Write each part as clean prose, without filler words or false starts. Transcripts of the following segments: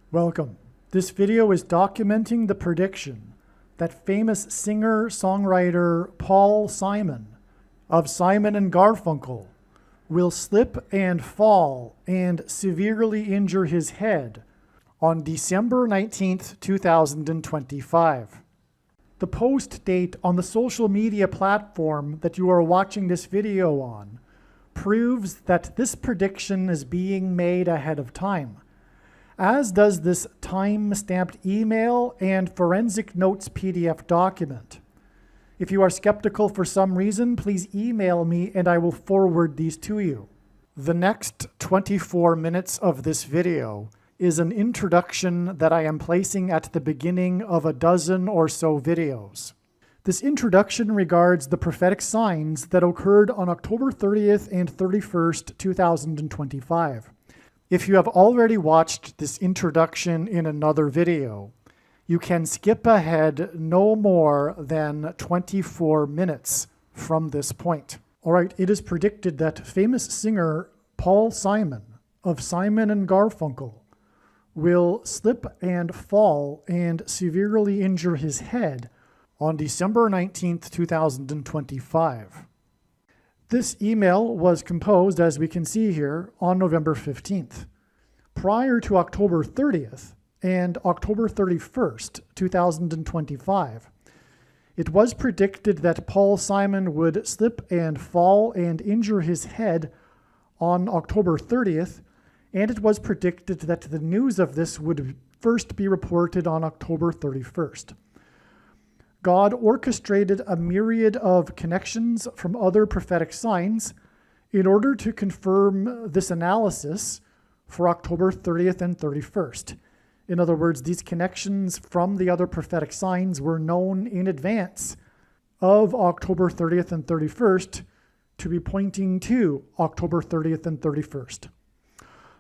Welcome. This video is documenting the prediction that famous singer-songwriter Paul Simon of Simon and Garfunkel will slip and fall and severely injure his head on December 19th, 2025. The post date on the social media platform that you are watching this video on proves that this prediction is being made ahead of time, as does this time-stamped email and forensic notes PDF document. If you are skeptical for some reason, please email me and I will forward these to you. The next 24 minutes of this video is an introduction that I am placing at the beginning of a dozen or so videos. This introduction regards the prophetic signs that occurred on October 30th and 31st, 2025. If you have already watched this introduction in another video, you can skip ahead no more than 24 minutes from this point. All right, it is predicted that famous singer Paul Simon of Simon and Garfunkel will slip and fall and severely injure his head on December 19th, 2025. This email was composed, as we can see here, on November 15th. Prior to October 30th and October 31st, 2025, it was predicted that Paul Simon would slip and fall and injure his head on October 30th, and it was predicted that the news of this would first be reported on October 31st. God orchestrated a myriad of connections from other prophetic signs in order to confirm this analysis for October 30th and 31st. In other words, these connections from the other prophetic signs were known in advance of October 30th and 31st to be pointing to October 30th and 31st.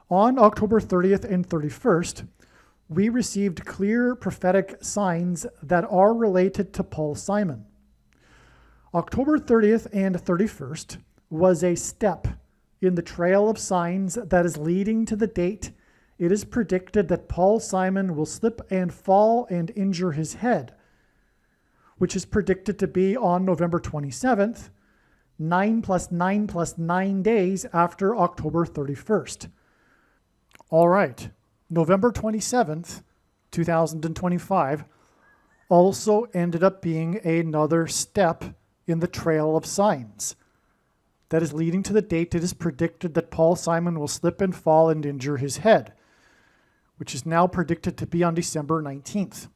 On October 30th and 31st, we received clear prophetic signs that are related to Paul Simon. October 30th and 31st was a step in the trail of signs that is leading to the date it is predicted that Paul Simon will slip and fall and injure his head, which is predicted to be on November 27th, 9 plus 9 plus 9 days after October 31st. All right. November 27th, 2025, also ended up being another step in the trail of signs that is leading to the date it is predicted that Paul Simon will slip and fall and injure his head, which is now predicted to be on December 19th.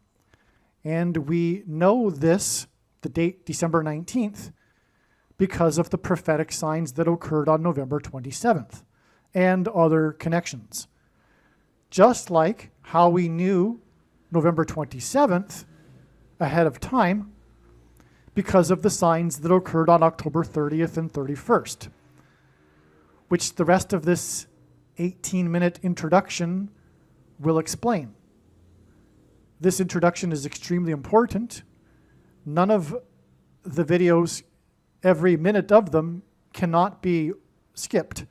And we know this, the date December 19th, because of the prophetic signs that occurred on November 27th and other connections. Just like how we knew November 27th ahead of time because of the signs that occurred on October 30th and 31st, which the rest of this 18-minute introduction will explain. This introduction is extremely important. None of the videos, every minute of them, cannot be skipped.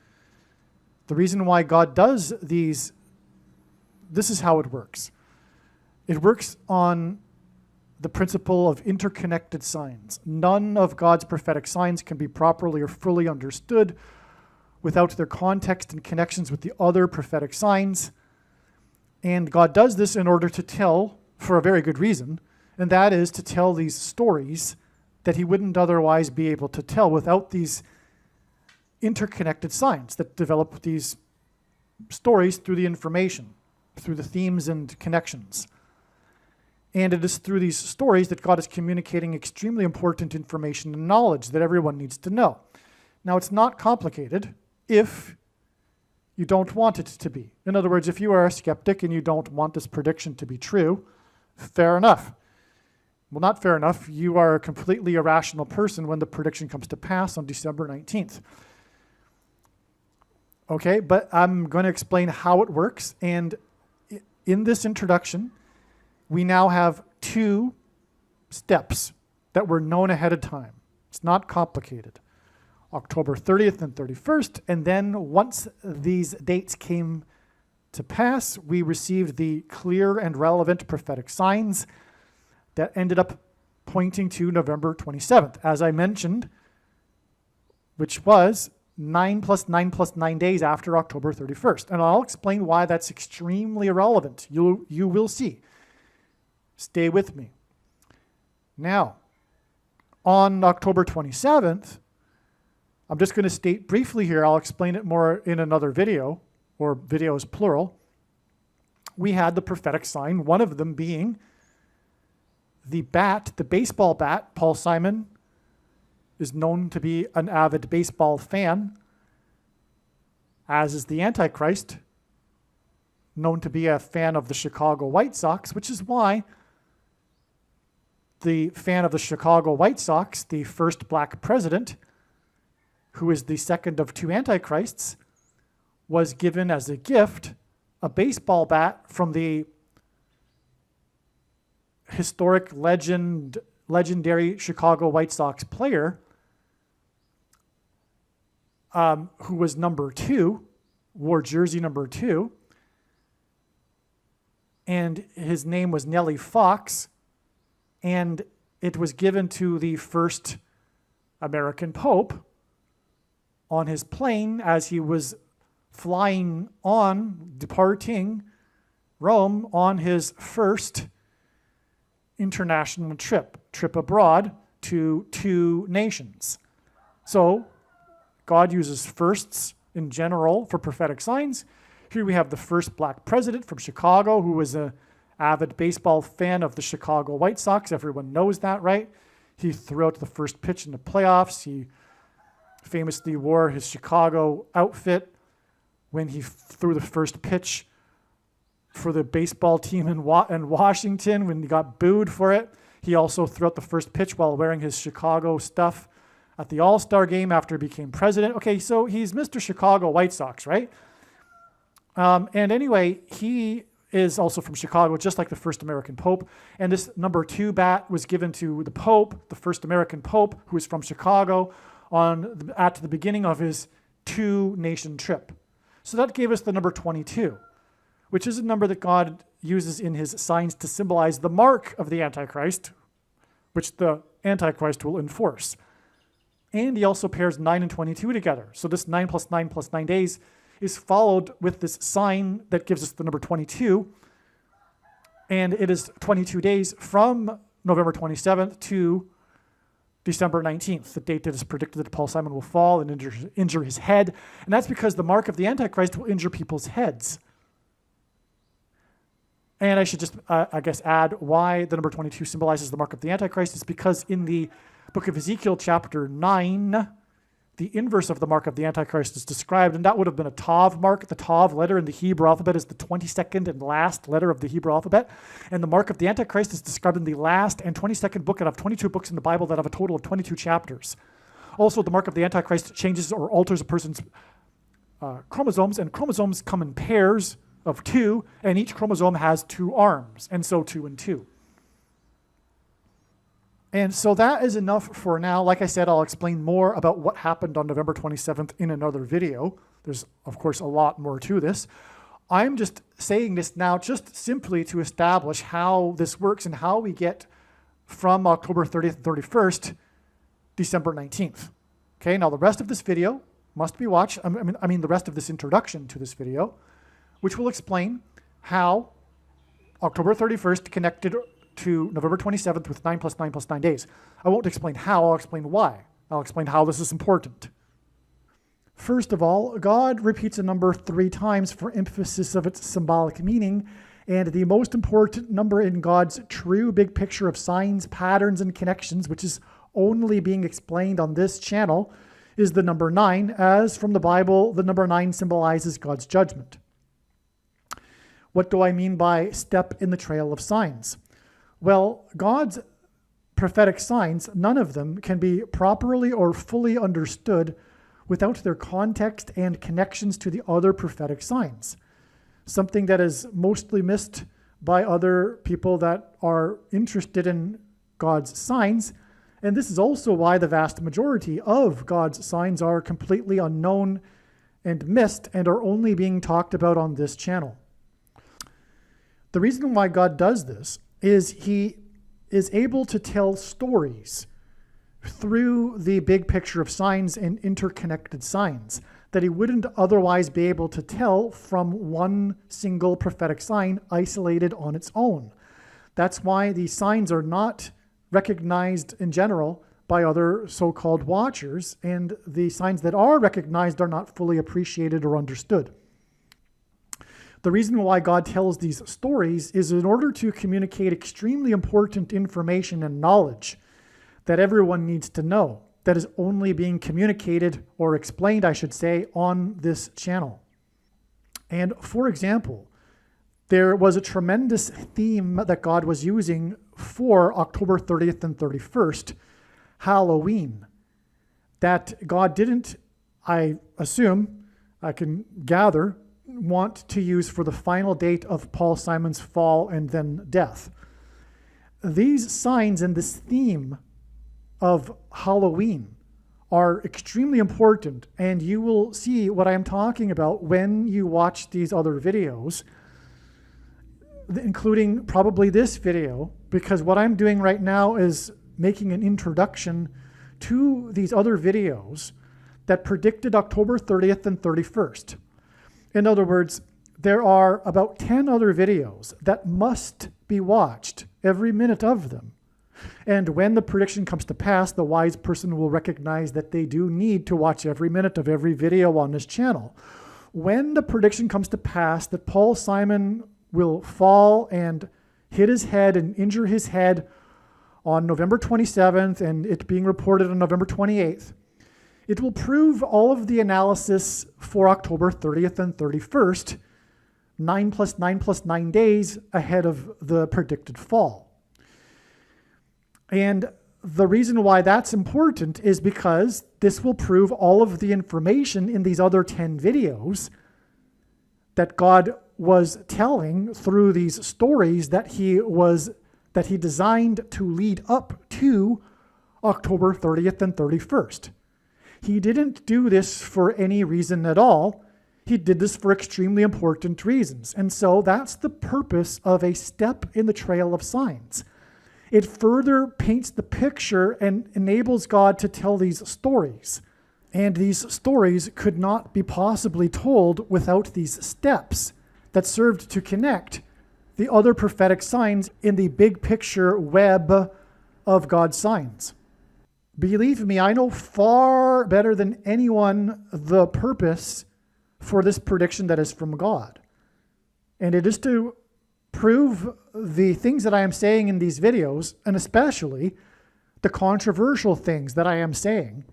The reason why God does these, this is how it works. It works on the principle of interconnected signs. None of God's prophetic signs can be properly or fully understood without their context and connections with the other prophetic signs. And God does this in order to tell, for a very good reason, and that is to tell these stories that he wouldn't otherwise be able to tell without these interconnected signs that develop these stories through the information, through the themes and connections. And it is through these stories that God is communicating extremely important information and knowledge that everyone needs to know. Now, it's not complicated if you don't want it to be. In other words, if you are a skeptic and you don't want this prediction to be true, fair enough. Well, not fair enough. You are a completely irrational person when the prediction comes to pass on December 19th. Okay, but I'm going to explain how it works. And in this introduction, we now have two steps that were known ahead of time. It's not complicated. October 30th and 31st, and then once these dates came to pass, we received the clear and relevant prophetic signs that ended up pointing to November 27th, as I mentioned, which was 9 plus 9 plus 9 days after October 31st. And I'll explain why that's extremely irrelevant. You will see. Stay with me. Now, on October 27th, I'm just going to state briefly here, I'll explain it more in another video, or videos plural. We had the prophetic sign, one of them being the bat, the baseball bat. Paul Simon is known to be an avid baseball fan, as is the Antichrist, known to be a fan of the Chicago White Sox, which is why the fan of the Chicago White Sox, the first black president, who is the second of two Antichrists, was given as a gift a baseball bat from the historic legendary Chicago White Sox player, who was number 2, wore jersey number 2, and his name was Nellie Fox, and it was given to the first American Pope on his plane as he was departing Rome on his first international trip abroad to 2 nations. So God uses firsts in general for prophetic signs. Here we have the first black president from Chicago, who was an avid baseball fan of the Chicago White Sox. Everyone knows that, right? He threw out the first pitch in the playoffs. He famously wore his Chicago outfit when he threw the first pitch for the baseball team in Washington when he got booed for it. He also threw out the first pitch while wearing his Chicago stuff at the All-Star game after he became president. Okay, so he's Mr. Chicago White Sox, right? And anyway, he is also from Chicago, just like the first American Pope. And this number 2 bat was given to the Pope, the first American Pope, who is from Chicago, at the beginning of his 2-nation trip. So that gave us the number 22, which is a number that God uses in his signs to symbolize the mark of the Antichrist, which the Antichrist will enforce. And he also pairs 9 and 22 together. So this 9 plus 9 plus 9 days is followed with this sign that gives us the number 22. And it is 22 days from November 27th to December 19th, the date that is predicted that Paul Simon will fall and injure his head. And that's because the mark of the Antichrist will injure people's heads. And I should just, add why the number 22 symbolizes the mark of the Antichrist is because in the book of Ezekiel, chapter 9, the inverse of the mark of the Antichrist is described, and that would have been a Tav mark. The Tav letter in the Hebrew alphabet is the 22nd and last letter of the Hebrew alphabet, and the mark of the Antichrist is described in the last and 22nd book out of 22 books in the Bible that have a total of 22 chapters. Also, the mark of the Antichrist changes or alters a person's chromosomes, and chromosomes come in pairs of 2, and each chromosome has 2 arms, and so 2 and 2. And so that is enough for now. Like I said, I'll explain more about what happened on November 27th in another video. There's, of course, a lot more to this. I'm just saying this now just simply to establish how this works and how we get from October 30th and 31st, December 19th. Okay, now the rest of this video must be watched. I mean the rest of this introduction to this video, which will explain how October 31st connected to November 27th with 9 plus 9 plus 9 days. I won't explain how, I'll explain why. I'll explain how this is important. First of all, God repeats a number 3 times for emphasis of its symbolic meaning, and the most important number in God's true big picture of signs, patterns, and connections, which is only being explained on this channel, is the number 9, as from the Bible, the number 9 symbolizes God's judgment. What do I mean by step in the trail of signs? Well, God's prophetic signs, none of them can be properly or fully understood without their context and connections to the other prophetic signs, something that is mostly missed by other people that are interested in God's signs. And this is also why the vast majority of God's signs are completely unknown and missed and are only being talked about on this channel. The reason why God does this is he is able to tell stories through the big picture of signs and interconnected signs that he wouldn't otherwise be able to tell from one single prophetic sign isolated on its own. That's why these signs are not recognized in general by other so-called watchers, and the signs that are recognized are not fully appreciated or understood. The reason why God tells these stories is in order to communicate extremely important information and knowledge that everyone needs to know, that is only being communicated or explained, I should say, on this channel. And for example, there was a tremendous theme that God was using for October 30th and 31st, Halloween, that God didn't, I assume, I can gather, want to use for the final date of Paul Simon's fall and then death. These signs and this theme of Halloween are extremely important, and you will see what I am talking about when you watch these other videos, including probably this video, because what I'm doing right now is making an introduction to these other videos that predicted October 30th and 31st. In other words, there are about 10 other videos that must be watched, every minute of them. And when the prediction comes to pass, the wise person will recognize that they do need to watch every minute of every video on this channel. When the prediction comes to pass that Paul Simon will fall and hit his head and injure his head on November 27th, and it being reported on November 28th, it will prove all of the analysis for October 30th and 31st, 9 plus 9 plus 9 days ahead of the predicted fall. And the reason why that's important is because this will prove all of the information in these other 10 videos that God was telling through these stories that he designed to lead up to October 30th and 31st. He didn't do this for any reason at all. He did this for extremely important reasons. And so that's the purpose of a step in the trail of signs. It further paints the picture and enables God to tell these stories. And these stories could not be possibly told without these steps that served to connect the other prophetic signs in the big picture web of God's signs. Believe me, I know far better than anyone the purpose for this prediction that is from God. And it is to prove the things that I am saying in these videos, and especially the controversial things that I am saying,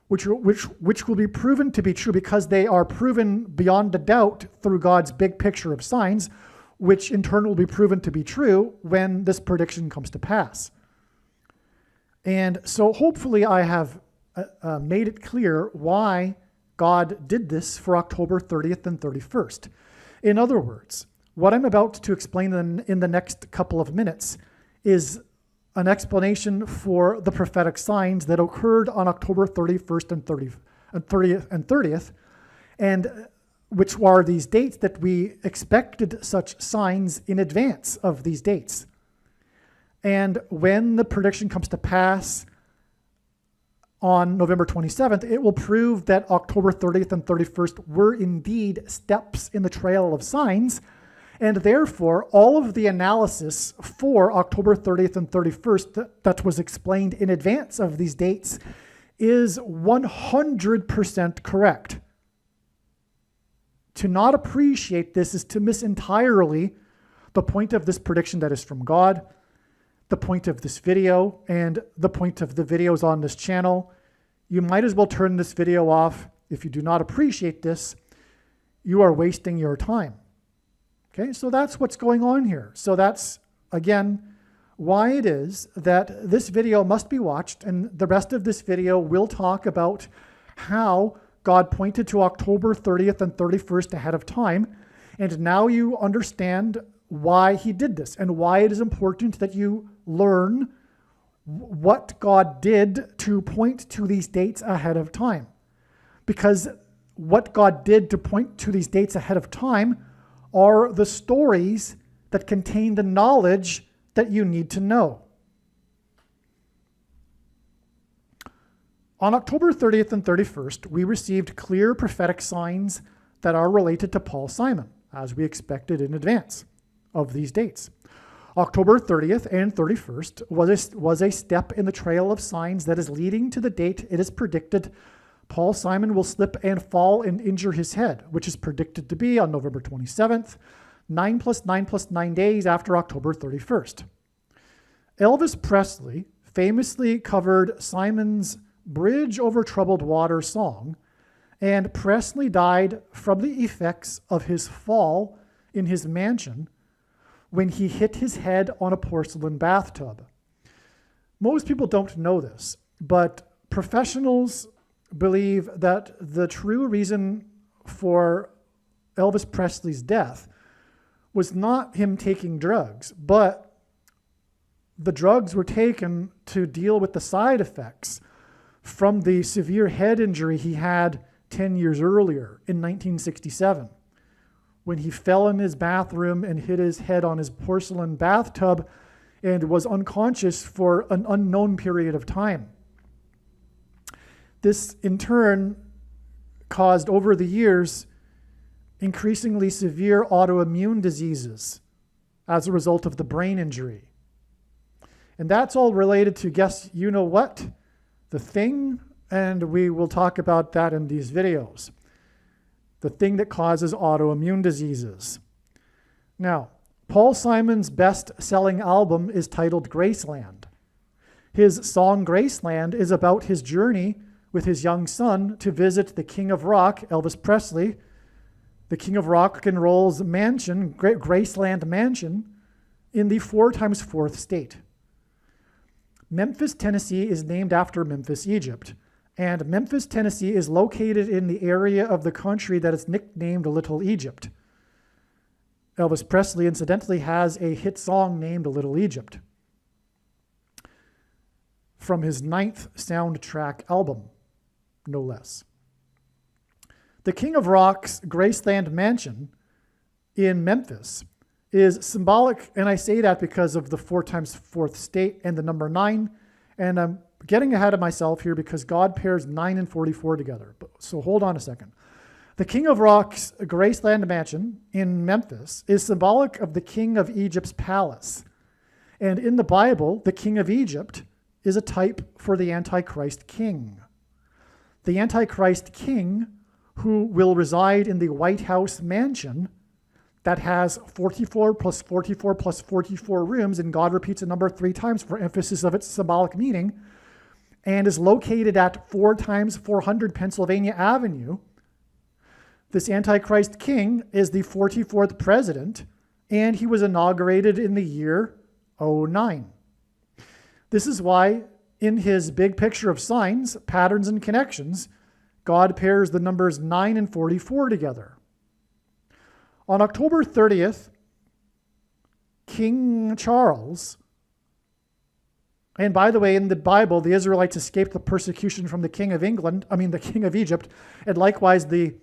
which will be proven to be true because they are proven beyond a doubt through God's big picture of signs, which in turn will be proven to be true when this prediction comes to pass. And so hopefully I have made it clear why God did this for October 30th and 31st. In other words, what I'm about to explain in the next couple of minutes is an explanation for the prophetic signs that occurred on October 31st and 30th, and which are these dates that we expected such signs in advance of these dates. And when the prediction comes to pass on November 27th, it will prove that October 30th and 31st were indeed steps in the trail of signs, and therefore all of the analysis for October 30th and 31st that was explained in advance of these dates is 100% correct. To not appreciate this is to miss entirely the point of this prediction that is from God, the point of this video, and the point of the videos on this channel. You might as well turn this video off. If you do not appreciate this, you are wasting your time. Okay, so that's what's going on here. So that's, again, why it is that this video must be watched, and the rest of this video will talk about how God pointed to October 30th and 31st ahead of time, and now you understand why he did this and why it is important that you learn what God did to point to these dates ahead of time. Because what God did to point to these dates ahead of time are the stories that contain the knowledge that you need to know. On October 30th and 31st, we received clear prophetic signs that are related to Paul Simon, as we expected in advance of these dates. October 30th and 31st was a step in the trail of signs that is leading to the date it is predicted Paul Simon will slip and fall and injure his head, which is predicted to be on November 27th, 9 plus 9 plus 9 days after October 31st. Elvis Presley famously covered Simon's Bridge Over Troubled Water song, and Presley died from the effects of his fall in his mansion when he hit his head on a porcelain bathtub. Most people don't know this, but professionals believe that the true reason for Elvis Presley's death was not him taking drugs, but the drugs were taken to deal with the side effects from the severe head injury he had 10 years earlier in 1967, when he fell in his bathroom and hit his head on his porcelain bathtub and was unconscious for an unknown period of time. This, in turn, caused over the years increasingly severe autoimmune diseases as a result of the brain injury. And that's all related to, guess you know what? The Thing, and we will talk about that in these videos. The thing that causes autoimmune diseases. Now, Paul Simon's best-selling album is titled Graceland. His song Graceland is about his journey with his young son to visit the King of Rock, Elvis Presley, the King of Rock and Roll's mansion, Graceland Mansion, in the 4x4th state. Memphis, Tennessee is named after Memphis, Egypt, and Memphis, Tennessee is located in the area of the country that is nicknamed Little Egypt. Elvis Presley, incidentally, has a hit song named Little Egypt from his 9th soundtrack album, no less. The King of Rock's Graceland Mansion in Memphis is symbolic, and I say that because of the 4x4th state and the number 9, and I'm getting ahead of myself here because God pairs 9 and 44 together. So hold on a second. The King of Rock's Graceland Mansion in Memphis is symbolic of the King of Egypt's palace. And in the Bible, the King of Egypt is a type for the Antichrist king. The Antichrist king, who will reside in the White House mansion that has 44 plus 44 plus 44 rooms, and God repeats the number 3 times for emphasis of its symbolic meaning, and is located at 4x400 Pennsylvania Avenue. This Antichrist king is the 44th president, and he was inaugurated in the year 09. This is why in his big picture of signs, patterns, and connections, God pairs the numbers 9 and 44 together. On October 30th, King Charles, and by the way, in the Bible, the Israelites escaped the persecution from the King of Egypt, and likewise the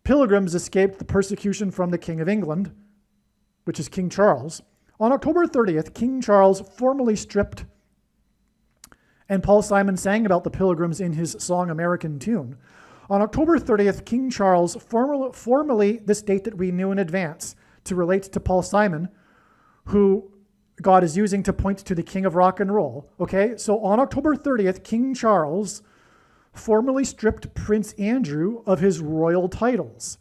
Pilgrims escaped the persecution from the King of England, which is King Charles. On October 30th, King Charles formally stripped, and Paul Simon sang about the Pilgrims in his song American Tune. On October 30th, King Charles formally, this date that we knew in advance, to relate to Paul Simon, who God is using to point to the King of Rock and Roll. Okay, so on October 30th, King Charles formally stripped Prince Andrew of his royal titles.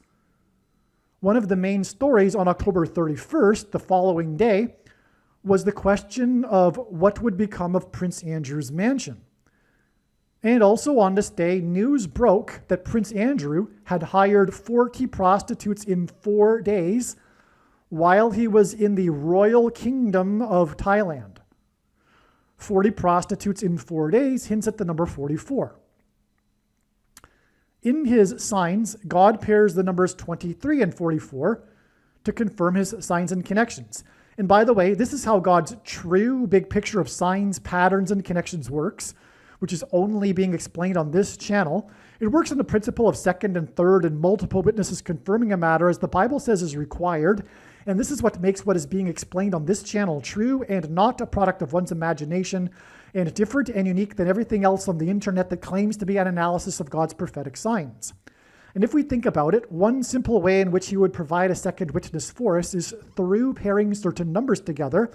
One of the main stories on October 31st, the following day, was the question of what would become of Prince Andrew's mansion. And also on this day, news broke that Prince Andrew had hired 40 prostitutes in 4 days while he was in the royal kingdom of Thailand. 40 prostitutes in 4 days hints at the number 44. In his signs, God pairs the numbers 23 and 44 to confirm his signs and connections. And by the way, this is how God's true big picture of signs, patterns, and connections works, which is only being explained on this channel. It works on the principle of second and third and multiple witnesses confirming a matter, as the Bible says is required, And this is what makes what is being explained on this channel true and not a product of one's imagination, and different and unique than everything else on the internet that claims to be an analysis of God's prophetic signs. And if we think about it, one simple way in which he would provide a second witness for us is through pairing certain numbers together,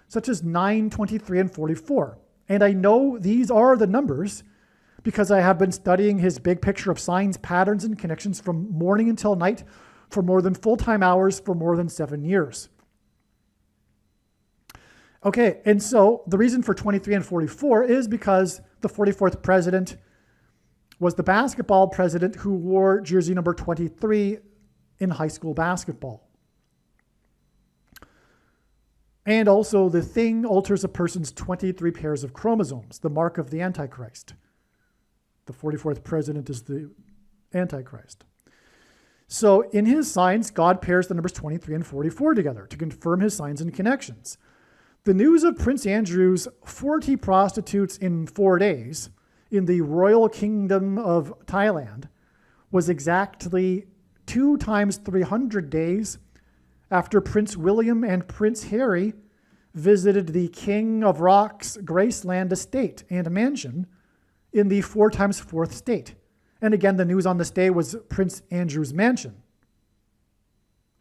such as 9, 23, and 44. And I know these are the numbers because I have been studying his big picture of signs, patterns, and connections from morning until night for more than full-time hours for more than 7 years. Okay, and so the reason for 23 and 44 is because the 44th president was the basketball president who wore jersey number 23 in high school basketball. And also the thing alters a person's 23 pairs of chromosomes, the mark of the Antichrist. The 44th president is the Antichrist. So in his signs, God pairs the numbers 23 and 44 together to confirm his signs and connections. The news of Prince Andrew's 40 prostitutes in 4 days in the Royal Kingdom of Thailand was exactly 2 times 300 days after Prince William and Prince Harry visited the King of Rock's Graceland estate and mansion in the 4 times 4th state. And again, the news on this day was Prince Andrew's mansion.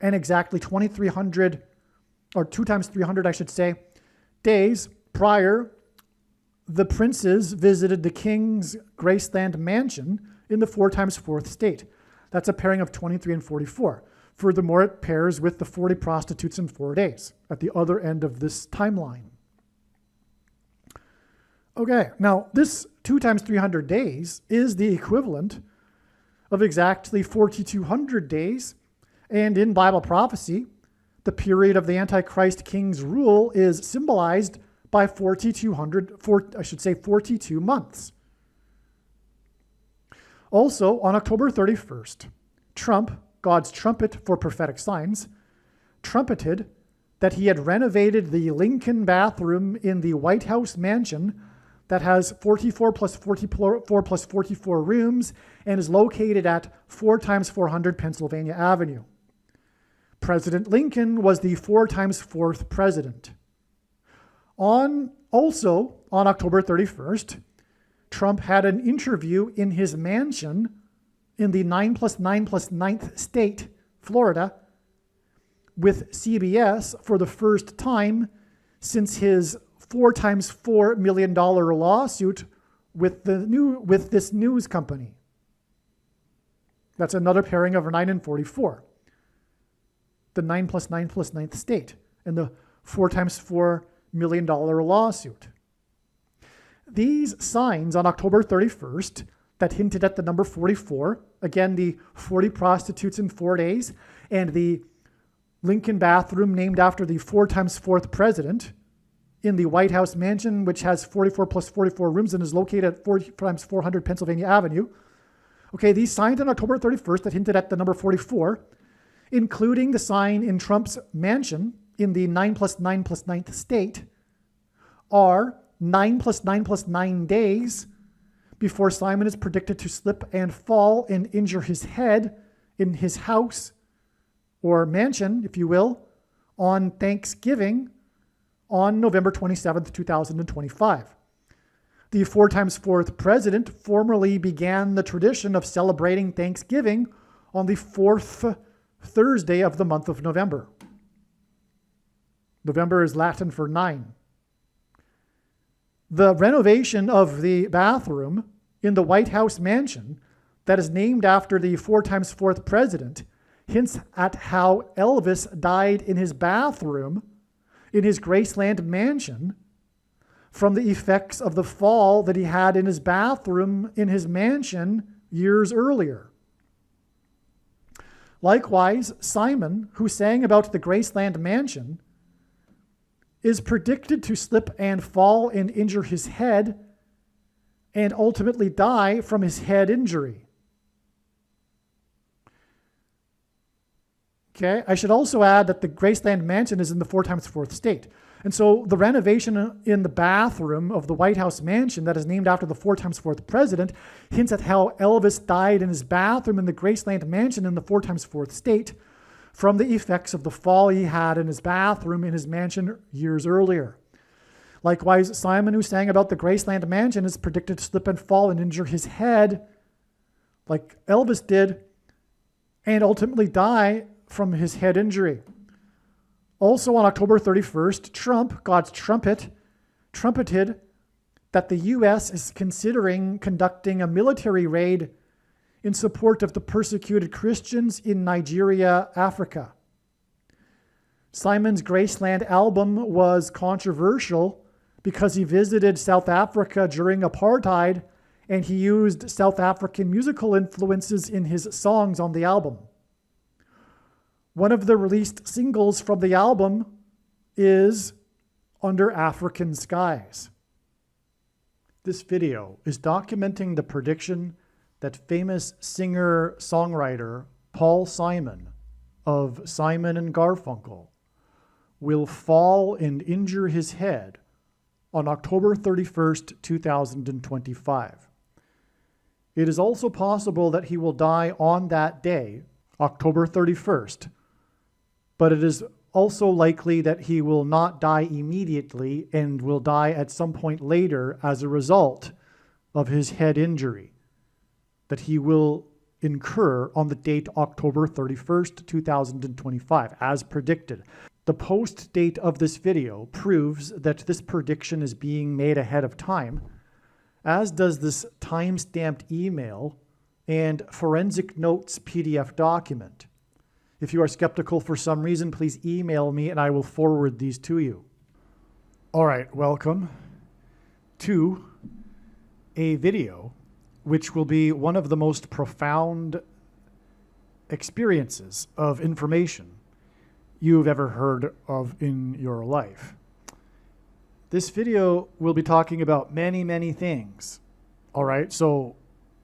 And exactly 2,300, or 2 times 300, I should say, days prior, the princes visited the King's Graceland mansion in the 4 times 4th state. That's a pairing of 23 and 44. Furthermore, it pairs with the 40 prostitutes in 4 days at the other end of this timeline. Okay, now this 2 times 300 days is the equivalent of exactly 4,200 days. And in Bible prophecy, the period of the Antichrist king's rule is symbolized by 42 months. Also, on October 31st, Trump, God's trumpet for prophetic signs, trumpeted that he had renovated the Lincoln bathroom in the White House mansion that has 44 plus 44 plus 44 rooms and is located at 4 times 400 Pennsylvania Avenue. President Lincoln was the 4 times 4th president. Also on October 31st, Trump had an interview in his mansion in the 9 plus 9 plus 9th state, Florida, with CBS for the first time since his $4 times $4 million lawsuit with this news company. That's another pairing of 9 and 44. The 9 plus 9 plus 9th state and the $4 times $4 million lawsuit. These signs on October 31st that hinted at the number 44, again, the 40 prostitutes in 4 days, and the Lincoln bathroom named after the 4 times 4th president in the White House mansion, which has 44 plus 44 rooms and is located at 4 times 400 Pennsylvania Avenue. Okay, these signs on October 31st that hinted at the number 44, including the sign in Trump's mansion in the 9 plus 9 plus 9th state, are 9 plus 9 plus 9 days before Simon is predicted to slip and fall and injure his head in his house or mansion, if you will, on Thanksgiving on November 27th, 2025. The 4 times 4th president formally began the tradition of celebrating Thanksgiving on the 4th Thursday of the month of November. November is Latin for 9. The renovation of the bathroom in the White House mansion that is named after the 4 times 4th president hints at how Elvis died in his bathroom in his Graceland mansion from the effects of the fall that he had in his bathroom in his mansion years earlier. Likewise, Simon, who sang about the Graceland mansion, is predicted to slip and fall and injure his head and ultimately die from his head injury. Okay, I should also add that the Graceland mansion is in the 4 times 4th state. And so the renovation in the bathroom of the White House mansion that is named after the 4 times 4th president hints at how Elvis died in his bathroom in the Graceland mansion in the 4 times 4th state, from the effects of the fall he had in his bathroom in his mansion years earlier. Likewise, Simon, who sang about the Graceland mansion, is predicted to slip and fall and injure his head, like Elvis did, and ultimately die from his head injury. Also on October 31st, Trump, God's trumpeted that the U.S. is considering conducting a military raid in support of the persecuted Christians in Nigeria, Africa. Simon's Graceland album was controversial because he visited South Africa during apartheid and he used South African musical influences in his songs on the album. One of the released singles from the album is Under African Skies. This video is documenting the prediction that famous singer-songwriter Paul Simon of Simon and Garfunkel will fall and injure his head on October 31st, 2025. It is also possible that he will die on that day, October 31st, but it is also likely that he will not die immediately and will die at some point later as a result of his head injury that he will incur on the date October 31st, 2025, as predicted. The post date of this video proves that this prediction is being made ahead of time, as does this time-stamped email and forensic notes PDF document. If you are skeptical for some reason, please email me and I will forward these to you. All right, welcome to a video which will be one of the most profound experiences of information you've ever heard of in your life. This video will be talking about many, many things. All right, so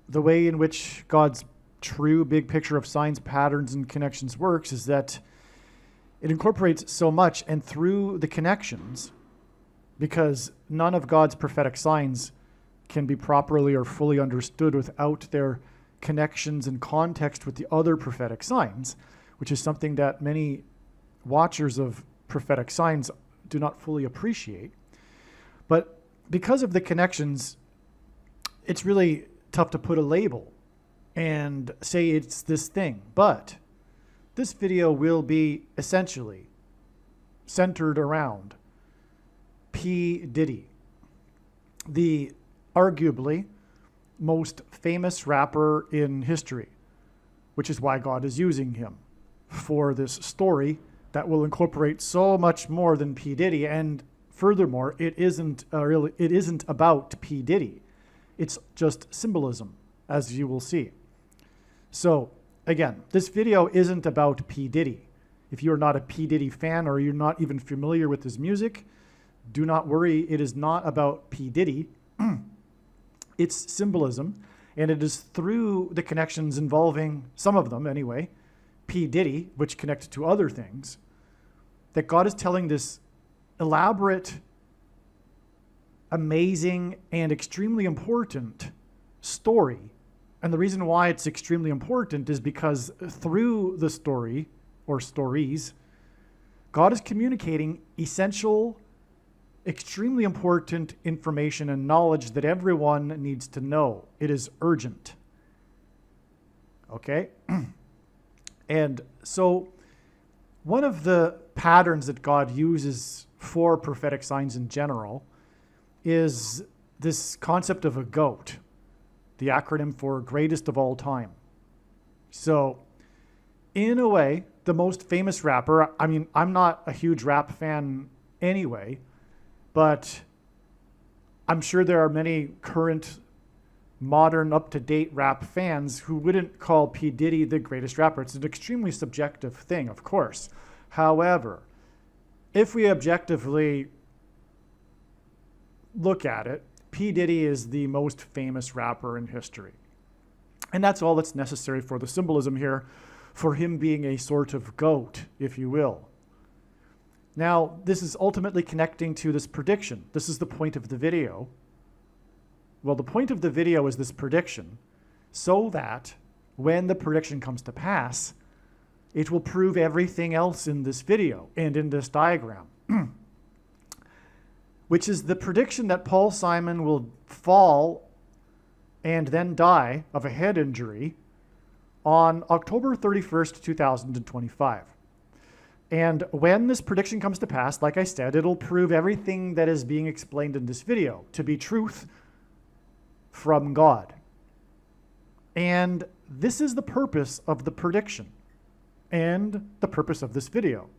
the way in which God's true big picture of signs, patterns, and connections works is that it incorporates so much, and through the connections, because none of God's prophetic signs can be properly or fully understood without their connections and context with the other prophetic signs, which is something that many watchers of prophetic signs do not fully appreciate. But because of the connections, it's really tough to put a label and say it's this thing. But this video will be essentially centered around P Diddy, the arguably most famous rapper in history, which is why God is using him for this story that will incorporate so much more than P Diddy. And furthermore, it isn't about P Diddy. It's just symbolism, as you will see. So again, this video isn't about P Diddy. If you're not a P Diddy fan or you're not even familiar with his music, do not worry. It is not about P Diddy. It's symbolism, and it is through the connections involving, some of them anyway, P Diddy, which connect to other things, that God is telling this elaborate, amazing, and extremely important story. And the reason why it's extremely important is because through the story, or stories, God is communicating essential, extremely important information and knowledge that everyone needs to know. It is urgent. Okay? And so one of the patterns that God uses for prophetic signs in general is this concept of a GOAT, the acronym for greatest of all time. So in a way, the most famous rapper, I mean, I'm not a huge rap fan anyway, but I'm sure there are many current, modern, up-to-date rap fans who wouldn't call P. Diddy the greatest rapper. It's an extremely subjective thing, of course. However, if we objectively look at it, P. Diddy is the most famous rapper in history. And that's all that's necessary for the symbolism here, for him being a sort of GOAT, if you will. Now, this is ultimately connecting to this prediction. This is the point of the video. Well, the point of the video is this prediction, so that when the prediction comes to pass, it will prove everything else in this video and in this diagram, which is the prediction that Paul Simon will fall and then die of a head injury on October 31st, 2025. And when this prediction comes to pass, like I said, it'll prove everything that is being explained in this video to be truth from God. And this is the purpose of the prediction and the purpose of this video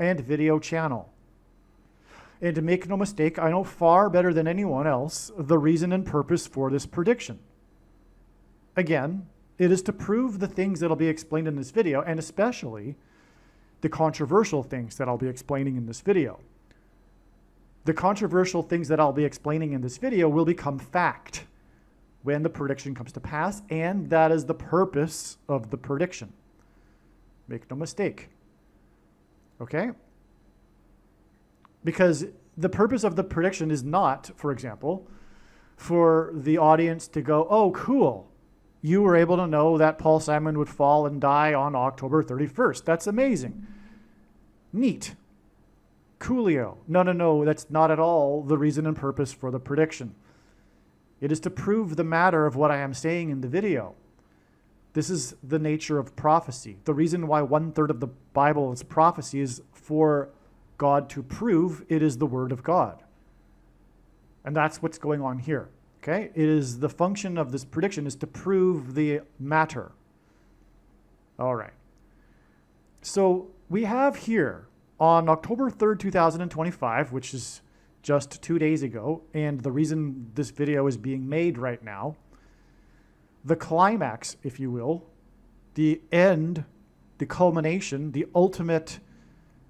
and video channel. And to make no mistake, I know far better than anyone else the reason and purpose for this prediction. Again, it is to prove the things that'll be explained in this video, and especially the controversial things that I'll be explaining in this video. The controversial things that I'll be explaining in this video will become fact when the prediction comes to pass, and that is the purpose of the prediction. Make no mistake. Okay? Because the purpose of the prediction is not, for example, for the audience to go, oh, cool, you were able to know that Paul Simon would fall and die on October 31st. That's amazing. Neat. Coolio. No, that's not at all the reason and purpose for the prediction. It is to prove the matter of what I am saying in the video. This is the nature of prophecy. The reason why 1/3 of the Bible is prophecy is for God to prove it is the Word of God. And that's what's going on here. Okay? It is the function of this prediction is to prove the matter. All right. So we have here on October 3rd, 2025, which is just 2 days ago, and the reason this video is being made right now, the climax, if you will, the end, the culmination, the ultimate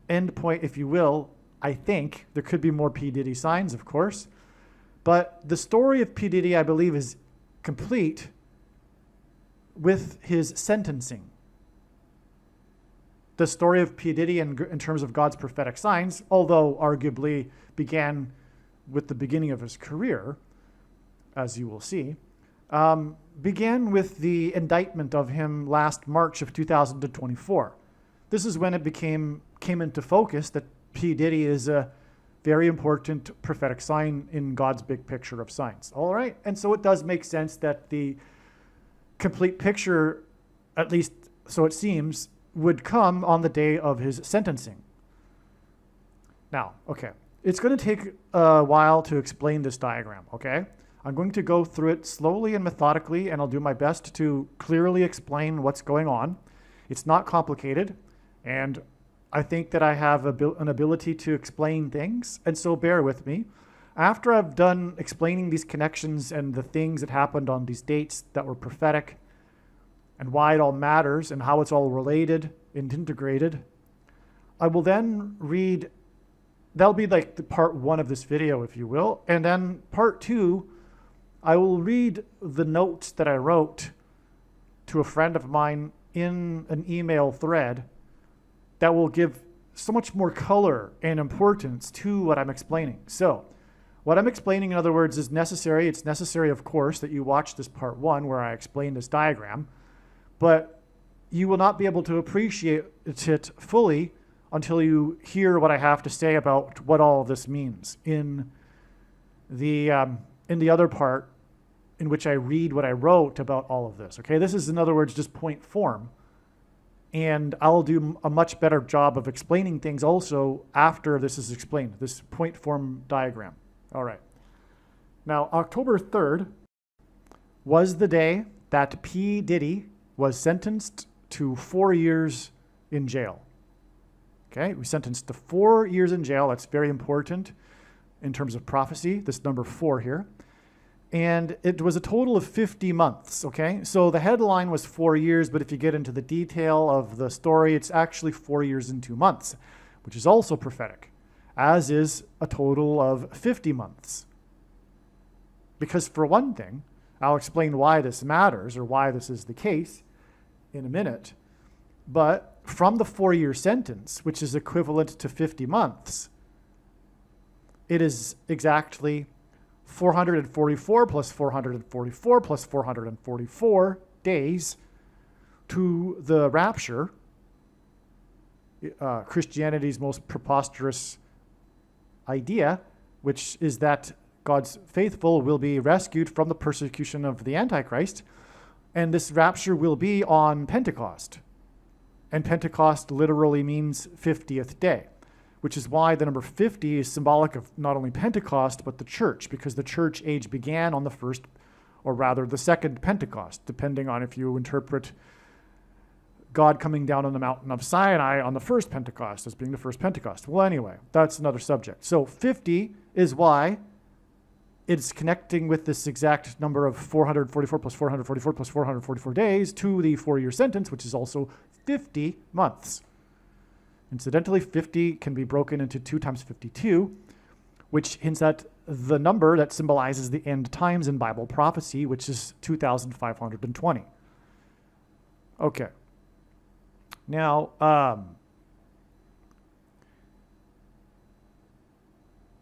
end point, if you will, I think. There could be more P Diddy signs, of course. But the story of P Diddy, I believe, is complete with his sentencing. The story of P Diddy in terms of God's prophetic signs, although arguably began with the beginning of his career, as you will see, began with the indictment of him last March of 2024. This is when it came into focus that P Diddy is a very important prophetic sign in God's big picture of signs. All right? And so it does make sense that the complete picture, at least so it seems, would come on the day of his sentencing. Now, okay, it's going to take a while to explain this diagram, okay? I'm going to go through it slowly and methodically, and I'll do my best to clearly explain what's going on. It's not complicated, and I think that I have an ability to explain things, and so bear with me. After I've done explaining these connections and the things that happened on these dates that were prophetic, and why it all matters and how it's all related and integrated, I will then read, that'll be like the part 1 of this video, if you will, and then part 2, I will read the notes that I wrote to a friend of mine in an email thread that will give so much more color and importance to what I'm explaining. So what I'm explaining, in other words, is necessary. It's necessary, of course, that you watch this part 1 where I explain this diagram, but you will not be able to appreciate it fully until you hear what I have to say about what all of this means in the other part in which I read what I wrote about all of this. Okay, this is, in other words, just point form. And I'll do a much better job of explaining things also after this is explained, this point form diagram. All right. Now, October 3rd was the day that P Diddy was sentenced to 4 years in jail. Okay, we sentenced to 4 years in jail. That's very important in terms of prophecy, this number 4 here. And it was a total of 50 months, okay? So the headline was 4 years, but if you get into the detail of the story, it's actually 4 years and 2 months, which is also prophetic, as is a total of 50 months. Because for one thing, I'll explain why this matters or why this is the case in a minute, but from the 4-year sentence, which is equivalent to 50 months, it is exactly 444 plus 444 plus 444 days to the rapture Christianity's most preposterous idea, which is that God's faithful will be rescued from the persecution of the Antichrist, and this rapture will be on Pentecost. And Pentecost literally means 50th day, which is why the number 50 is symbolic of not only Pentecost, but the church, because the church age began on the first, or rather the second Pentecost, depending on if you interpret God coming down on the mountain of Sinai on the first Pentecost as being the first Pentecost. Well, anyway, that's another subject. So 50 is why it's connecting with this exact number of 444 plus 444 plus 444 days to the 4-year sentence, which is also 50 months. Incidentally, 50 can be broken into 2 times 52, which hints at the number that symbolizes the end times in Bible prophecy, which is 2,520. Okay. Now,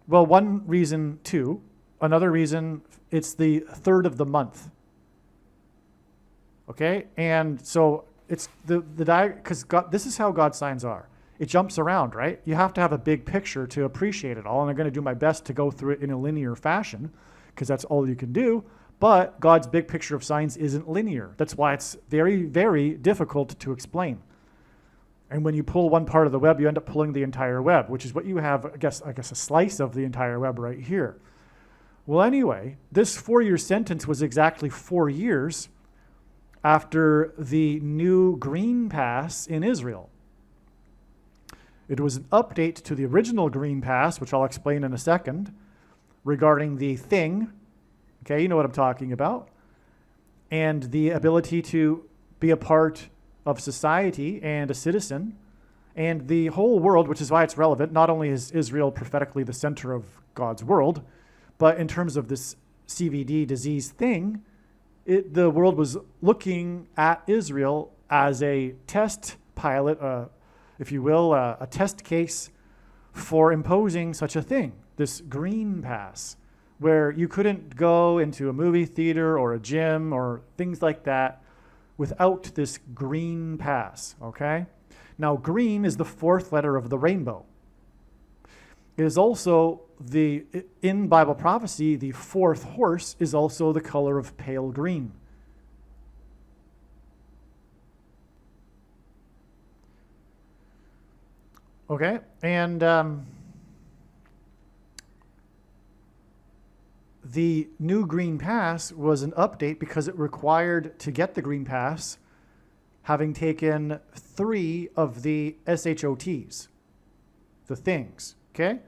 well, one reason too, another reason, it's the third of the month. Okay, and so it's because this is how God's signs are. It jumps around, right? You have to have a big picture to appreciate it all, and I'm going to do my best to go through it in a linear fashion, because that's all you can do. But God's big picture of signs isn't linear. That's why it's very, very difficult to explain. And when you pull one part of the web, you end up pulling the entire web, which is what you have, I guess a slice of the entire web right here. Well, anyway, this 4-year sentence was exactly 4 years after the new green pass in Israel. It was an update to the original green pass, which I'll explain in a second, regarding the thing. Okay, you know what I'm talking about. And the ability to be a part of society and a citizen, and the whole world, which is why it's relevant. Not only is Israel prophetically the center of God's world, but in terms of this CVD disease thing, the world was looking at Israel as a test pilot, if you will, a test case for imposing such a thing, this green pass, where you couldn't go into a movie theater or a gym or things like that without this green pass, okay? Now, green is the 4th letter of the rainbow. It is also in Bible prophecy, the 4th horse is also the color of pale green. Okay, and the new green pass was an update because it required, to get the green pass, having taken 3 of the SHOTs, the things, okay?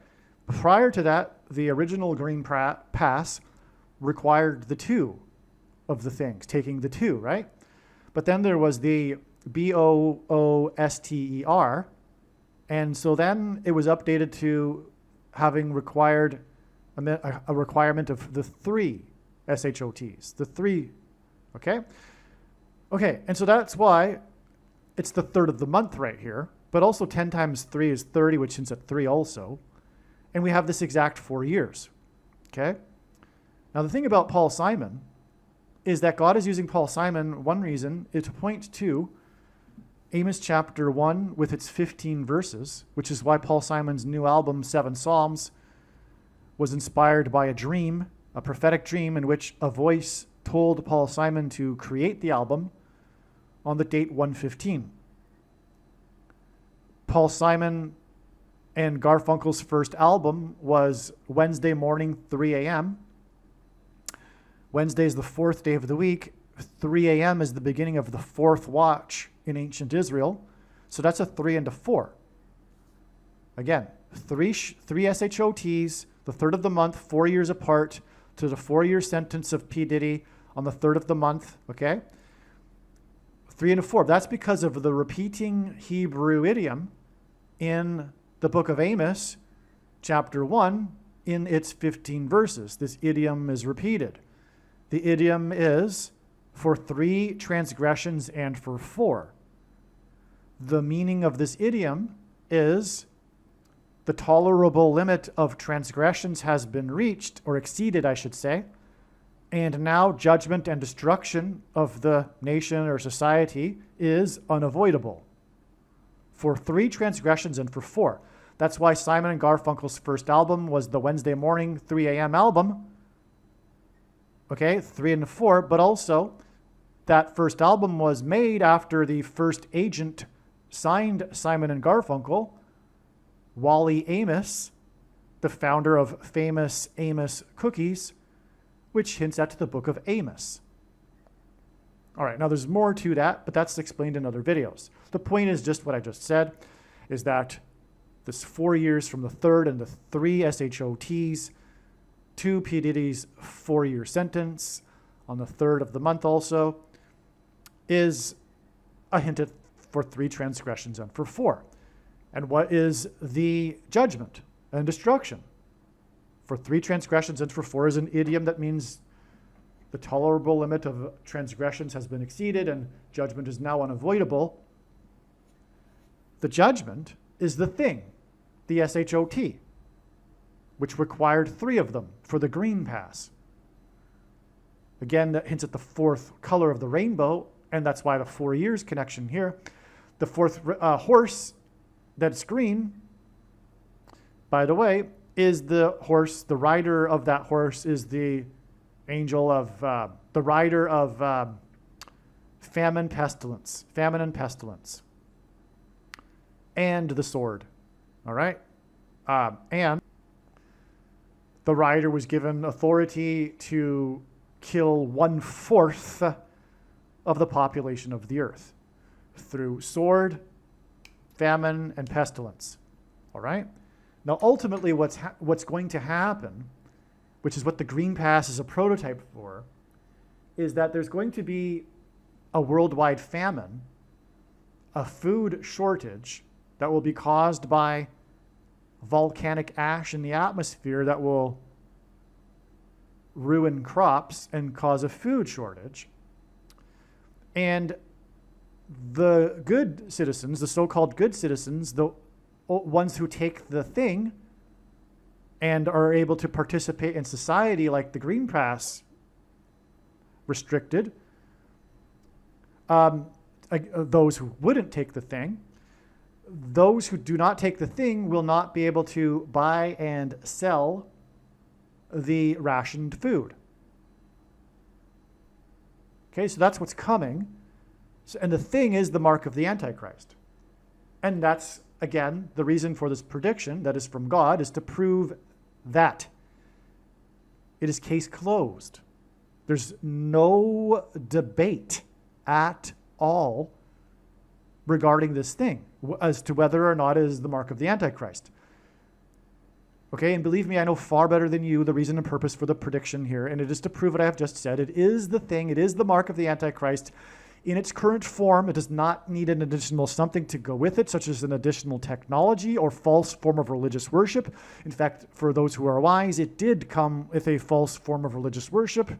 Prior to that, the original green pass required the 2 of the things, taking the 2, right? But then there was the BOOSTER, and so then it was updated to having required a requirement of the 3 SHOTs, the 3, okay? Okay, and so that's why it's the third of the month right here, but also 10 times 3 is 30, which hints at 3 also. And we have this exact 4 years, okay? Now the thing about Paul Simon is that God is using Paul Simon, one reason is to point to Amos chapter 1 with its 15 verses, which is why Paul Simon's new album, 7 Psalms, was inspired by a dream, a prophetic dream in which a voice told Paul Simon to create the album on the date 115. Paul Simon and Garfunkel's first album was Wednesday morning, 3 a.m. Wednesday is the 4th day of the week. 3 a.m. is the beginning of the 4th watch in ancient Israel. So that's a 3 and a 4. Again, three SHOTs, the third of the month, 4 years apart, to the 4-year sentence of P Diddy on the third of the month, okay? 3 and a 4. That's because of the repeating Hebrew idiom in the book of Amos, chapter 1, in its 15 verses. This idiom is repeated. The idiom is for 3 transgressions and for 4. The meaning of this idiom is the tolerable limit of transgressions has been reached, or exceeded, I should say, and now judgment and destruction of the nation or society is unavoidable. for 3 transgressions and for 4. That's why Simon and Garfunkel's first album was the Wednesday morning 3 a.m. album. Okay, 3 and 4, but also that first album was made after the first agent signed Simon and Garfunkel, Wally Amos, the founder of famous Amos Cookies, which hints at the book of Amos. All right, now there's more to that, but that's explained in other videos. The point is just what I just said, is that this 4 years from the third and the 3 SHOTs to P Diddy's 4-year sentence on the 3rd of the month also is a hint for 3 transgressions and for 4. And what is the judgment and destruction? For 3 transgressions and for 4 is an idiom that means the tolerable limit of transgressions has been exceeded and judgment is now unavoidable. The judgment is the thing, the SHOT, which required 3 of them for the green pass. Again, that hints at the 4th color of the rainbow, and that's why the 4 years connection here. The 4th horse that's green, by the way, is the horse. The rider of that horse is the angel of, the rider of famine and pestilence, and the sword. All right? And the rider was given authority to kill 1/4 of the population of the earth through sword, famine, and pestilence. All right? Now, ultimately, what's going to happen, which is what the Green Pass is a prototype for, is that there's going to be a worldwide famine, a food shortage that will be caused by volcanic ash in the atmosphere that will ruin crops and cause a food shortage. And the good citizens, the so-called good citizens, the ones who take the thing and are able to participate in society like the Green Pass restricted, those who wouldn't take the thing, those who do not take the thing will not be able to buy and sell the rationed food. Okay, so that's what's coming. So, and the thing is the mark of the Antichrist. And that's, again, the reason for this prediction that is from God is to prove that. It is case closed. There's no debate at all regarding this thing as to whether or not it is the mark of the Antichrist. Okay, and believe me, I know far better than you the reason and purpose for the prediction here, and it is to prove what I have just said. It is the thing, it is the mark of the Antichrist. In its current form, it does not need an additional something to go with it, such as an additional technology or false form of religious worship. In fact, for those who are wise, it did come with a false form of religious worship.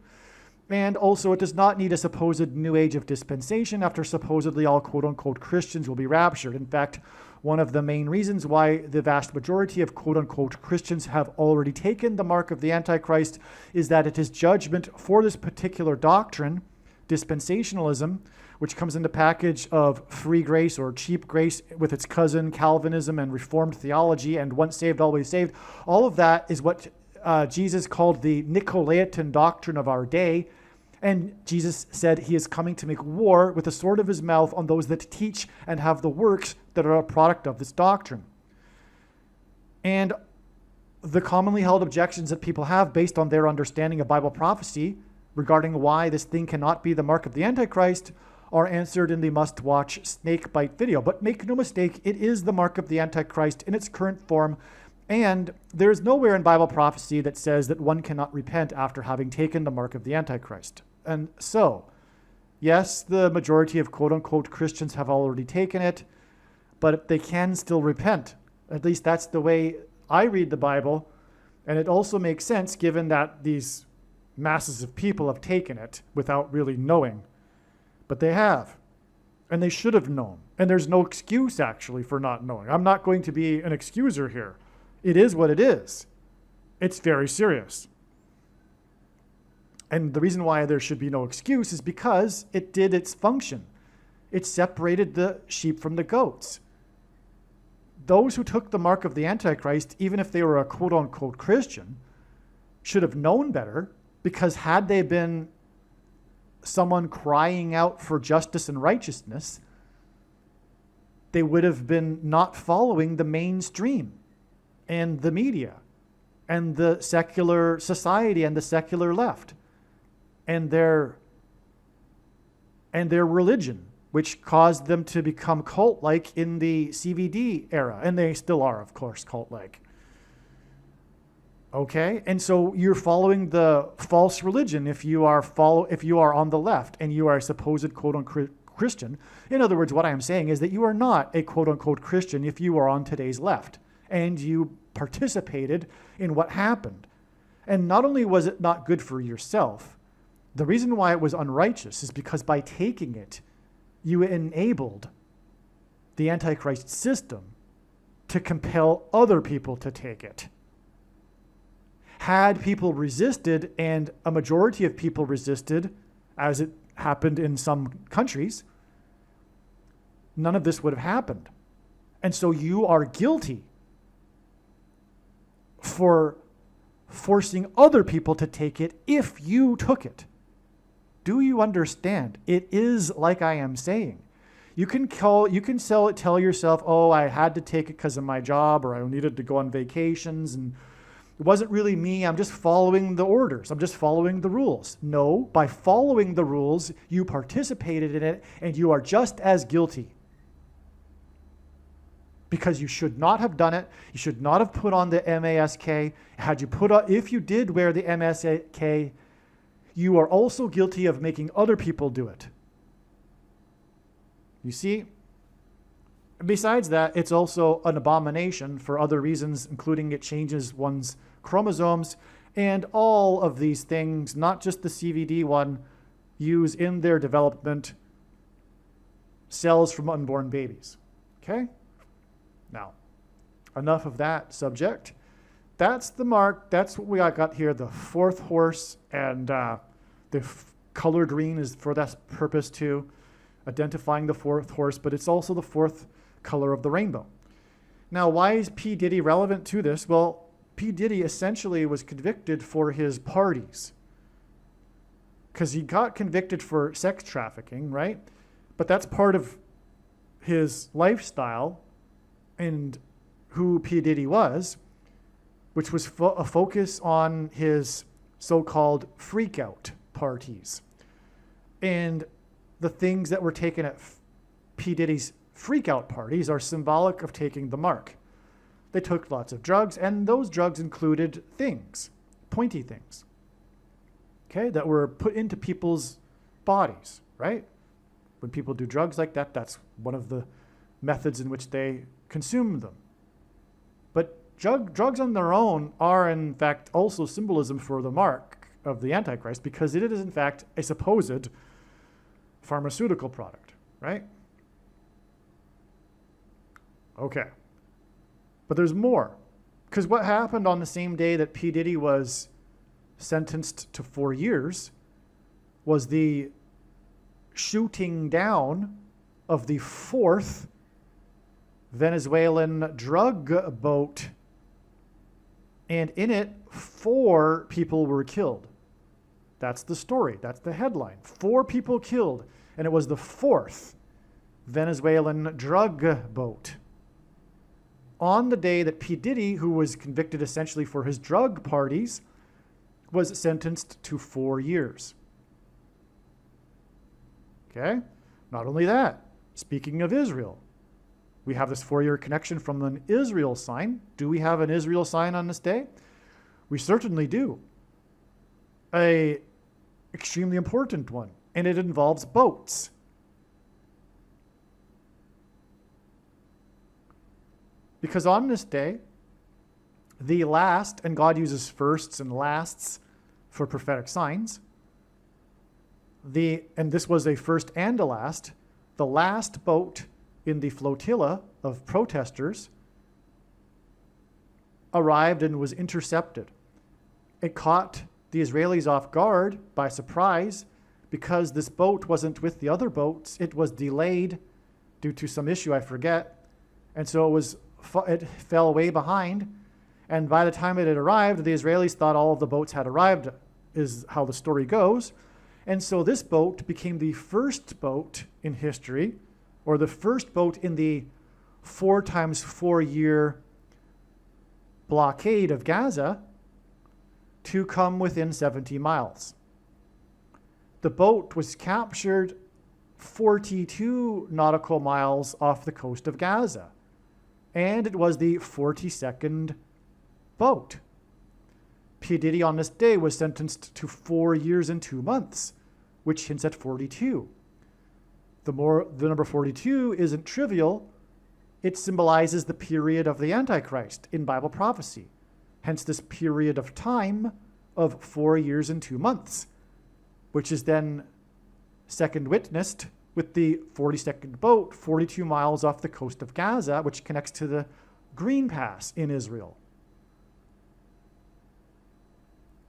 And also, it does not need a supposed new age of dispensation after supposedly all quote-unquote Christians will be raptured. In fact, one of the main reasons why the vast majority of quote-unquote Christians have already taken the mark of the Antichrist is that it is judgment for this particular doctrine, dispensationalism, which comes in the package of free grace or cheap grace with its cousin Calvinism and Reformed theology and once saved, always saved. All of that is what Jesus called the Nicolaitan doctrine of our day. And Jesus said he is coming to make war with the sword of his mouth on those that teach and have the works that are a product of this doctrine. And the commonly held objections that people have based on their understanding of Bible prophecy regarding why this thing cannot be the mark of the Antichrist are answered in the must-watch snake bite video. But make no mistake, it is the mark of the Antichrist in its current form. And there is nowhere in Bible prophecy that says that one cannot repent after having taken the mark of the Antichrist. And so, yes, the majority of quote-unquote Christians have already taken it, but they can still repent. At least that's the way I read the Bible. And it also makes sense given that these masses of people have taken it without really knowing. But they have. And they should have known. And there's no excuse, actually, for not knowing. I'm not going to be an excuser here. It is what it is. It's very serious. And the reason why there should be no excuse is because it did its function. It separated the sheep from the goats. those who took the mark of the Antichrist, even if they were a quote-unquote Christian, should have known better, because had they been someone crying out for justice and righteousness, they would have been not following the mainstream and the media and the secular society and the secular left and their religion, which caused them to become cult-like in the CVD era. And they still are, of course, cult-like. Okay? And so you're following the false religion if you are on the left and you are a supposed quote-unquote Christian. In other words, what I am saying is that you are not a quote-unquote Christian if you are on today's left and you participated in what happened. And not only was it not good for yourself, the reason why it was unrighteous is because by taking it, you enabled the Antichrist system to compel other people to take it. Had people resisted, and a majority of people resisted, as it happened in some countries, none of this would have happened. And so you are guilty for forcing other people to take it if you took it. Do you understand? It is like I am saying. You can tell yourself, oh, I had to take it because of my job, or I needed to go on vacations, and it wasn't really me. I'm just following the orders. I'm just following the rules. No, by following the rules, you participated in it, and you are just as guilty. Because you should not have done it. You should not have put on the mask. If you did wear the mask, you are also guilty of making other people do it. You see? Besides that, it's also an abomination for other reasons, including it changes one's chromosomes, and all of these things, not just the CVD one, use in their development cells from unborn babies. Okay? Now, enough of that subject. That's the mark. That's what we got here, the fourth horse, and the color green is for that purpose too, identifying the fourth horse, but it's also the fourth color of the rainbow. Now, why is P Diddy relevant to this? Well, P Diddy essentially was convicted for his parties because he got convicted for sex trafficking, right? But that's part of his lifestyle and who P Diddy was, which was a focus on his so-called freak-out parties. And the things that were taken at P Diddy's freak-out parties are symbolic of taking the mark. They took lots of drugs, and those drugs included things, pointy things, okay, that were put into people's bodies, right? When people do drugs like that, that's one of the methods in which they consume them. But drugs on their own are, in fact, also symbolism for the mark of the Antichrist, because it is, in fact, a supposed pharmaceutical product, right? Okay. But there's more. Because what happened on the same day that P. Diddy was sentenced to 4 years was the shooting down of the fourth Venezuelan drug boat. And in it, 4 people were killed. That's the story. That's the headline. 4 people killed. And it was the fourth Venezuelan drug boat. On the day that P. Diddy, who was convicted essentially for his drug parties, was sentenced to 4 years. Okay? Not only that, speaking of Israel, we have this 4-year connection from an Israel sign. Do we have an Israel sign on this day? We certainly do. An extremely important one, and it involves boats. Because on this day, the last, and God uses firsts and lasts for prophetic signs, and this was a first and a last, the last boat in the flotilla of protesters arrived and was intercepted. It caught the Israelis off guard by surprise because this boat wasn't with the other boats. It was delayed due to some issue, I forget. And so it was it fell way behind. And by the time it had arrived, the Israelis thought all of the boats had arrived, is how the story goes. And so this boat became the first boat in history, or the first boat in the 4 times 4 year blockade of Gaza to come within 70 miles. The boat was captured 42 nautical miles off the coast of Gaza, and it was the 42nd boat. P Diddy on this day was sentenced to 4 years and 2 months, which hints at 42. The number 42 isn't trivial. It symbolizes the period of the Antichrist in Bible prophecy. Hence this period of time of 4 years and 2 months, which is then second witnessed with the 42nd boat 42 miles off the coast of Gaza, which connects to the Green Pass in Israel.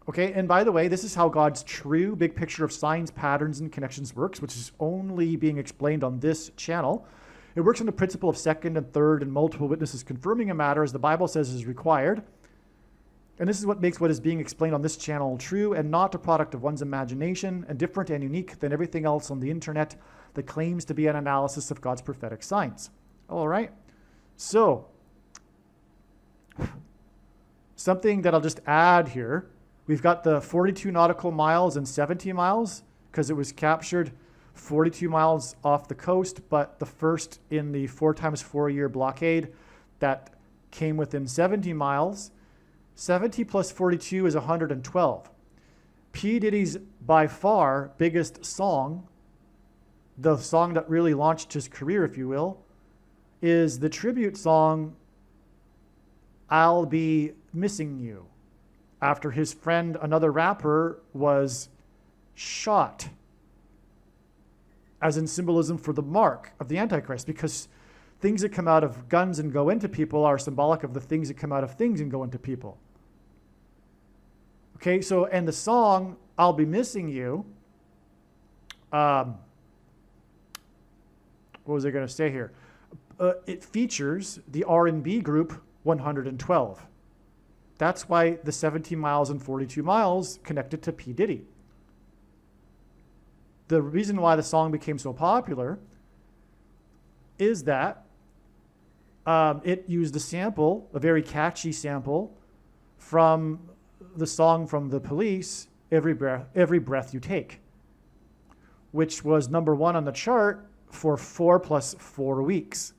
Okay, and by the way, this is how God's true big picture of signs, patterns, and connections works, which is only being explained on this channel. It works on the principle of second and third and multiple witnesses confirming a matter as the Bible says is required. And this is what makes what is being explained on this channel true and not a product of one's imagination and different and unique than everything else on the internet that claims to be an analysis of God's prophetic signs. All right, so something that I'll just add here. We've got the 42 nautical miles and 70 miles because it was captured 42 miles off the coast, but the first in the 4 times 4 year blockade that came within 70 miles. 70 plus 42 is 112. P Diddy's by far biggest song, the song that really launched his career, if you will, is the tribute song, I'll Be Missing You, after his friend, another rapper, was shot, as in symbolism for the mark of the Antichrist, because things that come out of guns and go into people are symbolic of the things that come out of things and go into people. Okay, so, and the song, I'll Be Missing You, what was I going to say here? It features the R&B group 112. That's why the 17 miles and 42 miles connected to P Diddy. The reason why the song became so popular is that it used a sample, a very catchy sample, from the song from The Police, Every Breath You Take, which was #1 on the chart for 4 plus 4 weeks.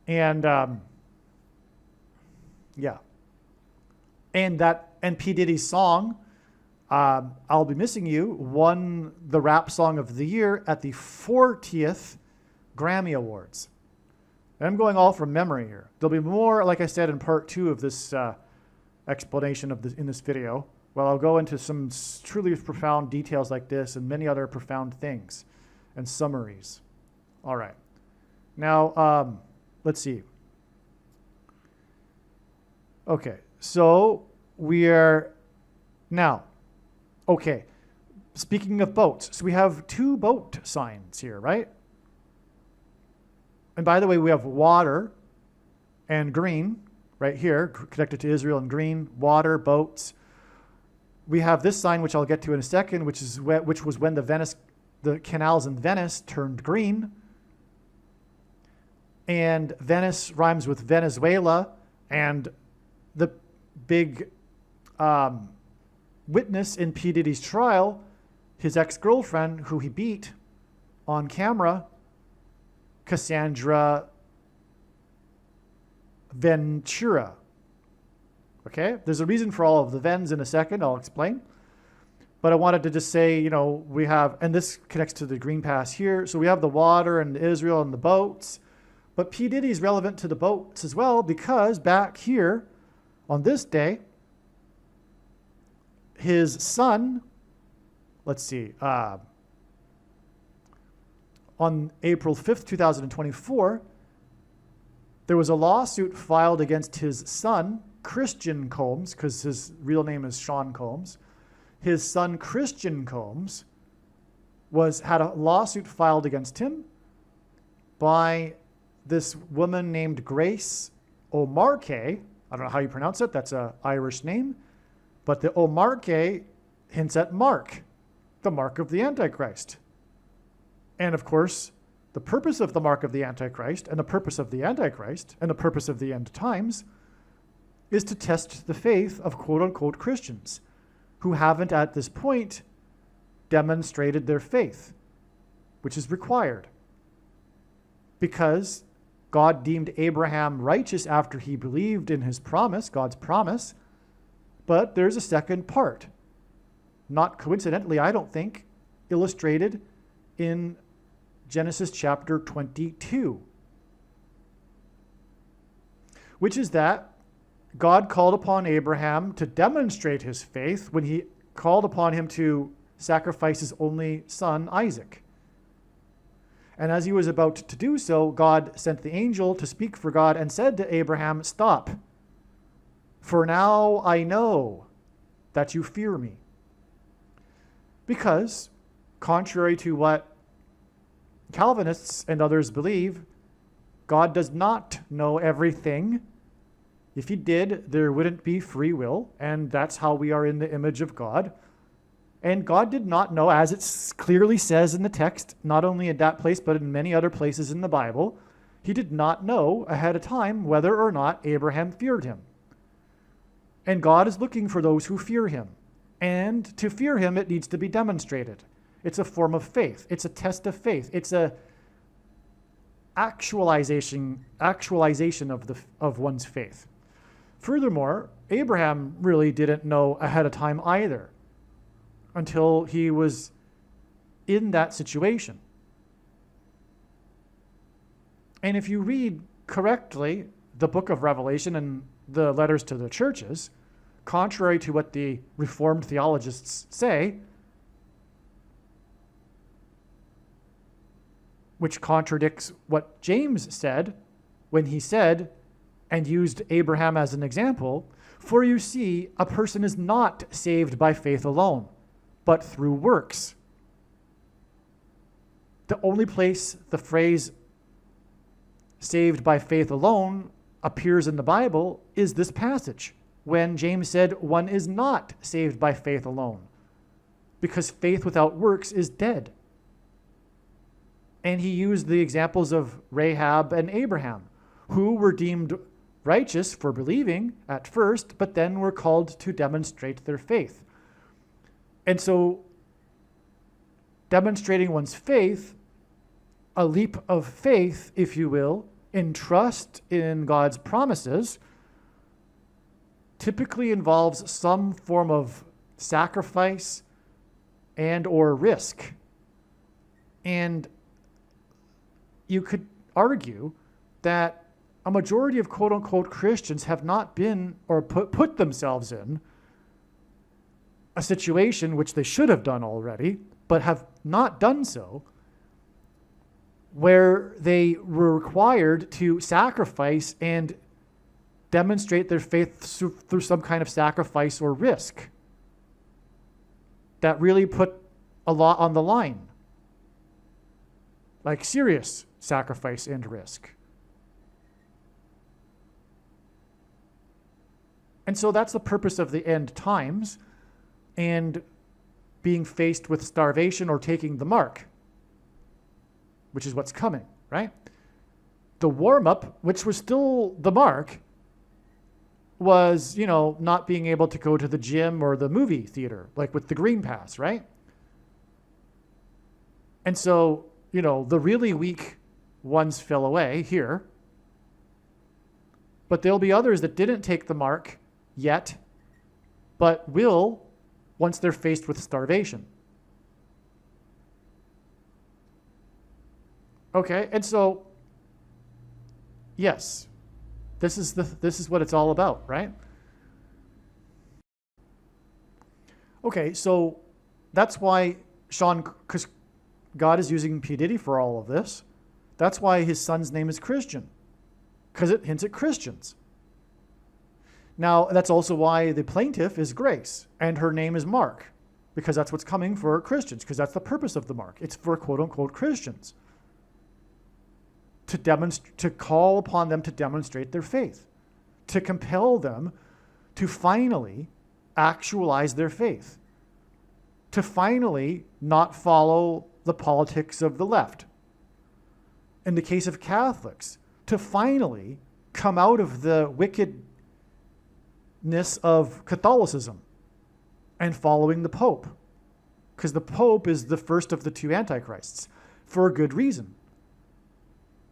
And yeah. And P Diddy's song, I'll Be Missing You, won the rap song of the year at the 40th Grammy Awards. And I'm going all from memory here. There'll be more, like I said, in part 2 of this explanation of this in this video. Well, I'll go into some truly profound details like this and many other profound things and summaries. All right. Now, let's see. Okay, so we are now, okay, speaking of boats, so we have 2 boat signs here, right? And by the way, we have water and green right here, connected to Israel and green, water, boats. We have this sign, which I'll get to in a second, which was when the canals in Venice turned green. And Venice rhymes with Venezuela, and the big witness in P Diddy's trial, his ex-girlfriend, who he beat on camera, Cassandra Ventura. Okay, there's a reason for all of the Vens in a second, I'll explain. But I wanted to just say, you know, we have, and this connects to the Green Pass here, so we have the water and Israel and the boats. But P Diddy is relevant to the boats as well, because back here on this day, his son, let's see, on April 5th, 2024, there was a lawsuit filed against his son, Christian Combs, because his real name is Sean Combs. His son, Christian Combs, had a lawsuit filed against him by this woman named Grace O'Marcaigh. I don't know how you pronounce it. That's an Irish name. But the O'Marcaigh hints at Mark, the mark of the Antichrist. And of course, the purpose of the mark of the Antichrist and the purpose of the Antichrist and the purpose of the end times is to test the faith of quote-unquote Christians who haven't at this point demonstrated their faith, which is required. Because God deemed Abraham righteous after he believed in his promise, God's promise, but there's a second part, not coincidentally, I don't think, illustrated in Genesis chapter 22, which is that God called upon Abraham to demonstrate his faith when he called upon him to sacrifice his only son, Isaac. And as he was about to do so, God sent the angel to speak for God and said to Abraham, "Stop, for now I know that you fear me." Because, contrary to what Calvinists and others believe, God does not know everything. If he did, there wouldn't be free will, and that's how we are in the image of God. And God did not know, as it clearly says in the text, not only at that place, but in many other places in the Bible, he did not know ahead of time whether or not Abraham feared him. And God is looking for those who fear him. And to fear him, it needs to be demonstrated. It's a form of faith. It's a test of faith. It's a actualization of one's faith. Furthermore, Abraham really didn't know ahead of time either until he was in that situation. And if you read correctly the book of Revelation and the letters to the churches, contrary to what the Reformed theologists say, which contradicts what James said when he said, and used Abraham as an example, "For you see, a person is not saved by faith alone, but through works." The only place the phrase "saved by faith alone" appears in the Bible is this passage, when James said one is not saved by faith alone, because faith without works is dead. And he used the examples of Rahab and Abraham, who were deemed righteous for believing at first, but then were called to demonstrate their faith. And so, demonstrating one's faith, a leap of faith, if you will, in trust in God's promises, typically involves some form of sacrifice and or risk. And you could argue that a majority of quote-unquote Christians have not been or put themselves in a situation which they should have done already, but have not done so, where they were required to sacrifice and demonstrate their faith through some kind of sacrifice or risk that really put a lot on the line, like serious sacrifice and risk. And so that's the purpose of the end times and being faced with starvation or taking the mark, which is what's coming, right? The warm-up, which was still the mark, was, not being able to go to the gym or the movie theater, like with the Green Pass, right? And so, the really weak ones fell away here, but there'll be others that didn't take the mark yet, but will once they're faced with starvation. Okay, and so, yes, this is what it's all about, right? Okay, so that's why because God is using P Diddy for all of this, that's why his son's name is Christian, because it hints at Christians. Now, that's also why the plaintiff is Grace, and her name is Mark, because that's what's coming for Christians, because that's the purpose of the mark. It's for quote-unquote Christians. to call upon them to demonstrate their faith, to compel them to finally actualize their faith, to finally not follow the politics of the left. In the case of Catholics, to finally come out of the wickedness of Catholicism and following the Pope. Because the Pope is the first of the two antichrists, for a good reason.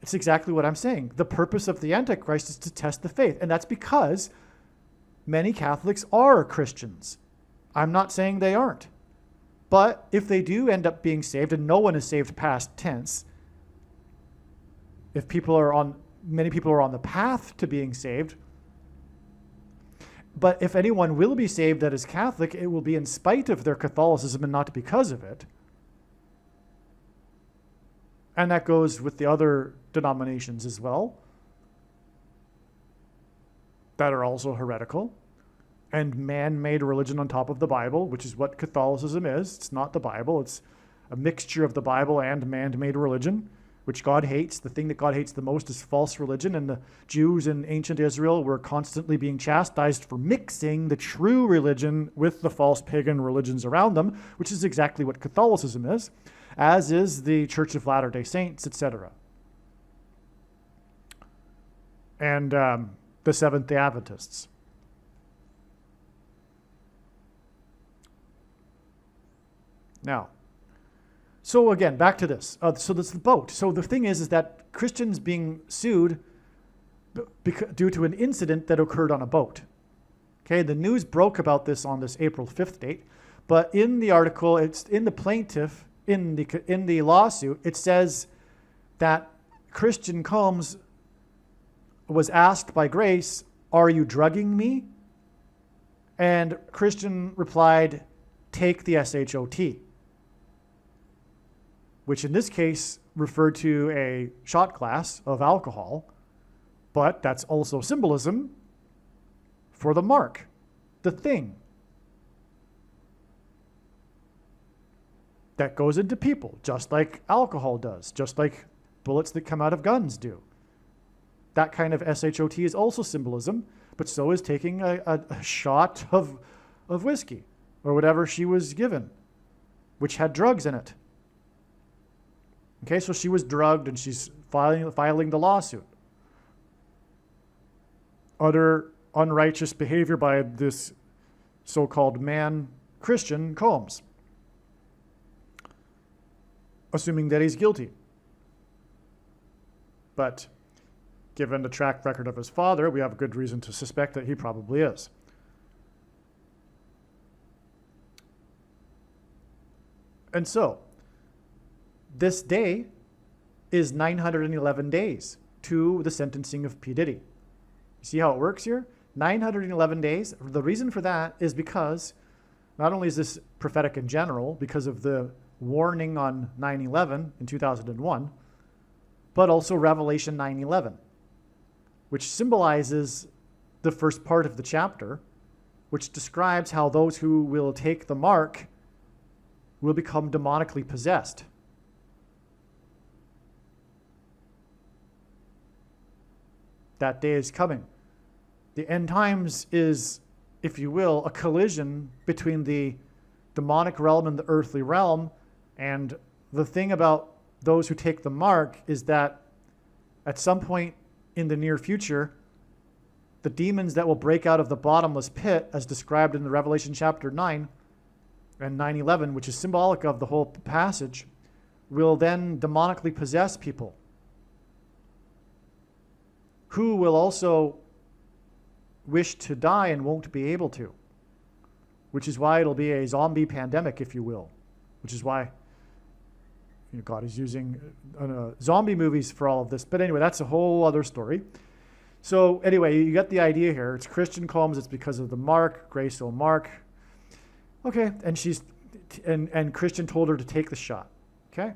It's exactly what I'm saying. The purpose of the Antichrist is to test the faith, and that's because many Catholics are Christians. I'm not saying they aren't. But if they do end up being saved, and no one is saved past tense, if many people are on the path to being saved, but if anyone will be saved that is Catholic, it will be in spite of their Catholicism and not because of it. And that goes with the other denominations as well that are also heretical and man-made religion on top of the Bible, which is what Catholicism is. It's not the Bible. It's a mixture of the Bible and man-made religion, which God hates. The thing that God hates the most is false religion, and the Jews in ancient Israel were constantly being chastised for mixing the true religion with the false pagan religions around them, which is exactly what Catholicism is, as is the Church of Latter-day Saints, etc. And the Seventh-day Adventists. Now, so again, back to this. So that's the boat. So the thing is that Christians being sued due to an incident that occurred on a boat. Okay, the news broke about this on this April 5th date, but in the article, it's in the plaintiff, in the lawsuit, it says that Christian Combs was asked by Grace, "Are you drugging me?" And Christian replied, "Take the SHOT." Which in this case referred to a shot glass of alcohol, but that's also symbolism for the mark, the thing that goes into people, just like alcohol does, just like bullets that come out of guns do. That kind of SHOT is also symbolism, but so is taking a shot of whiskey or whatever she was given, which had drugs in it. Okay, so she was drugged and she's filing the lawsuit. Utter unrighteous behavior by this so-called man, Christian Combs, assuming that he's guilty. But given the track record of his father, we have good reason to suspect that he probably is. And so, this day is 911 days to the sentencing of P Diddy. You see how it works here? 911 days. The reason for that is because not only is this prophetic in general, because of the warning on 9/11 in 2001, but also Revelation 9/11, which symbolizes the first part of the chapter, which describes how those who will take the mark will become demonically possessed. That day is coming. The end times is, if you will, a collision between the demonic realm and the earthly realm. And the thing about those who take the mark is that at some point in the near future, the demons that will break out of the bottomless pit, as described in the Revelation chapter 9 and 9/11, which is symbolic of the whole passage, will then demonically possess people, who will also wish to die and won't be able to, which is why it'll be a zombie pandemic, if you will, which is why God is using zombie movies for all of this. But anyway, that's a whole other story. So anyway, you get the idea here. It's Christian Combs. It's because of the mark, Grace will mark. Okay, and Christian told her to take the shot. Okay.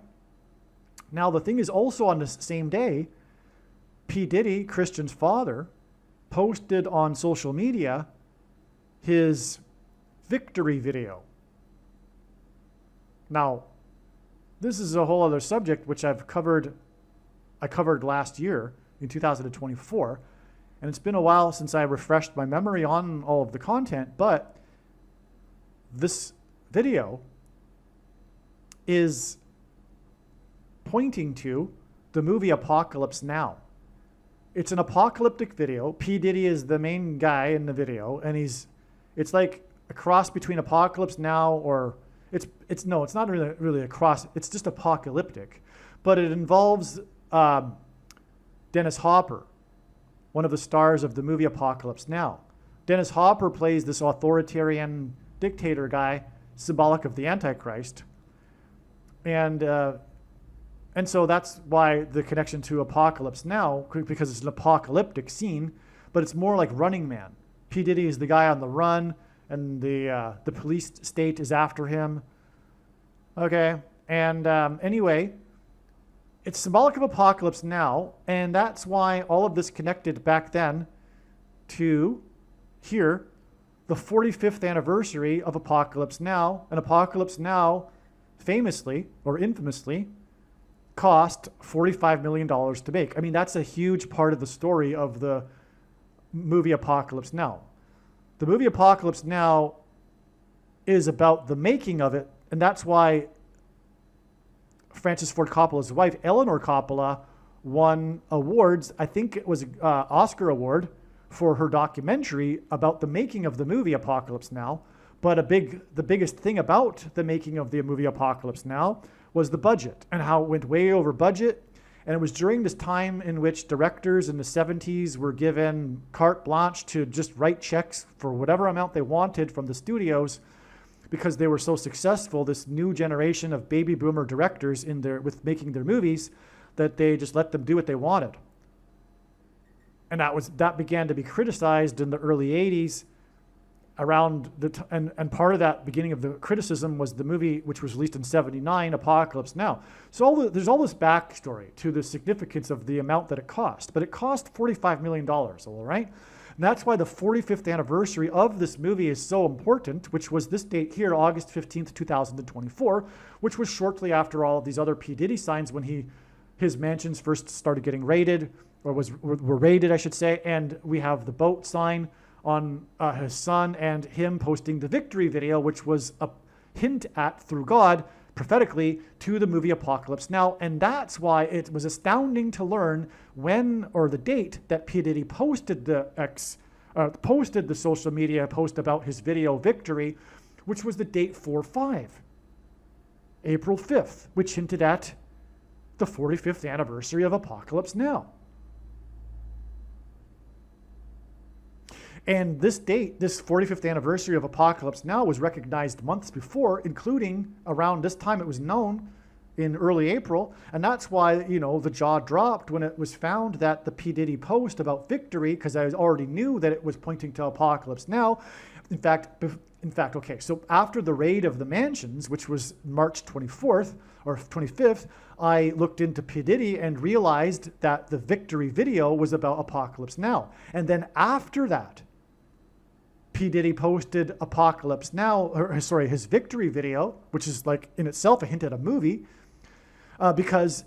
Now the thing is also on this same day, P Diddy, Christian's father, posted on social media his victory video. Now, this is a whole other subject which I've covered I covered last year in 2024. And it's been a while since I refreshed my memory on all of the content, but this video is pointing to the movie Apocalypse Now. It's an apocalyptic video. P Diddy is the main guy in the video, and it's like a cross between Apocalypse Now or it's not really a cross. It's just apocalyptic, but it involves Dennis Hopper, one of the stars of the movie Apocalypse Now. Dennis Hopper plays this authoritarian dictator guy, symbolic of the Antichrist, and so that's why the connection to Apocalypse Now, because it's an apocalyptic scene, but it's more like Running Man. P Diddy is the guy on the run, and the police state is after him. Okay, and anyway, it's symbolic of Apocalypse Now, and that's why all of this connected back then to here, the 45th anniversary of Apocalypse Now. And Apocalypse Now, famously or infamously, cost $45 million to make. I mean, that's a huge part of the story of the movie Apocalypse Now. The movie Apocalypse Now is about the making of it, and that's why Francis Ford Coppola's wife, Eleanor Coppola, won awards. I think it was an Oscar award for her documentary about the making of the movie Apocalypse Now. But the biggest thing about the making of the movie Apocalypse Now was the budget and how it went way over budget. And it was during this time in which directors in the 70s were given carte blanche to just write checks for whatever amount they wanted from the studios because they were so successful, this new generation of baby boomer directors with making their movies, that they just let them do what they wanted. And that began to be criticized in the early 80s around and part of that beginning of the criticism was the movie, which was released in 79, Apocalypse Now. So there's all this backstory to the significance of the amount that it cost, but it cost $45 million, all right? And that's why the 45th anniversary of this movie is so important, which was this date here, August 15th, 2024, which was shortly after all of these other P Diddy signs when his mansions first started getting raided, or were raided, I should say, and we have the boat sign on his son and him posting the victory video, which was a hint at, through God, prophetically, to the movie Apocalypse Now. And that's why it was astounding to learn when, or the date, that P. Diddy posted the social media post about his video victory, which was the date 4/5, April 5th, which hinted at the 45th anniversary of Apocalypse Now. And this date, this 45th anniversary of Apocalypse Now, was recognized months before, including around this time it was known in early April. And that's why, the jaw dropped when it was found that the P. Diddy post about victory, because I already knew that it was pointing to Apocalypse Now. In fact, okay, so after the raid of the mansions, which was March 24th or 25th, I looked into P. Diddy and realized that the victory video was about Apocalypse Now. And then after that, P. Diddy posted Apocalypse Now, his victory video, which is like in itself a hint at a movie, because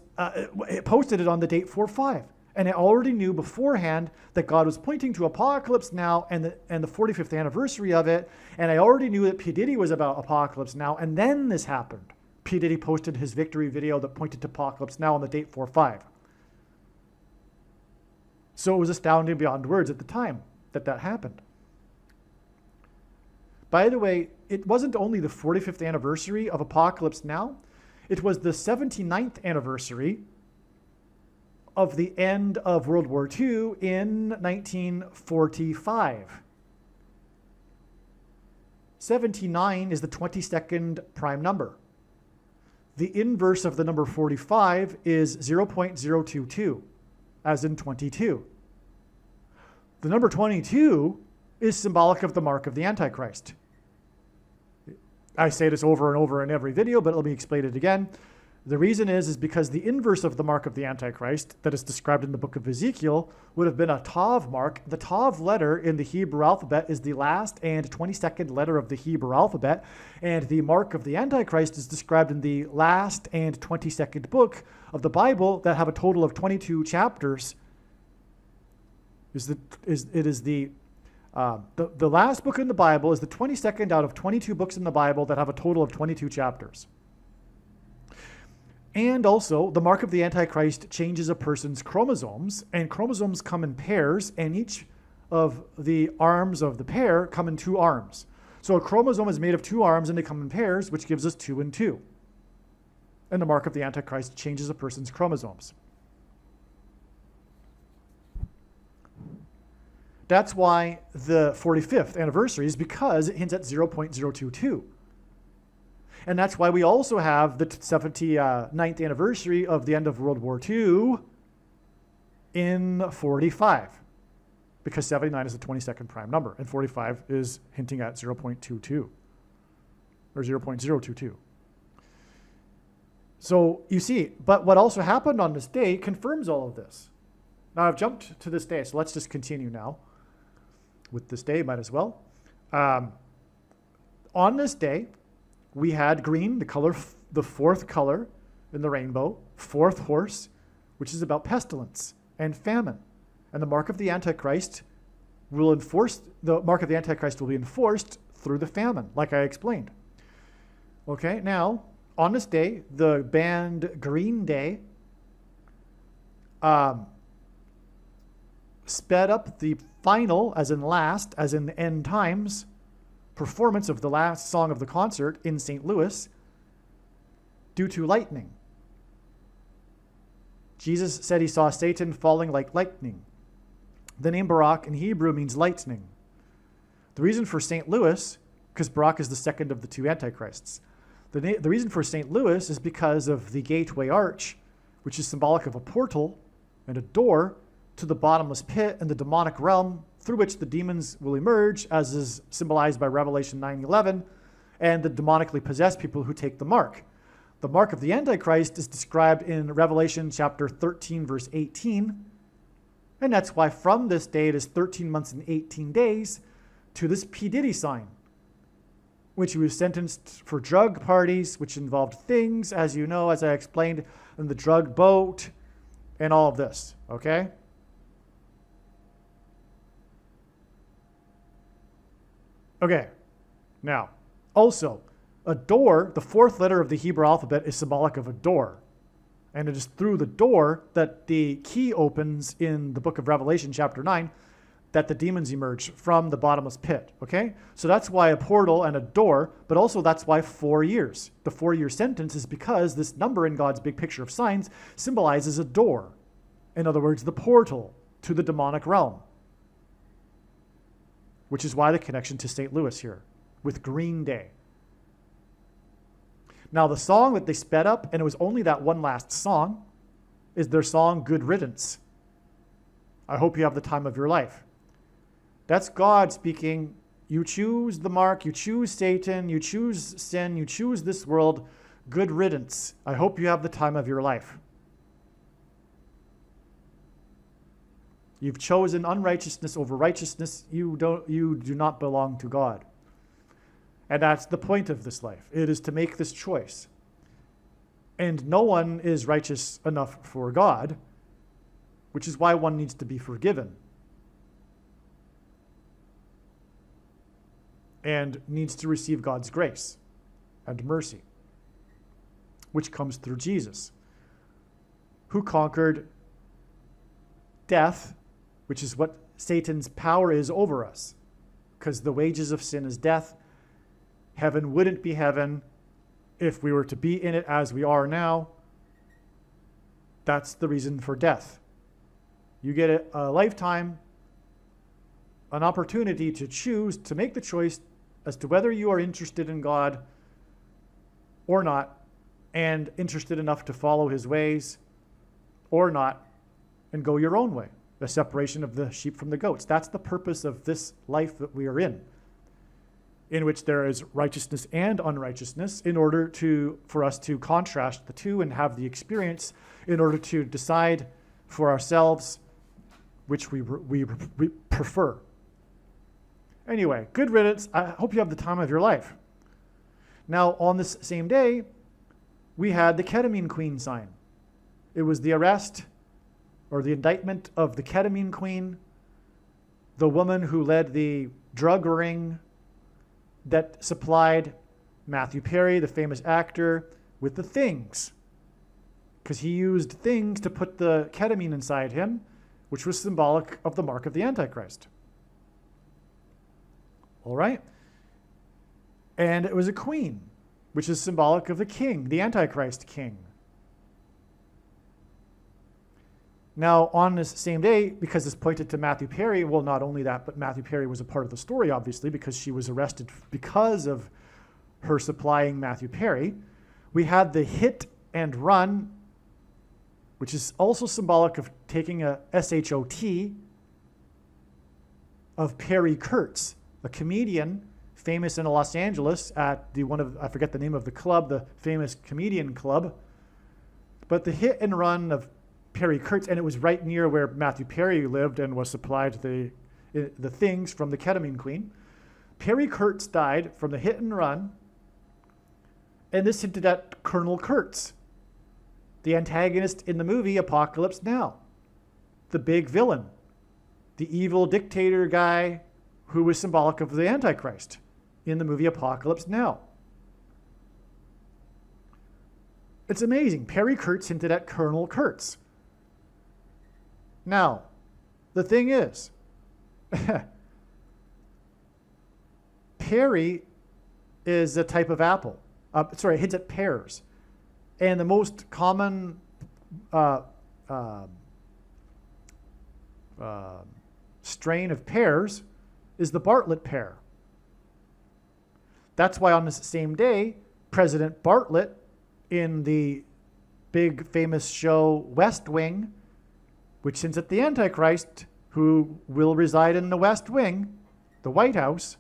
it posted it on the date 4/5. And I already knew beforehand that God was pointing to Apocalypse Now and the 45th anniversary of it. And I already knew that P. Diddy was about Apocalypse Now. And then this happened. P. Diddy posted his victory video that pointed to Apocalypse Now on the date 4/5. So it was astounding beyond words at the time that happened. By the way, it wasn't only the 45th anniversary of Apocalypse Now, it was the 79th anniversary of the end of World War II in 1945. 79 is the 22nd prime number. The inverse of the number 45 is 0.022, as in 22. The number 22 is symbolic of the mark of the Antichrist. I say this over and over in every video, but let me explain it again. The reason is because the inverse of the mark of the Antichrist that is described in the book of Ezekiel would have been a Tav mark. The Tav letter in the Hebrew alphabet is the last and 22nd letter of the Hebrew alphabet, and the mark of the Antichrist is described in the last and 22nd book of the Bible that have a total of 22 chapters. The last book in the Bible is the 22nd out of 22 books in the Bible that have a total of 22 chapters. And also, the mark of the Antichrist changes a person's chromosomes, and chromosomes come in pairs, and each of the arms of the pair come in 2 arms. So a chromosome is made of 2 arms, and they come in pairs, which gives us 2 and 2. And the mark of the Antichrist changes a person's chromosomes. That's why the 45th anniversary is because it hints at 0.022. And that's why we also have the 79th anniversary of the end of World War II in 45, because 79 is the 22nd prime number, and 45 is hinting at 0.22 or 0.022. So you see, but what also happened on this day confirms all of this. Now I've jumped to this day, so let's just continue now with this day, might as well. On this day, we had green, the color, the 4th color in the rainbow, 4th horse, which is about pestilence and famine. And the mark of the Antichrist will be enforced through the famine, like I explained. Okay, now, on this day, the band Green Day sped up the final, as in last, as in the end times, performance of the last song of the concert in St. Louis due to lightning. Jesus said he saw Satan falling like lightning. The name Barak in Hebrew means lightning. The reason for St. Louis, because Barak is the second of the 2 antichrists. The reason for St. Louis is because of the gateway arch, which is symbolic of a portal and a door to the bottomless pit and the demonic realm through which the demons will emerge, as is symbolized by Revelation 9:11, and the demonically possessed people who take the mark. The mark of the Antichrist is described in Revelation chapter 13, verse 18, and that's why from this day it is 13 months and 18 days to this P Diddy sign, which he was sentenced for drug parties, which involved things, as you know, as I explained, in the drug boat, and all of this, okay? Okay, now, also, a door, the 4th letter of the Hebrew alphabet is symbolic of a door. And it is through the door that the key opens in the book of Revelation, chapter 9, that the demons emerge from the bottomless pit, okay? So that's why a portal and a door, but also that's why 4 years. The 4-year sentence is because this number in God's big picture of signs symbolizes a door. In other words, the portal to the demonic realm. Which is why the connection to St. Louis here, with Green Day. Now, the song that they sped up, and it was only that one last song, is their song, Good Riddance. I hope you have the time of your life. That's God speaking. You choose the mark, you choose Satan, you choose sin, you choose this world. Good riddance. I hope you have the time of your life. You've chosen unrighteousness over righteousness. You do not belong to God. And that's the point of this life. It is to make this choice. And no one is righteous enough for God, which is why one needs to be forgiven. And needs to receive God's grace and mercy, which comes through Jesus, who conquered death, which is what Satan's power is over us, because the wages of sin is death. Heaven wouldn't be heaven if we were to be in it as we are now. That's the reason for death. You get a lifetime, an opportunity to choose, to make the choice as to whether you are interested in God or not, and interested enough to follow his ways or not, and go your own way. The separation of the sheep from the goats. That's the purpose of this life that we are in, in which there is righteousness and unrighteousness, in order for us to contrast the two and have the experience in order to decide for ourselves which we prefer. Anyway, good riddance. I hope you have the time of your life. Now, on this same day, we had the ketamine queen sign. It was the arrest or the indictment of the ketamine queen, the woman who led the drug ring that supplied Matthew Perry, the famous actor, with the things. Because he used things to put the ketamine inside him, which was symbolic of the mark of the Antichrist. All right? And it was a queen, which is symbolic of the king, the Antichrist king. Now, on this same day, because this pointed to Matthew Perry, well, not only that, but Matthew Perry was a part of the story, obviously, because she was arrested because of her supplying Matthew Perry. We had the hit and run, which is also symbolic of taking a SHOT of Perry Kurtz, a comedian famous in Los Angeles at I forget the name of the club, the famous comedian club. But the hit and run of Perry Kurtz, and it was right near where Matthew Perry lived and was supplied the things from the ketamine queen. Perry Kurtz died from the hit and run, and this hinted at Colonel Kurtz, the antagonist in the movie Apocalypse Now, the big villain, the evil dictator guy who was symbolic of the Antichrist in the movie Apocalypse Now. It's amazing. Perry Kurtz hinted at Colonel Kurtz. Now, the thing is, Perry is a type of apple. It hints at pears. And the most common strain of pears is the Bartlett pear. That's why on this same day, President Bartlett, in the big famous show West Wing, which hints at the Antichrist, who will reside in the West Wing, the White House,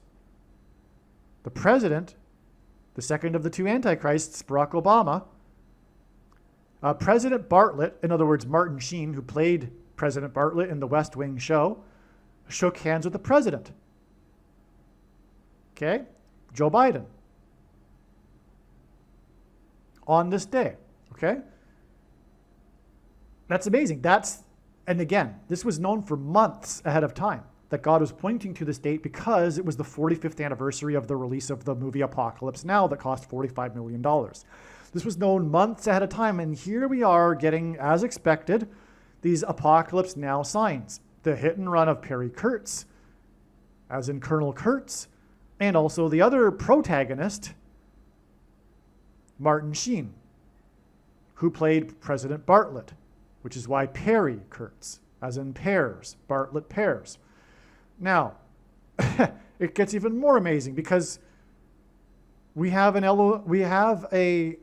the president, the second of the two Antichrists, Barack Obama, President Bartlett, in other words, Martin Sheen, who played President Bartlett in the West Wing show, shook hands with the president. Okay? Joe Biden. On this day. Okay? That's amazing. And again, this was known for months ahead of time, that God was pointing to this date because it was the 45th anniversary of the release of the movie Apocalypse Now that cost $45 million. This was known months ahead of time, and here we are getting, as expected, these Apocalypse Now signs. The hit and run of Perry Kurtz, as in Colonel Kurtz, and also the other protagonist, Martin Sheen, who played President Bartlett, which is why Perry Kurtz, as in pears, Bartlett pears. Now, it gets even more amazing because we have a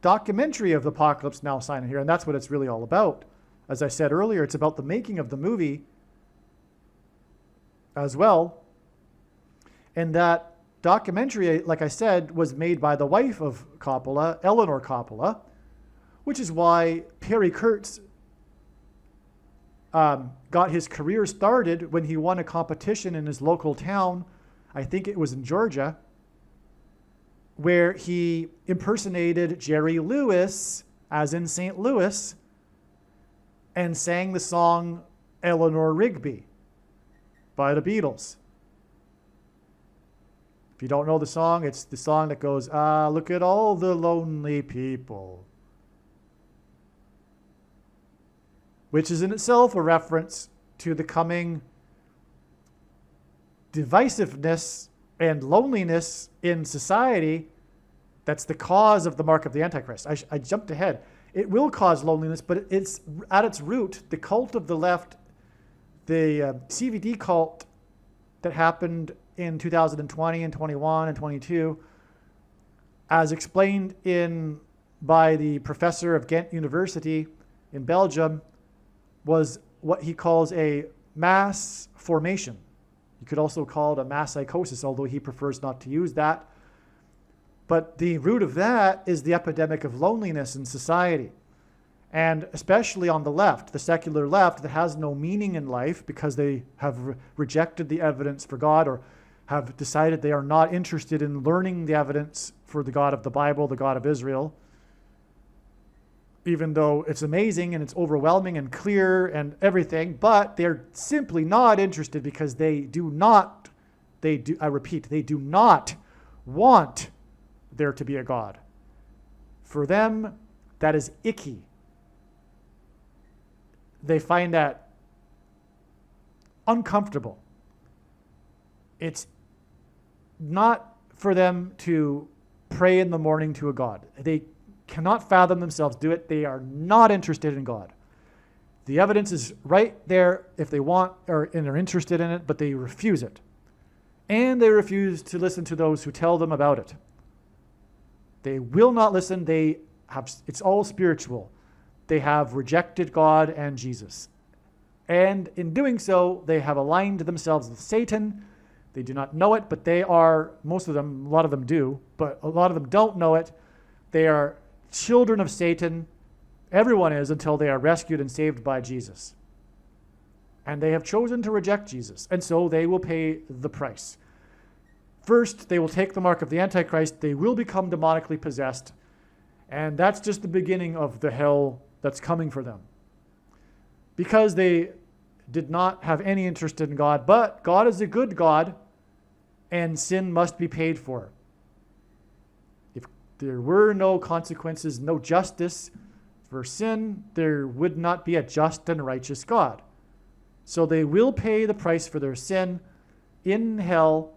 documentary of the Apocalypse Now sign in here, and that's what it's really all about. As I said earlier, it's about the making of the movie as well. And that documentary, like I said, was made by the wife of Coppola, Eleanor Coppola, which is why Perry Kurtz got his career started when he won a competition in his local town. I think it was in Georgia, where he impersonated Jerry Lewis, as in St. Louis, and sang the song Eleanor Rigby by the Beatles. If you don't know the song, it's the song that goes, "Ah, look at all the lonely people," which is in itself a reference to the coming divisiveness and loneliness in society that's the cause of the mark of the Antichrist. I jumped ahead. It will cause loneliness, but it's at its root, the cult of the left, the CVD cult that happened in 2020 and 21 and 22, as explained by the professor of Ghent University in Belgium, was what he calls a mass formation. You could also call it a mass psychosis, although he prefers not to use that. But the root of that is the epidemic of loneliness in society. And especially on the left, the secular left that has no meaning in life because they have rejected the evidence for God, or have decided they are not interested in learning the evidence for the God of the Bible, the God of Israel, even though it's amazing and it's overwhelming and clear and everything, but they're simply not interested because they do not want there to be a God. For them, that is icky. They find that uncomfortable. It's not for them to pray in the morning to a God. They cannot fathom themselves do it. They are not interested in God. The evidence is right there if they want and are interested in it, but they refuse it. And they refuse to listen to those who tell them about it. They will not listen. It's all spiritual. They have rejected God and Jesus. And in doing so, they have aligned themselves with Satan. They do not know it, but they are, most of them, a lot of them do, but a lot of them don't know it. They are children of Satan. Everyone is, until they are rescued and saved by Jesus. And they have chosen to reject Jesus, and so they will pay the price. First, they will take the mark of the Antichrist. They will become demonically possessed. And that's just the beginning of the hell that's coming for them. Because they did not have any interest in God, but God is a good God, and sin must be paid for. If there were no consequences, no justice for sin, there would not be a just and righteous God. So they will pay the price for their sin in hell.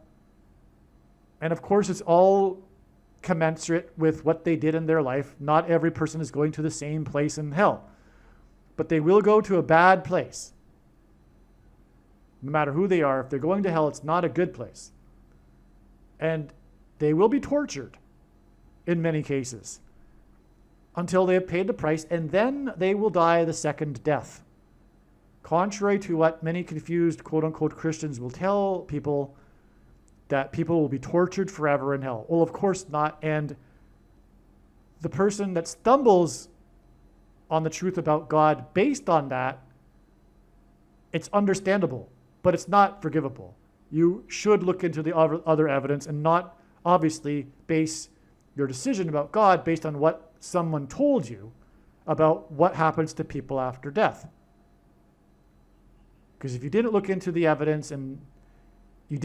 And of course, it's all commensurate with what they did in their life. Not every person is going to the same place in hell. But they will go to a bad place. No matter who they are, if they're going to hell, it's not a good place. And they will be tortured in many cases until they have paid the price, and then they will die the second death. Contrary to what many confused quote-unquote Christians will tell people, that people will be tortured forever in hell. Well, of course not. And the person that stumbles on the truth about God based on that, it's understandable, but it's not forgivable. You should look into the other evidence and not obviously base your decision about God based on what someone told you about what happens to people after death. Because if you didn't look into the evidence and you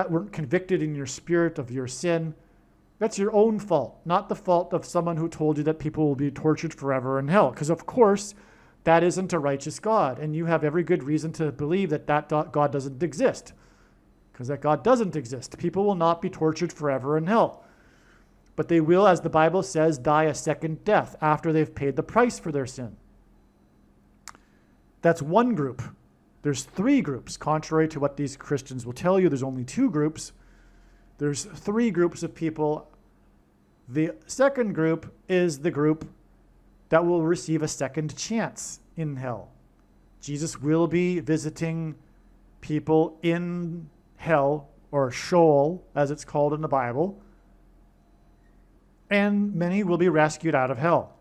weren't convicted in your spirit of your sin, that's your own fault, not the fault of someone who told you that people will be tortured forever in hell. Because of course, that isn't a righteous God, and you have every good reason to believe that God doesn't exist. Because that God doesn't exist. People will not be tortured forever in hell. But they will, as the Bible says, die a second death after they've paid the price for their sin. That's one group. There's three groups. Contrary to what these Christians will tell you, there's only two groups. There's three groups of people. The second group is the group that will receive a second chance in hell. Jesus will be visiting people in hell, or Sheol, as it's called in the Bible, and many will be rescued out of hell.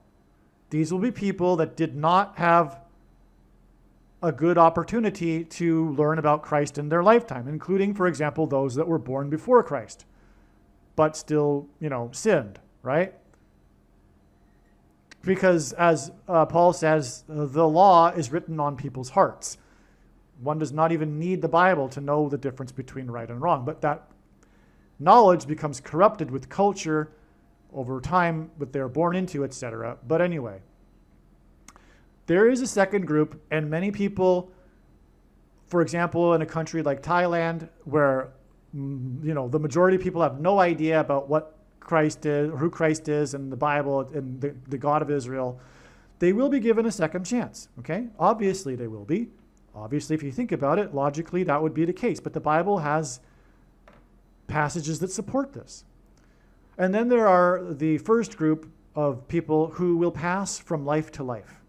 These will be people that did not have a good opportunity to learn about Christ in their lifetime, including, for example, those that were born before Christ, but still, sinned, right? Because as Paul says, the law is written on people's hearts. One does not even need the Bible to know the difference between right and wrong, but that knowledge becomes corrupted with culture over time, what they're born into, etc. But anyway, there is a second group, and many people, for example, in a country like Thailand, where the majority of people have no idea about what Christ is, or who Christ is, and the Bible, and the God of Israel, they will be given a second chance. Okay, obviously they will be. Obviously, if you think about it, logically that would be the case. But the Bible has passages that support this. And then there are the first group of people who will pass from life to life.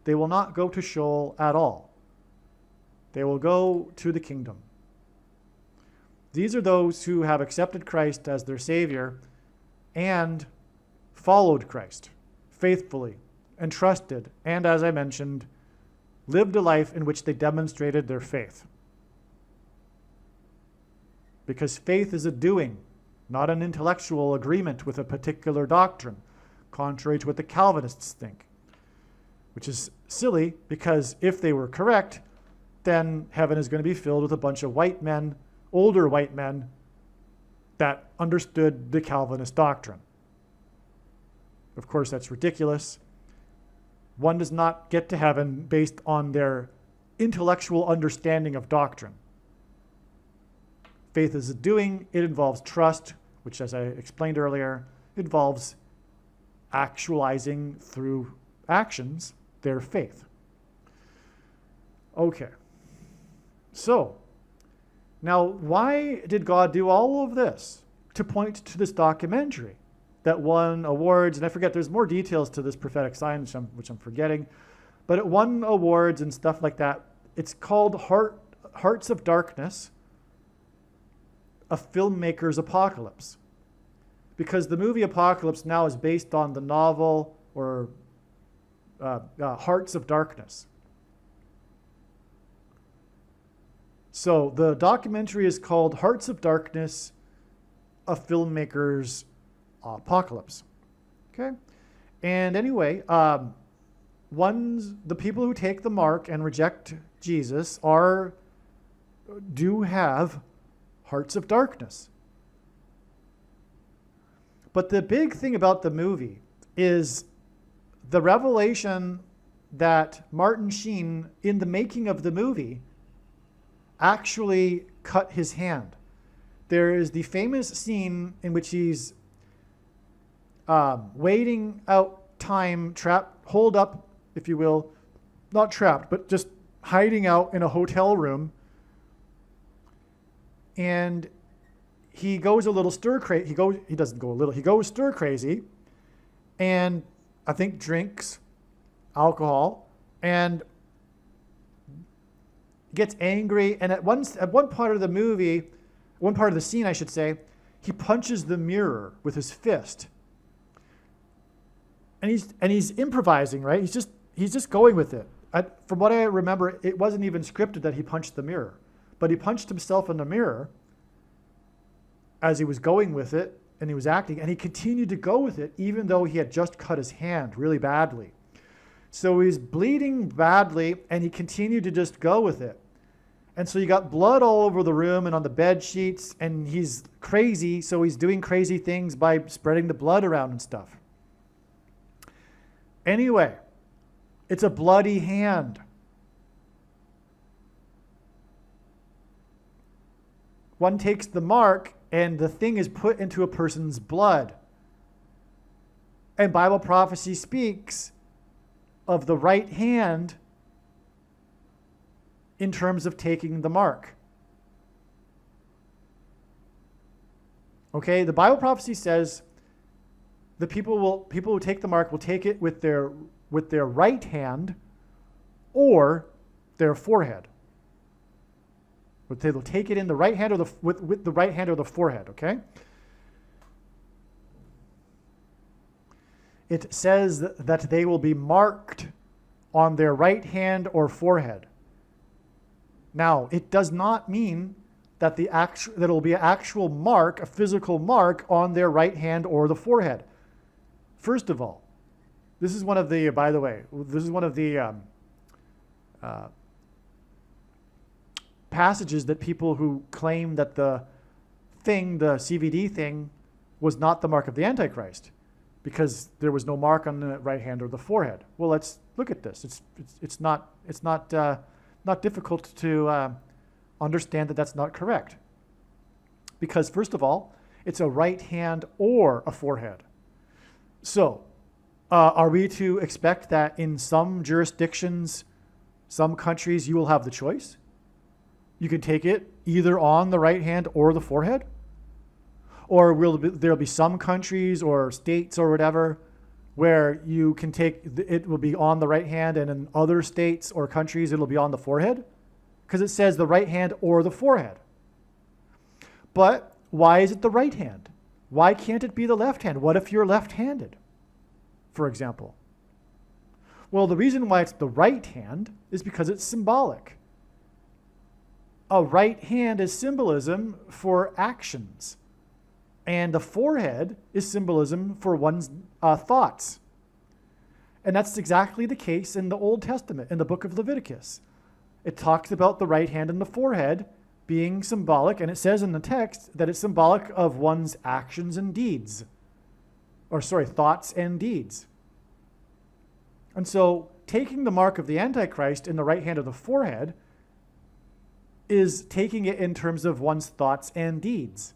They will not go to Sheol at all. They will go to the kingdom. These are those who have accepted Christ as their Savior and followed Christ faithfully and trusted, and as I mentioned, lived a life in which they demonstrated their faith. Because faith is a doing, not an intellectual agreement with a particular doctrine, contrary to what the Calvinists think, which is silly, because if they were correct, then heaven is going to be filled with a bunch of white men, older white men, that understood the Calvinist doctrine. Of course, that's ridiculous. One does not get to heaven based on their intellectual understanding of doctrine. Faith is a doing. It involves trust, which, as I explained earlier, involves actualizing through actions their faith. Okay. So, now why did God do all of this? To point to this documentary that won awards, and I forget, there's more details to this prophetic sign, which I'm forgetting, but it won awards and stuff like that. It's called Hearts of Darkness, a filmmaker's apocalypse. Because the movie Apocalypse now is based on the novel or Hearts of Darkness. So the documentary is called Hearts of Darkness, a filmmaker's apocalypse. Okay? And anyway, the people who take the mark and reject Jesus do have hearts of darkness. But the big thing about the movie is the revelation that Martin Sheen, in the making of the movie, actually cut his hand. There is the famous scene in which he's waiting out time, holed up, if you will, not trapped, but just hiding out in a hotel room. And he goes a little stir crazy. He doesn't go a little. He goes stir crazy, and I think drinks alcohol and gets angry. And at one part of the movie, one part of the scene, I should say, he punches the mirror with his fist. And he's improvising, right? He's just going with it. From what I remember, it wasn't even scripted that he punched the mirror, but he punched himself in the mirror as he was going with it, and he was acting, and he continued to go with it even though he had just cut his hand really badly. So he's bleeding badly, and he continued to just go with it. And so you got blood all over the room and on the bed sheets, and he's crazy, so he's doing crazy things by spreading the blood around and stuff. Anyway, it's a bloody hand. One takes the mark, and the thing is put into a person's blood. And Bible prophecy speaks of the right hand in terms of taking the mark. Okay, the Bible prophecy says the people who take the mark will take it with their right hand or their forehead. But they will take it in the right hand or with the right hand or the forehead, okay? It says that they will be marked on their right hand or forehead. Now, it does not mean that that it will be an actual mark, a physical mark on their right hand or the forehead. First of all, this is one of the, by the way, this is one of the passages that people who claim that the CVD thing, was not the mark of the Antichrist, because there was no mark on the right hand or the forehead. Well, let's look at this. It's not difficult to understand that that's not correct, because first of all, it's a right hand or a forehead. So, are we to expect that in some jurisdictions, some countries, you will have the choice? You can take it either on the right hand or the forehead? Or there'll be some countries or states or whatever where you can take, it will be on the right hand, and in other states or countries it'll be on the forehead? Because it says the right hand or the forehead. But why is it the right hand? Why can't it be the left hand? What if you're left-handed, for example? Well, the reason why it's the right hand is because it's symbolic. A right hand is symbolism for actions, and the forehead is symbolism for one's thoughts. And that's exactly the case in the Old Testament, in the book of Leviticus. It talks about the right hand and the forehead being symbolic, and it says in the text that it's symbolic of one's actions and deeds. Thoughts and deeds. And so taking the mark of the Antichrist in the right hand of the forehead is taking it in terms of one's thoughts and deeds.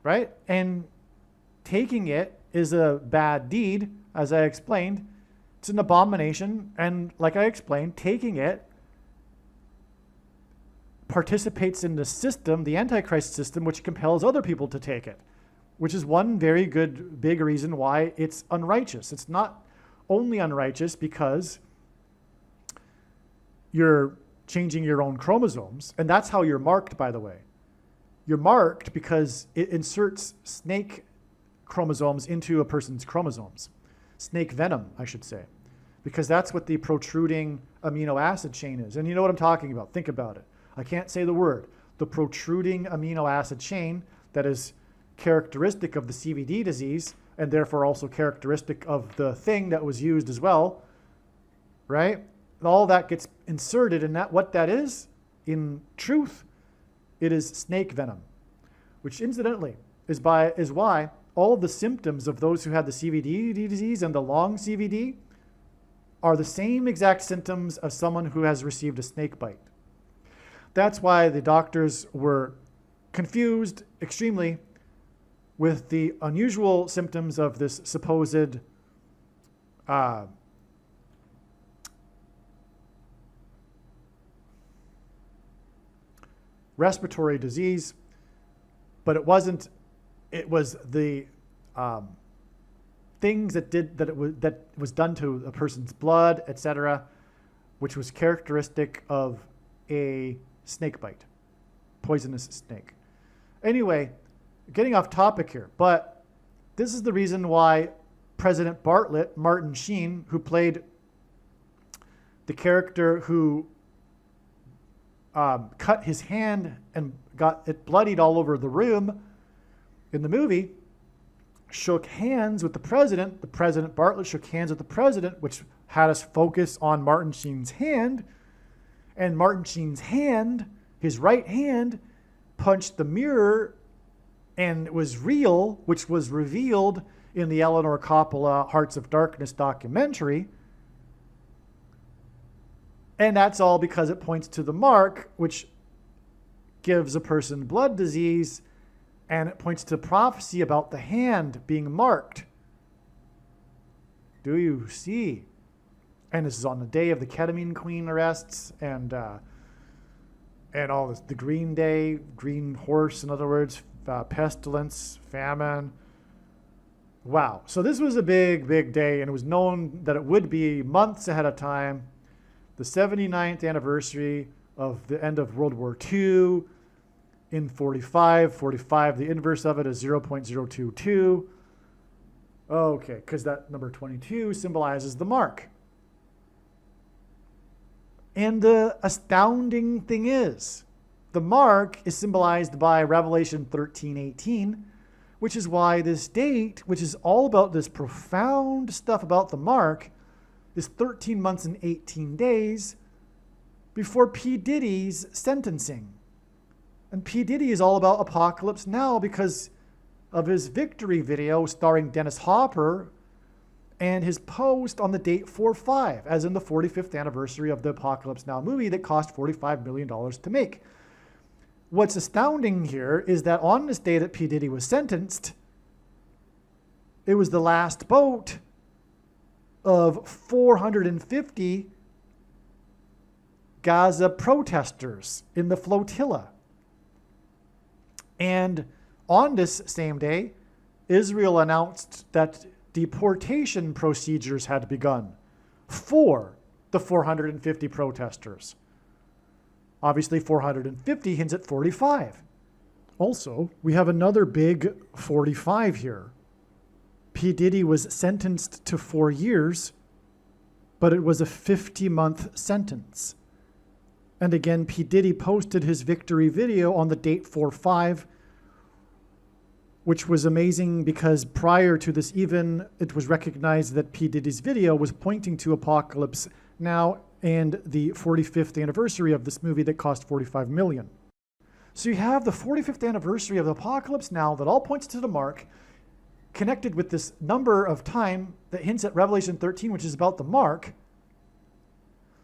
Right? And taking it is a bad deed, as I explained. It's an abomination, and like I explained, taking it participates in the system, the Antichrist system, which compels other people to take it, which is one very good, big reason why it's unrighteous. It's not only unrighteous because you're changing your own chromosomes, and that's how you're marked, by the way. You're marked because it inserts snake chromosomes into a person's chromosomes. Snake venom, I should say, because that's what the protruding amino acid chain is. And you know what I'm talking about. Think about it. I can't say the word. The protruding amino acid chain that is characteristic of the CVD disease, and therefore also characteristic of the thing that was used as well, right? All that gets inserted, and what that is, in truth, it is snake venom, which incidentally is why all of the symptoms of those who had the CVD disease and the long CVD are the same exact symptoms of someone who has received a snake bite. That's why the doctors were confused extremely with the unusual symptoms of this supposed respiratory disease, but it wasn't. It was the things that was done to a person's blood, etc., which was characteristic of a snake bite, poisonous snake. Anyway, getting off topic here, but this is the reason why President Bartlett, Martin Sheen, who played the character who cut his hand and got it bloodied all over the room in the movie, shook hands with the president. The President Bartlett shook hands with the president, which had us focus on Martin Sheen's hand. And Martin Sheen's hand, his right hand, punched the mirror, and it was real, which was revealed in the Eleanor Coppola Hearts of Darkness documentary. And that's all because it points to the mark, which gives a person blood disease, and it points to prophecy about the hand being marked. Do you see? And this is on the day of the ketamine queen arrests and all this, the green day, green horse, in other words, pestilence, famine. Wow. So this was a big, big day, and it was known that it would be months ahead of time. The 79th anniversary of the end of World War II in 45. The inverse of it is 0.022. Okay, because that number 22 symbolizes the mark. And the astounding thing is, the mark is symbolized by Revelation 13:18, which is why this date, which is all about this profound stuff about the mark, is 13 months and 18 days before P Diddy's sentencing. And P Diddy is all about Apocalypse Now because of his victory video starring Dennis Hopper and his post on the date 4/5, as in the 45th anniversary of the Apocalypse Now movie that cost $45 million to make. What's astounding here is that on this day that P. Diddy was sentenced, it was the last boat of 450 Gaza protesters in the flotilla. And on this same day, Israel announced that deportation procedures had begun for the 450 protesters. Obviously, 450 hints at 45. Also, we have another big 45 here. P Diddy was sentenced to 4 years, but it was a 50-month sentence. And again, P Diddy posted his victory video on the date 4/5, which was amazing because prior to this even, it was recognized that P Diddy's video was pointing to Apocalypse Now and the 45th anniversary of this movie that cost $45 million. So you have the 45th anniversary of Apocalypse Now that all points to the mark, connected with this number of time that hints at Revelation 13, which is about the mark,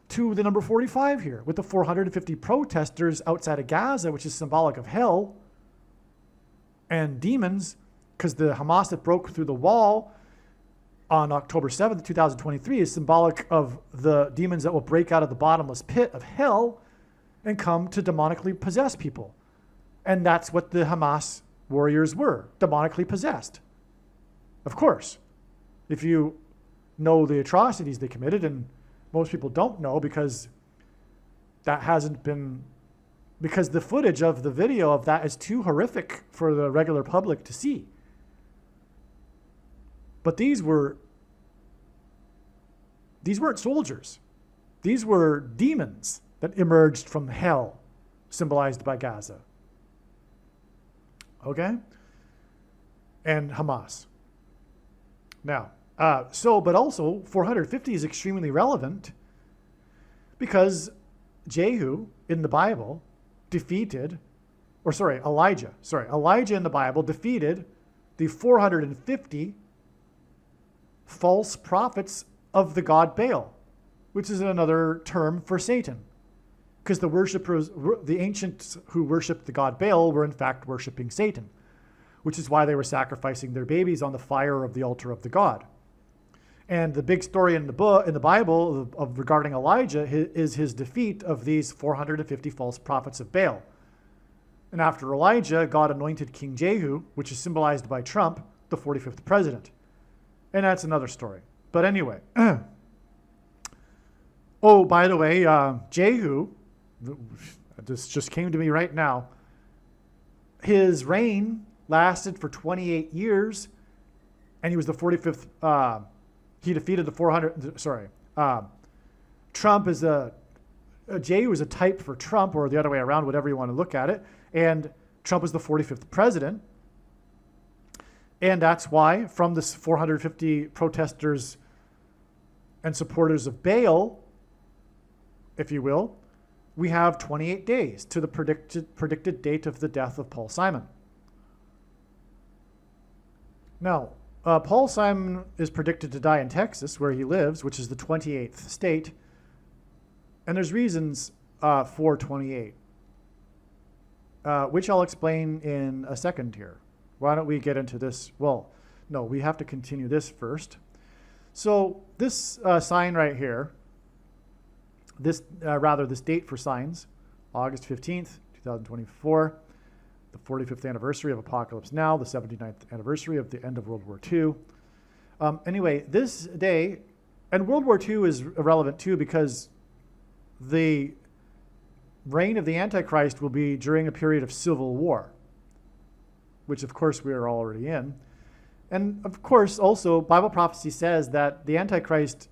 to the number 45 here, with the 450 protesters outside of Gaza, which is symbolic of hell and demons, because the Hamas that broke through the wall on October 7th, 2023 is symbolic of the demons that will break out of the bottomless pit of hell and come to demonically possess people. And that's what the Hamas warriors were, demonically possessed. Of course, if you know the atrocities they committed, and most people don't know because that hasn't been, because the footage of the video of that is too horrific for the regular public to see. But these weren't soldiers. These were demons that emerged from hell, symbolized by Gaza. Okay? And Hamas. Now, but also 450 is extremely relevant because Elijah in the Bible defeated the 450 false prophets of the god Baal, which is another term for Satan. Because the ancients who worshipped the god Baal were in fact worshiping Satan, which is why they were sacrificing their babies on the fire of the altar of the god. And the big story in the Bible regarding Elijah is his defeat of these 450 false prophets of Baal. And after Elijah, God anointed King Jehu, which is symbolized by Trump, the 45th president. And that's another story. But anyway. Oh, by the way, Jehu, this just came to me right now. His reign lasted for 28 years, and he was the 45th. He defeated the 400. Trump is Jehu is a type for Trump, or the other way around, whatever you want to look at it. And Trump is the 45th president. And that's why, from this 450 protesters and supporters of Baal, if you will, we have 28 days to the predicted date of the death of Paul Simon. Now, Paul Simon is predicted to die in Texas, where he lives, which is the 28th state. And there's reasons for 28, which I'll explain in a second here. Why don't we get into this? Well, no, we have to continue this first. So this sign right here, this date for signs, August 15th, 2024, the 45th anniversary of Apocalypse Now, the 79th anniversary of the end of World War II. Anyway, this day, and World War II is irrelevant too because the reign of the Antichrist will be during a period of civil war, which of course we are already in. And of course also Bible prophecy says that the Antichrist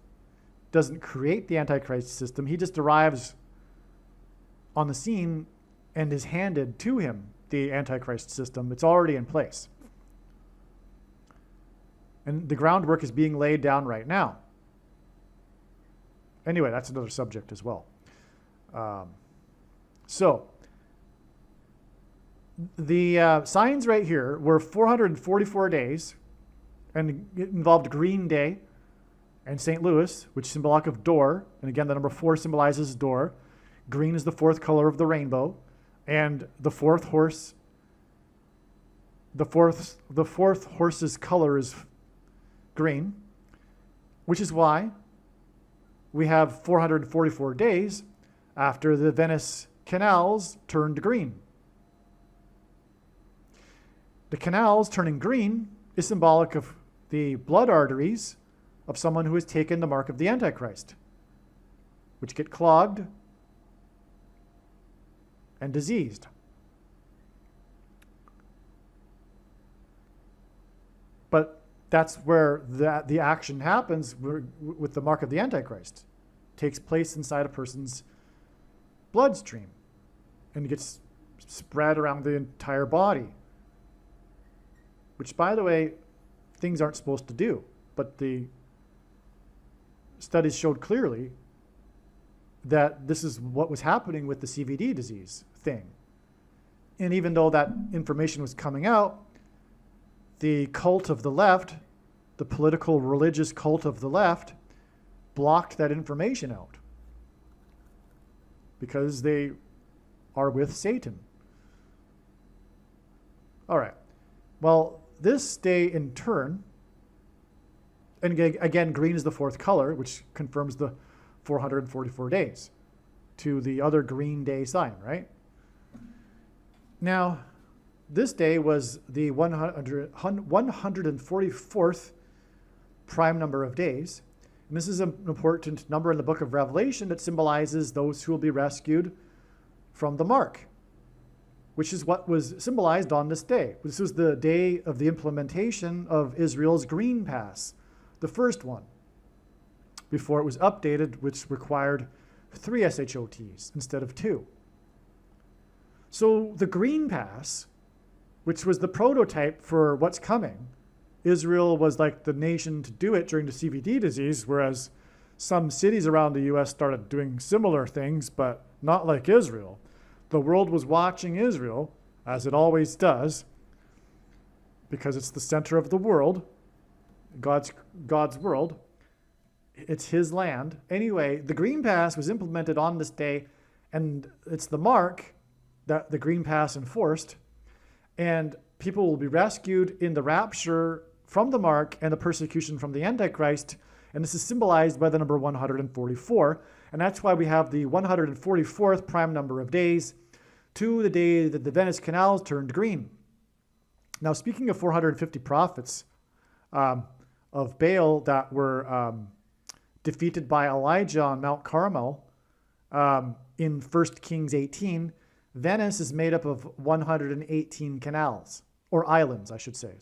doesn't create the Antichrist system. He just arrives on the scene and is handed to him the Antichrist system. It's already in place. And the groundwork is being laid down right now. Anyway, that's another subject as well. So the signs right here were 444 days, and it involved Green Day and St. Louis, which is symbolic of door. And again, the number 4 symbolizes door. Green is the 4th color of the rainbow. And the fourth horse's color is green, which is why we have 444 days after the Venice canals turned green. The canals turning green is symbolic of the blood arteries of someone who has taken the mark of the Antichrist, which get clogged and diseased. But that's where the action happens with the mark of the Antichrist. It takes place inside a person's bloodstream and gets spread around the entire body. Which, by the way, things aren't supposed to do. But the studies showed clearly that this is what was happening with the CVD disease thing. And even though that information was coming out, the cult of the left, the political religious cult of the left, blocked that information out because they are with Satan. All right. Well, this day in turn, and again, green is the fourth color, which confirms the 444 days to the other green day sign, right? Now, this day was the 144th prime number of days. And this is an important number in the book of Revelation that symbolizes those who will be rescued from the mark, which is what was symbolized on this day. This was the day of the implementation of Israel's Green Pass, the first one, before it was updated, which required 3 SHOTs instead of 2. So the Green Pass, which was the prototype for what's coming, Israel was like the nation to do it during the CVD disease, whereas some cities around the US started doing similar things, but not like Israel. The world was watching Israel, as it always does, because it's the center of the world, God's world. It's his land. Anyway, the Green Pass was implemented on this day, and it's the mark that the Green Pass enforced, and people will be rescued in the rapture from the mark and the persecution from the Antichrist, and this is symbolized by the number 144, and that's why we have the 144th prime number of days to the day that the Venice canals turned green. Now, speaking of 450 prophets of Baal that were defeated by Elijah on Mount Carmel in 1 Kings 18, Venice is made up of 118 canals, or islands, I should say,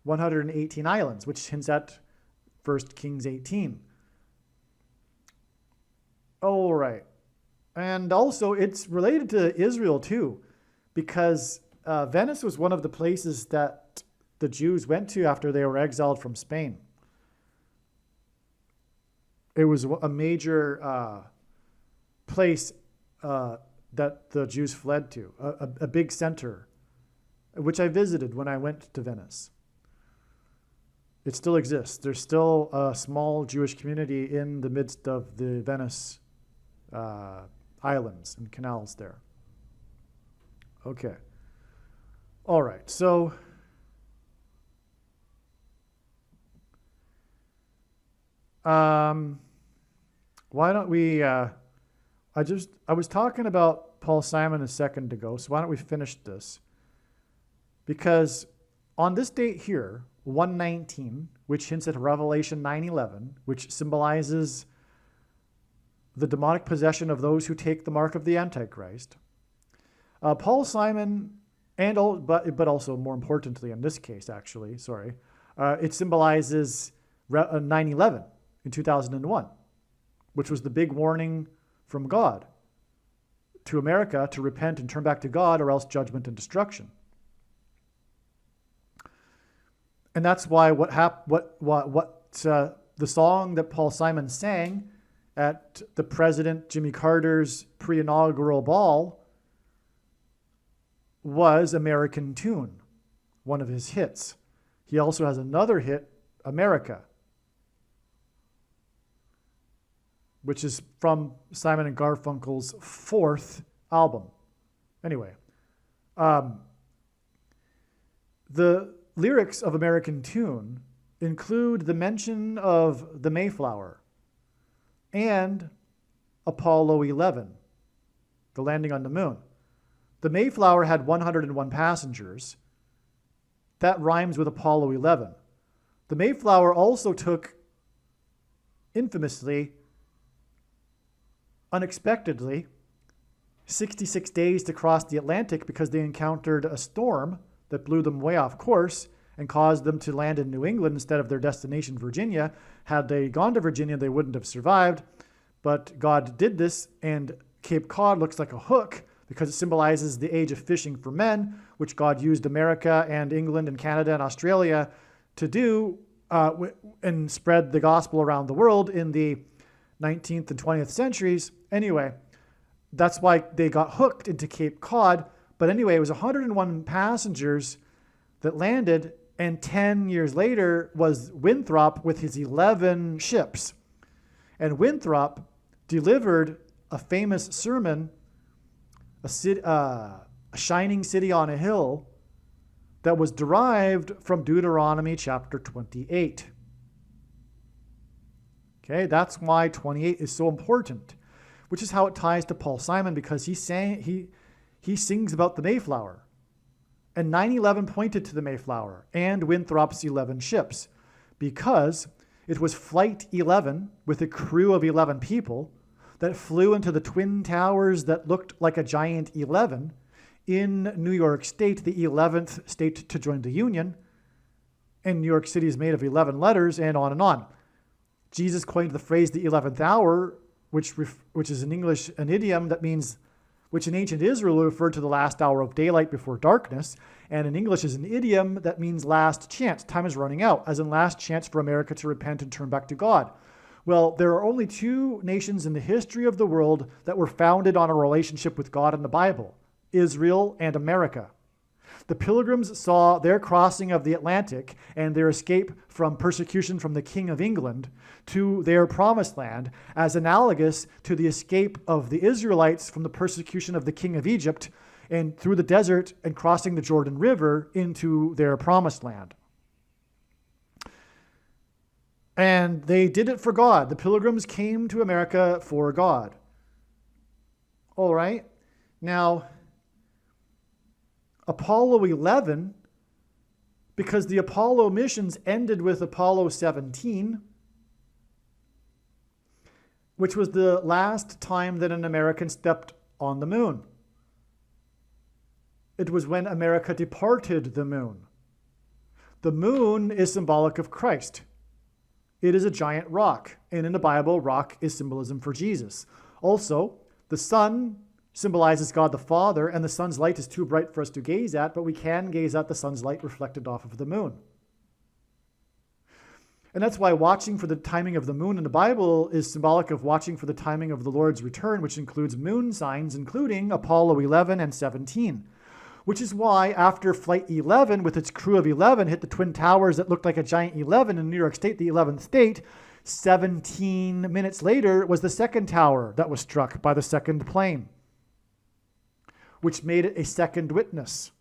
118 islands, which hints at 1 Kings 18. All right. And also, it's related to Israel, too, because Venice was one of the places that the Jews went to after they were exiled from Spain. It was a major place that the Jews fled to, a big center, which I visited when I went to Venice. It still exists. There's still a small Jewish community in the midst of the Venice islands and canals there. Okay. All right. So why don't we I was talking about Paul Simon a second ago, so why don't we finish this? Because on this date here, 119, which hints at Revelation 9:11, which symbolizes the demonic possession of those who take the mark of the Antichrist, Paul Simon, but also more importantly in this case, actually, it symbolizes 9/11 in 2001, which was the big warning from God to America to repent and turn back to God, or else judgment and destruction. And that's why the song that Paul Simon sang at the President Jimmy Carter's pre-inaugural ball was American Tune, one of his hits. He also has another hit, America, which is from Simon and Garfunkel's 4th album. Anyway, the lyrics of American Tune include the mention of the Mayflower and Apollo 11, the landing on the moon. The Mayflower had 101 passengers. That rhymes with Apollo 11. The Mayflower also took, infamously, unexpectedly, 66 days to cross the Atlantic because they encountered a storm that blew them way off course and caused them to land in New England instead of their destination, Virginia. Had they gone to Virginia, they wouldn't have survived. But God did this, and Cape Cod looks like a hook because it symbolizes the age of fishing for men, which God used America and England and Canada and Australia to do and spread the gospel around the world in the 19th and 20th centuries. Anyway, that's why they got hooked into Cape Cod. But anyway, it was 101 passengers that landed, and 10 years later was Winthrop with his 11 ships. And Winthrop delivered a famous sermon, a shining city on a hill, that was derived from Deuteronomy chapter 28. Okay, that's why 28 is so important, which is how it ties to Paul Simon, because he sings about the Mayflower. And 9/11 pointed to the Mayflower and Winthrop's 11 ships, because it was Flight 11 with a crew of 11 people that flew into the Twin Towers that looked like a giant 11 in New York State, the 11th state to join the Union. And New York City is made of 11 letters, and on and on. Jesus coined the phrase the 11th hour, which is in English an idiom that means, which in ancient Israel referred to the last hour of daylight before darkness, and in English is an idiom that means last chance. Time is running out, as in last chance for America to repent and turn back to God. Well, there are only two nations in the history of the world that were founded on a relationship with God in the Bible: Israel and America. The Pilgrims saw their crossing of the Atlantic and their escape from persecution from the King of England to their promised land as analogous to the escape of the Israelites from the persecution of the King of Egypt and through the desert and crossing the Jordan River into their promised land. And they did it for God. The Pilgrims came to America for God. All right. Now, Apollo 11, because the Apollo missions ended with Apollo 17, which was the last time that an American stepped on the moon. It was when America departed the moon. The moon is symbolic of Christ. It is a giant rock, and in the Bible, rock is symbolism for Jesus. Also, the sun symbolizes God the Father, and the sun's light is too bright for us to gaze at, but we can gaze at the sun's light reflected off of the moon. And that's why watching for the timing of the moon in the Bible is symbolic of watching for the timing of the Lord's return, which includes moon signs, including Apollo 11 and 17. Which is why after Flight 11, with its crew of 11, hit the Twin Towers that looked like a giant 11 in New York State, the 11th state, 17 minutes later was the second tower that was struck by the second plane, which made it a second witness.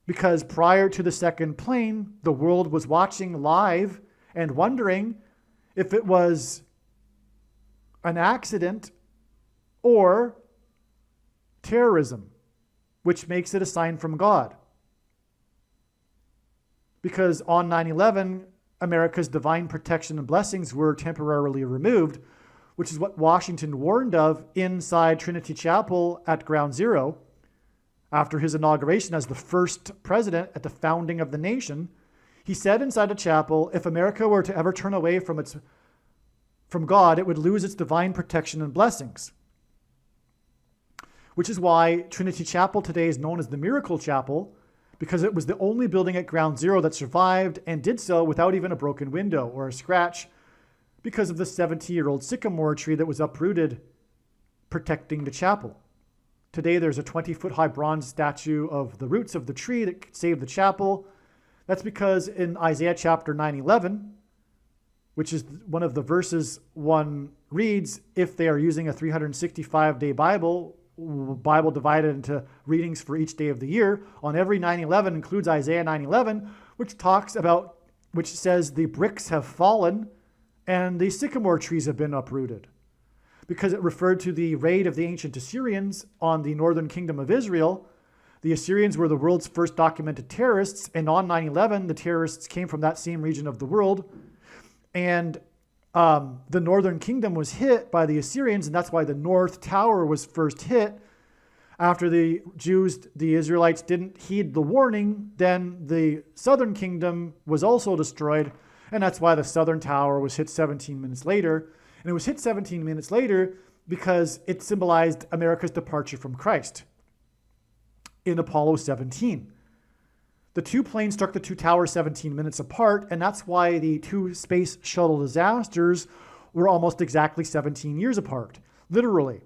Because prior to the second plane, the world was watching live and wondering if it was an accident or terrorism, which makes it a sign from God. Because on 9/11, America's divine protection and blessings were temporarily removed, which is what Washington warned of inside Trinity Chapel at Ground Zero after his inauguration as the first president at the founding of the nation. He said inside the chapel, if America were to ever turn away from God, it would lose its divine protection and blessings. Which is why Trinity Chapel today is known as the Miracle Chapel, because it was the only building at Ground Zero that survived and did so without even a broken window or a scratch, because of the 70-year-old sycamore tree that was uprooted protecting the chapel. Today there's a 20-foot-high bronze statue of the roots of the tree that saved the chapel. That's because in Isaiah chapter 9:11, which is one of the verses one reads if they are using a 365-day Bible divided into readings for each day of the year, on every 9/11 includes Isaiah 9:11, which says the bricks have fallen and the sycamore trees have been uprooted, because it referred to the raid of the ancient Assyrians on the northern kingdom of Israel. The Assyrians were the world's first documented terrorists, and on 9/11, the terrorists came from that same region of the world. And the northern kingdom was hit by the Assyrians, and that's why the North Tower was first hit. After the Israelites didn't heed the warning, then the southern kingdom was also destroyed, and that's why the southern tower was hit 17 minutes later. And it was hit 17 minutes later because it symbolized America's departure from Christ in Apollo 17. The two planes struck the two towers 17 minutes apart, and that's why the two space shuttle disasters were almost exactly 17 years apart, literally.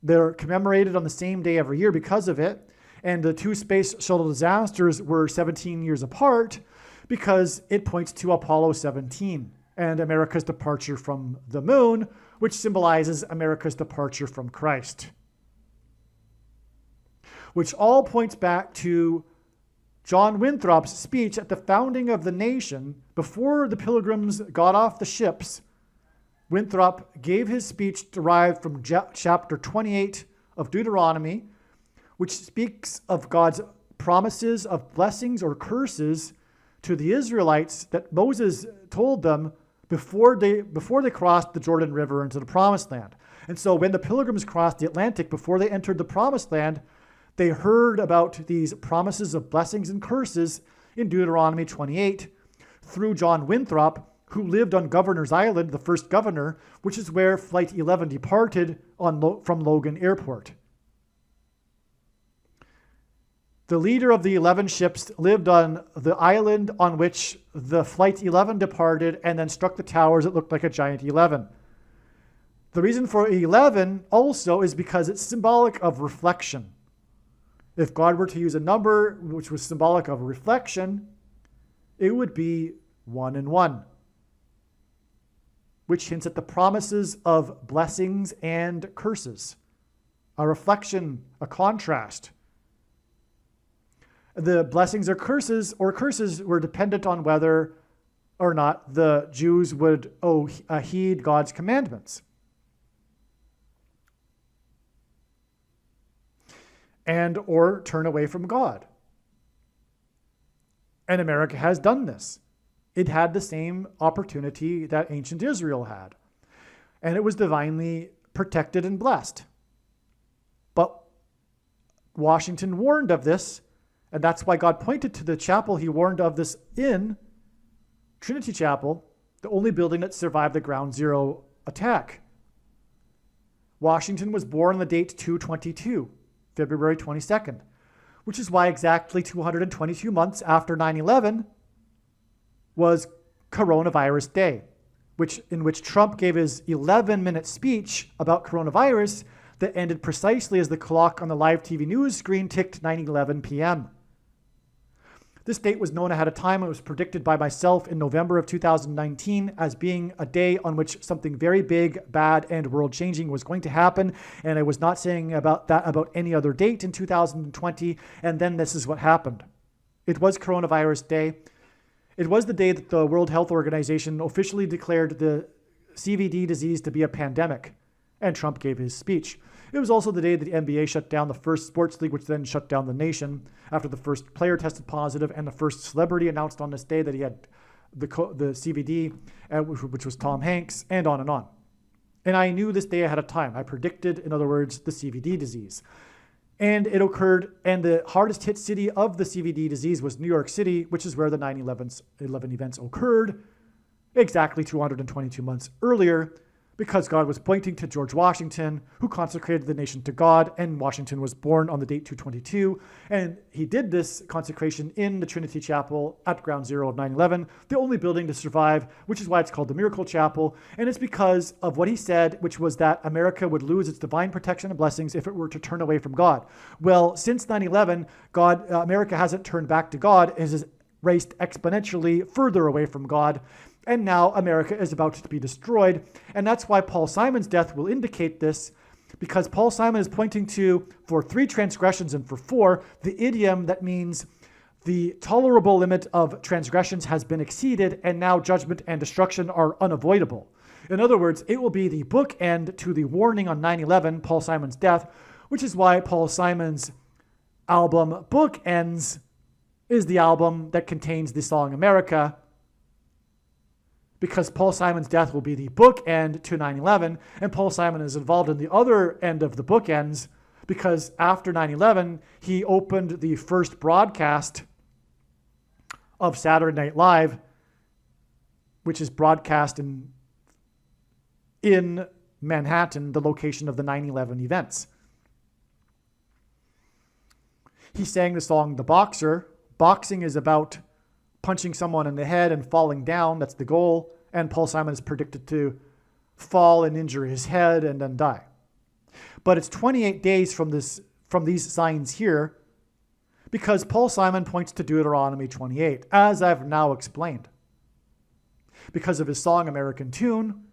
They're commemorated on the same day every year because of it, and the two space shuttle disasters were 17 years apart because it points to Apollo 17 and America's departure from the moon, which symbolizes America's departure from Christ. Which all points back to John Winthrop's speech at the founding of the nation. Before the Pilgrims got off the ships, Winthrop gave his speech derived from chapter 28 of Deuteronomy, which speaks of God's promises of blessings or curses to the Israelites that Moses told them before they crossed the Jordan River into the Promised Land. And so when the Pilgrims crossed the Atlantic, before they entered the Promised Land, they heard about these promises of blessings and curses in Deuteronomy 28 through John Winthrop, who lived on Governor's Island, the first governor, which is where Flight 11 departed from Logan Airport. The leader of the 11 ships lived on the island on which the Flight 11 departed and then struck the towers that looked like a giant 11. The reason for 11 also is because it's symbolic of reflection. If God were to use a number which was symbolic of reflection, it would be 1 and 1, which hints at the promises of blessings and curses, a reflection, a contrast. The blessings or curses were dependent on whether or not the Jews would heed God's commandments. And or turn away from God. And America has done this. It had the same opportunity that ancient Israel had. And it was divinely protected and blessed. But Washington warned of this, and that's why God pointed to the chapel he warned of this in, Trinity Chapel, the only building that survived the Ground Zero attack. Washington was born on the date 2/22. February 22nd, which is why exactly 222 months after 9/11 was Coronavirus Day, in which Trump gave his 11-minute speech about coronavirus that ended precisely as the clock on the live TV news screen ticked 9:11 p.m. This date was known ahead of time. It was predicted by myself in November of 2019 as being a day on which something very big, bad, and world-changing was going to happen. And I was not saying about any other date in 2020. And then this is what happened. It was Coronavirus Day. It was the day that the World Health Organization officially declared the CVD disease to be a pandemic. And Trump gave his speech. It was also the day that the NBA shut down the first sports league, which then shut down the nation after the first player tested positive and the first celebrity announced on this day that he had the CVD, which was Tom Hanks, and on and on. And I knew this day ahead of time. I predicted, in other words, the CVD disease. And it occurred, and the hardest hit city of the CVD disease was New York City, which is where the 9/11 events occurred exactly 222 months earlier, because God was pointing to George Washington, who consecrated the nation to God, and Washington was born on the date 222. And he did this consecration in the Trinity Chapel at Ground Zero of 9/11, the only building to survive, which is why it's called the Miracle Chapel. And it's because of what he said, which was that America would lose its divine protection and blessings if it were to turn away from God. Well, since 9/11, America hasn't turned back to God, it has raced exponentially further away from God. And now America is about to be destroyed. And that's why Paul Simon's death will indicate this, because Paul Simon is pointing to, for 3 transgressions and for 4, the idiom that means the tolerable limit of transgressions has been exceeded, and now judgment and destruction are unavoidable. In other words, it will be the bookend to the warning on 9/11, Paul Simon's death, which is why Paul Simon's album Bookends is the album that contains the song America, because Paul Simon's death will be the bookend to 9/11, and Paul Simon is involved in the other end of the bookends because after 9/11, he opened the first broadcast of Saturday Night Live, which is broadcast in Manhattan, the location of the 9/11 events. He sang the song The Boxer. Boxing is about punching someone in the head and falling down. That's the goal. And Paul Simon is predicted to fall and injure his head and then die. But it's 28 days from these signs here because Paul Simon points to Deuteronomy 28, as I've now explained. Because of his song American Tune,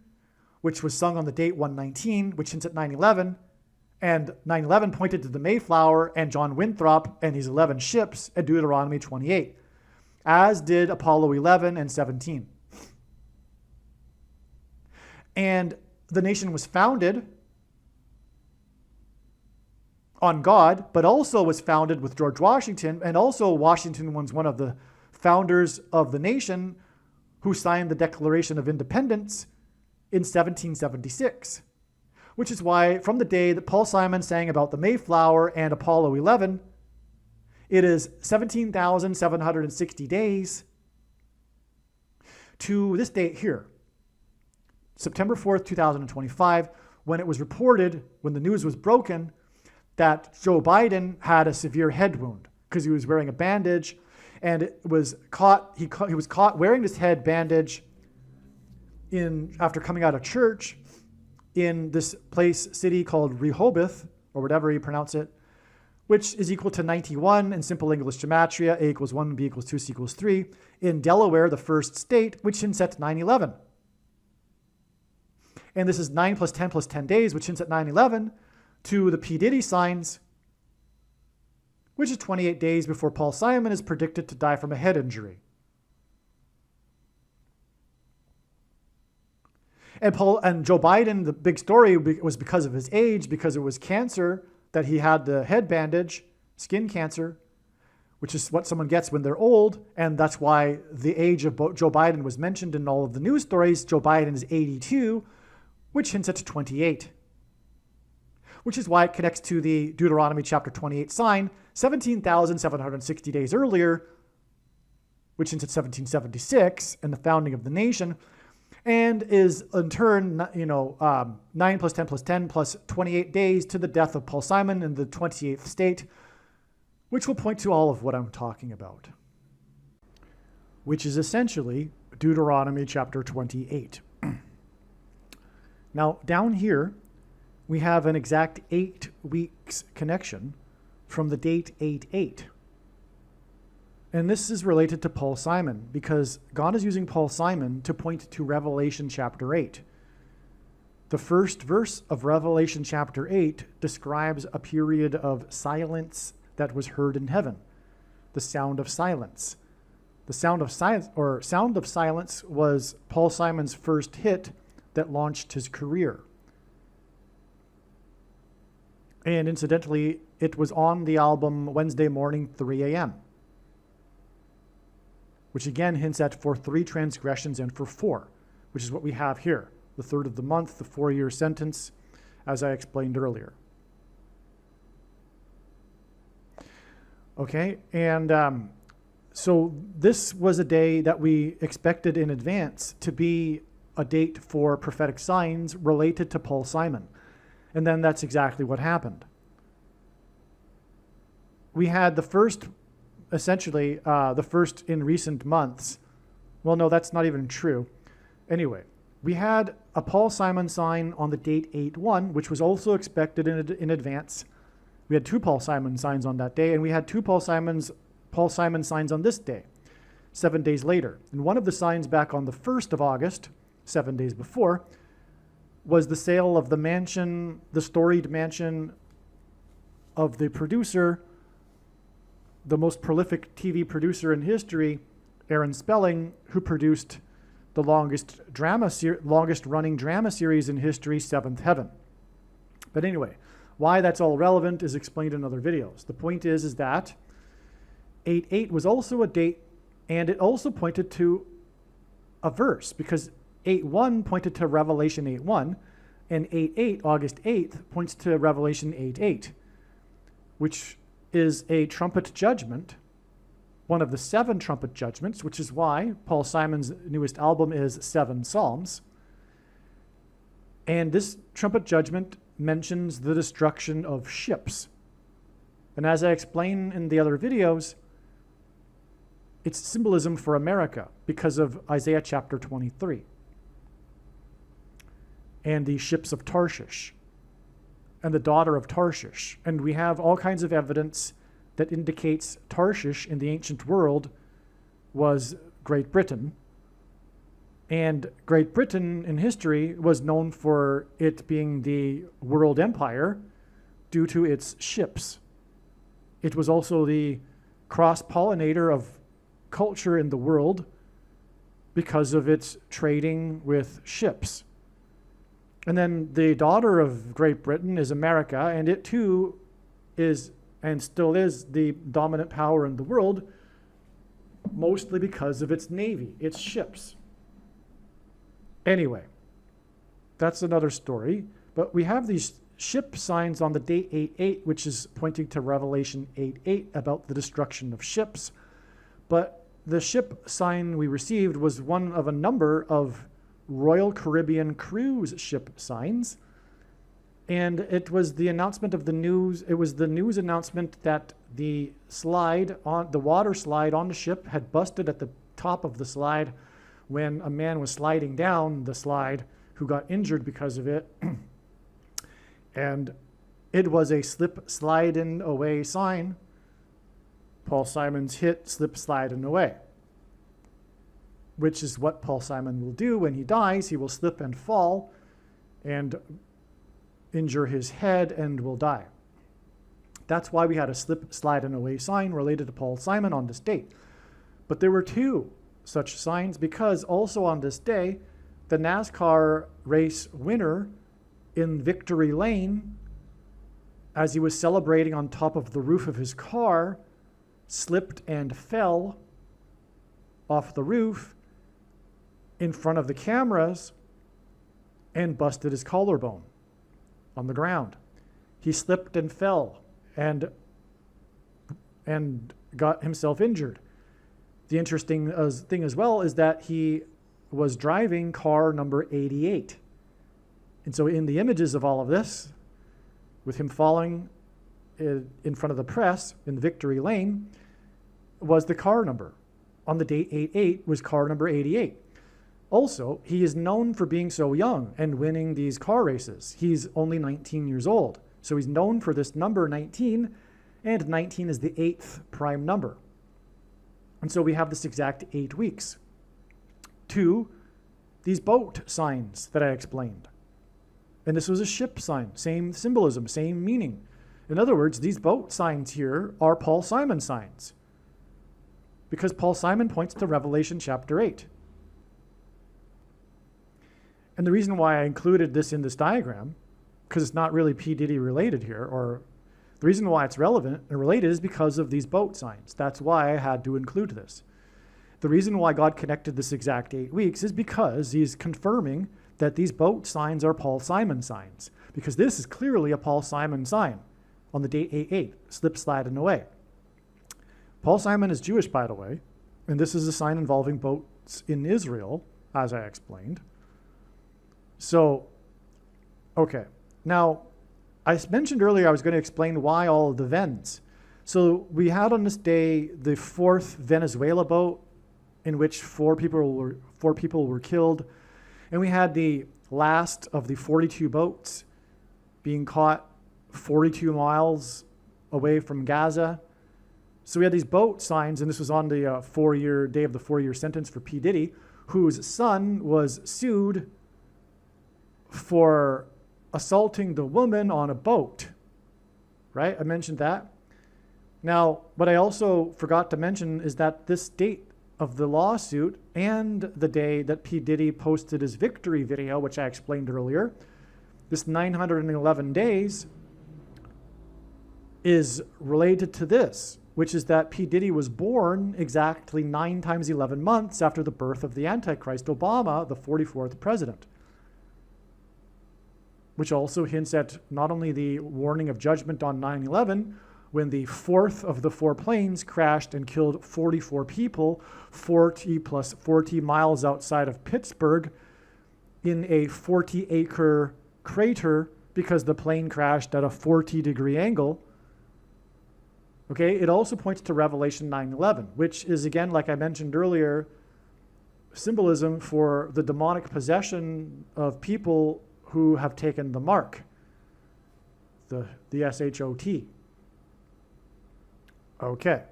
which was sung on the date 119, which hints at 9/11, and 9/11 pointed to the Mayflower and John Winthrop and his 11 ships at Deuteronomy 28, as did Apollo 11 and 17. And the nation was founded on God, but also was founded with George Washington, and also Washington was one of the founders of the nation who signed the Declaration of Independence in 1776, which is why from the day that Paul Simon sang about the Mayflower and Apollo 11, it is 17,760 days to this date here, September 4th, 2025, when it was reported, when the news was broken, that Joe Biden had a severe head wound because he was wearing a bandage, and it was caught. He was caught wearing this head bandage after coming out of church in this city called Rehoboth, or whatever you pronounce it, which is equal to 91 in simple English gematria. A equals 1, B equals 2, C equals 3. In Delaware, the first state, which hints at 9/11. And this is 9 plus 10 plus 10 days, which hints at 9/11, to the P Diddy signs, which is 28 days before Paul Simon is predicted to die from a head injury. And Joe Biden, the big story was because of his age, because it was cancer that he had the head bandage, skin cancer, which is what someone gets when they're old. And that's why the age of Joe Biden was mentioned in all of the news stories. Joe Biden is 82, which hints at 28, which is why it connects to the Deuteronomy chapter 28 sign, 17,760 days earlier, which hints at 1776 and the founding of the nation, and is in turn, 9 plus 10 plus 10 plus 28 days to the death of Paul Simon in the 28th state, which will point to all of what I'm talking about, which is essentially Deuteronomy chapter 28. Now, down here, we have an exact 8 weeks connection from the date 8/8. And this is related to Paul Simon because God is using Paul Simon to point to Revelation chapter 8. The first verse of Revelation chapter 8 describes a period of silence that was heard in heaven, the sound of silence. The sound of silence was Paul Simon's first hit that launched his career. And incidentally, it was on the album Wednesday Morning, 3 a.m., which again hints at for 3 transgressions and for 4, which is what we have here. The third of the month, the 4-year sentence, as I explained earlier. Okay, and so this was a day that we expected in advance to be a date for prophetic signs related to Paul Simon. And then that's exactly what happened. We had the first, essentially, the first in recent months. Well, no, that's not even true. Anyway, we had a Paul Simon sign on the date 8/1, which was also expected in advance. We had 2 Paul Simon signs on that day, and we had 2 Paul Simon signs on this day, 7 days later. And one of the signs back on the 1st of August, 7 days before, was the sale of the mansion, the storied mansion of the producer, the most prolific TV producer in history, Aaron Spelling, who produced the longest running drama series in history, Seventh Heaven. But anyway, why that's all relevant is explained in other videos. The point is that 8/8 was also a date, and it also pointed to a verse, because 8:1 pointed to Revelation 8:1, and 8:8, August 8th, points to Revelation 8:8, which is a trumpet judgment, one of the 7 trumpet judgments, which is why Paul Simon's newest album is 7 Psalms. And this trumpet judgment mentions the destruction of ships. And as I explain in the other videos, it's symbolism for America because of Isaiah chapter 23 and the ships of Tarshish and the daughter of Tarshish. And we have all kinds of evidence that indicates Tarshish in the ancient world was Great Britain. And Great Britain in history was known for it being the world empire due to its ships. It was also the cross-pollinator of culture in the world because of its trading with ships. And then the daughter of Great Britain is America, and it too is and still is the dominant power in the world, mostly because of its navy, its ships. Anyway, that's another story. But we have these ship signs on the date 8:8, which is pointing to Revelation 8:8 about the destruction of ships. But the ship sign we received was one of a number of Royal Caribbean cruise ship signs. And it was the announcement of the news. It was the news announcement that the water slide on the ship had busted at the top of the slide when a man was sliding down the slide who got injured because of it. And it was a slip, slide, and away sign. Paul Simon's hit, slip, slide, and away, which is what Paul Simon will do when he dies. He will slip and fall and injure his head and will die. That's why we had a slip, slide, and away sign related to Paul Simon on this date. But there were 2 such signs because also on this day, the NASCAR race winner in Victory Lane, as he was celebrating on top of the roof of his car, slipped and fell off the roof in front of the cameras and busted his collarbone on the ground. He slipped and fell and got himself injured. The interesting thing as well is that he was driving car number 88. And so in the images of all of this, with him falling in front of the press in Victory Lane, was the car number. On the date 8/8 was car number 88. Also, he is known for being so young and winning these car races. He's only 19 years old. So he's known for this number 19, and 19 is the 8th prime number. And so we have this exact 8 weeks. 2, these boat signs that I explained. And this was a ship sign, same symbolism, same meaning. In other words, these boat signs here are Paul Simon signs, because Paul Simon points to Revelation chapter 8. And the reason why I included this in this diagram, because it's not really P Diddy related here, or the reason why it's relevant and related is because of these boat signs. That's why I had to include this. The reason why God connected this exact 8 weeks is because he's confirming that these boat signs are Paul Simon signs, because this is clearly a Paul Simon sign on the date 8/8, slip, slide, and away. Paul Simon is Jewish, by the way, and this is a sign involving boats in Israel, as I explained. So, okay. Now, I mentioned earlier I was going to explain why all of the Vens. So we had on this day the 4th Venezuela boat, in which 4 people were killed. And we had the last of the 42 boats being caught 42 miles away from Gaza. So we had these boat signs, and this was on the 4-year day of the 4-year sentence for P Diddy, whose son was sued for assaulting the woman on a boat, right? I mentioned that. Now, what I also forgot to mention is that this date of the lawsuit and the day that P Diddy posted his victory video, which I explained earlier, this 911 days is related to this. which is that P Diddy was born exactly 9 times 11 months after the birth of the Antichrist, Obama, the 44th president. Which also hints at not only the warning of judgment on 9/11, when the fourth of the 4 planes crashed and killed 44 people, 40 plus 40 miles outside of Pittsburgh in a 40-acre crater because the plane crashed at a 40-degree angle. Okay, it also points to Revelation 9/11, which is, again, like I mentioned earlier, symbolism for the demonic possession of people who have taken the mark, the SHOT. Okay.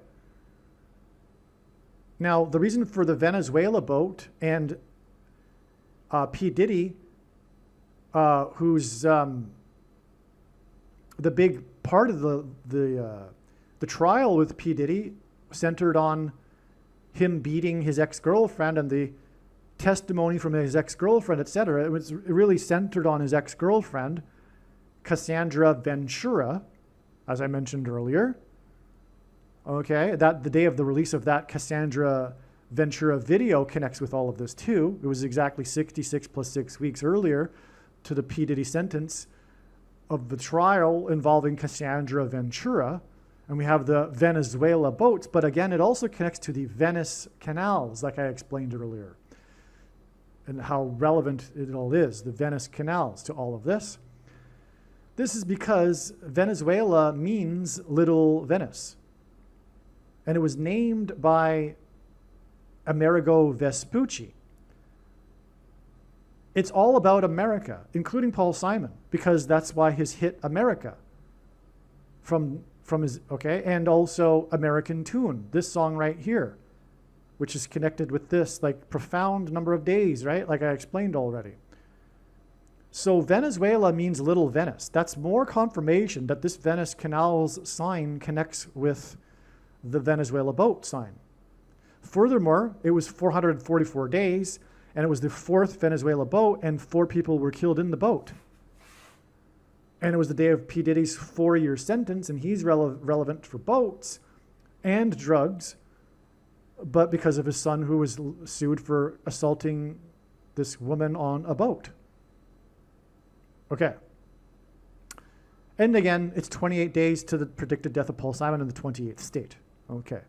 Now, the reason for the Venezuela boat and P Diddy, who's the big part of the trial with P Diddy, centered on him beating his ex-girlfriend and the testimony from his ex-girlfriend, etc. It really centered on his ex-girlfriend, Cassandra Ventura, as I mentioned earlier. Okay, that the day of the release of that Cassandra Ventura video connects with all of this too. It was exactly 66 plus 6 weeks earlier to the P Diddy sentence of the trial involving Cassandra Ventura. And we have the Venezuela boats, but again, it also connects to the Venice canals, like I explained earlier, and how relevant it all is, the Venice canals, to all of this. This is because Venezuela means Little Venice. And it was named by Amerigo Vespucci. It's all about America, including Paul Simon, because that's why his hit America from his, okay, and also American Tune, this song right here, which is connected with this, like, profound number of days, right? Like I explained already. So Venezuela means Little Venice. That's more confirmation that this Venice Canals sign connects with the Venezuela boat sign. Furthermore, it was 444 days, and it was the 4th Venezuela boat, and 4 people were killed in the boat. And it was the day of P Diddy's 4-year sentence, and he's relevant for boats and drugs, but because of his son who was sued for assaulting this woman on a boat. Okay. And again, it's 28 days to the predicted death of Paul Simon in the 28th state. Okay.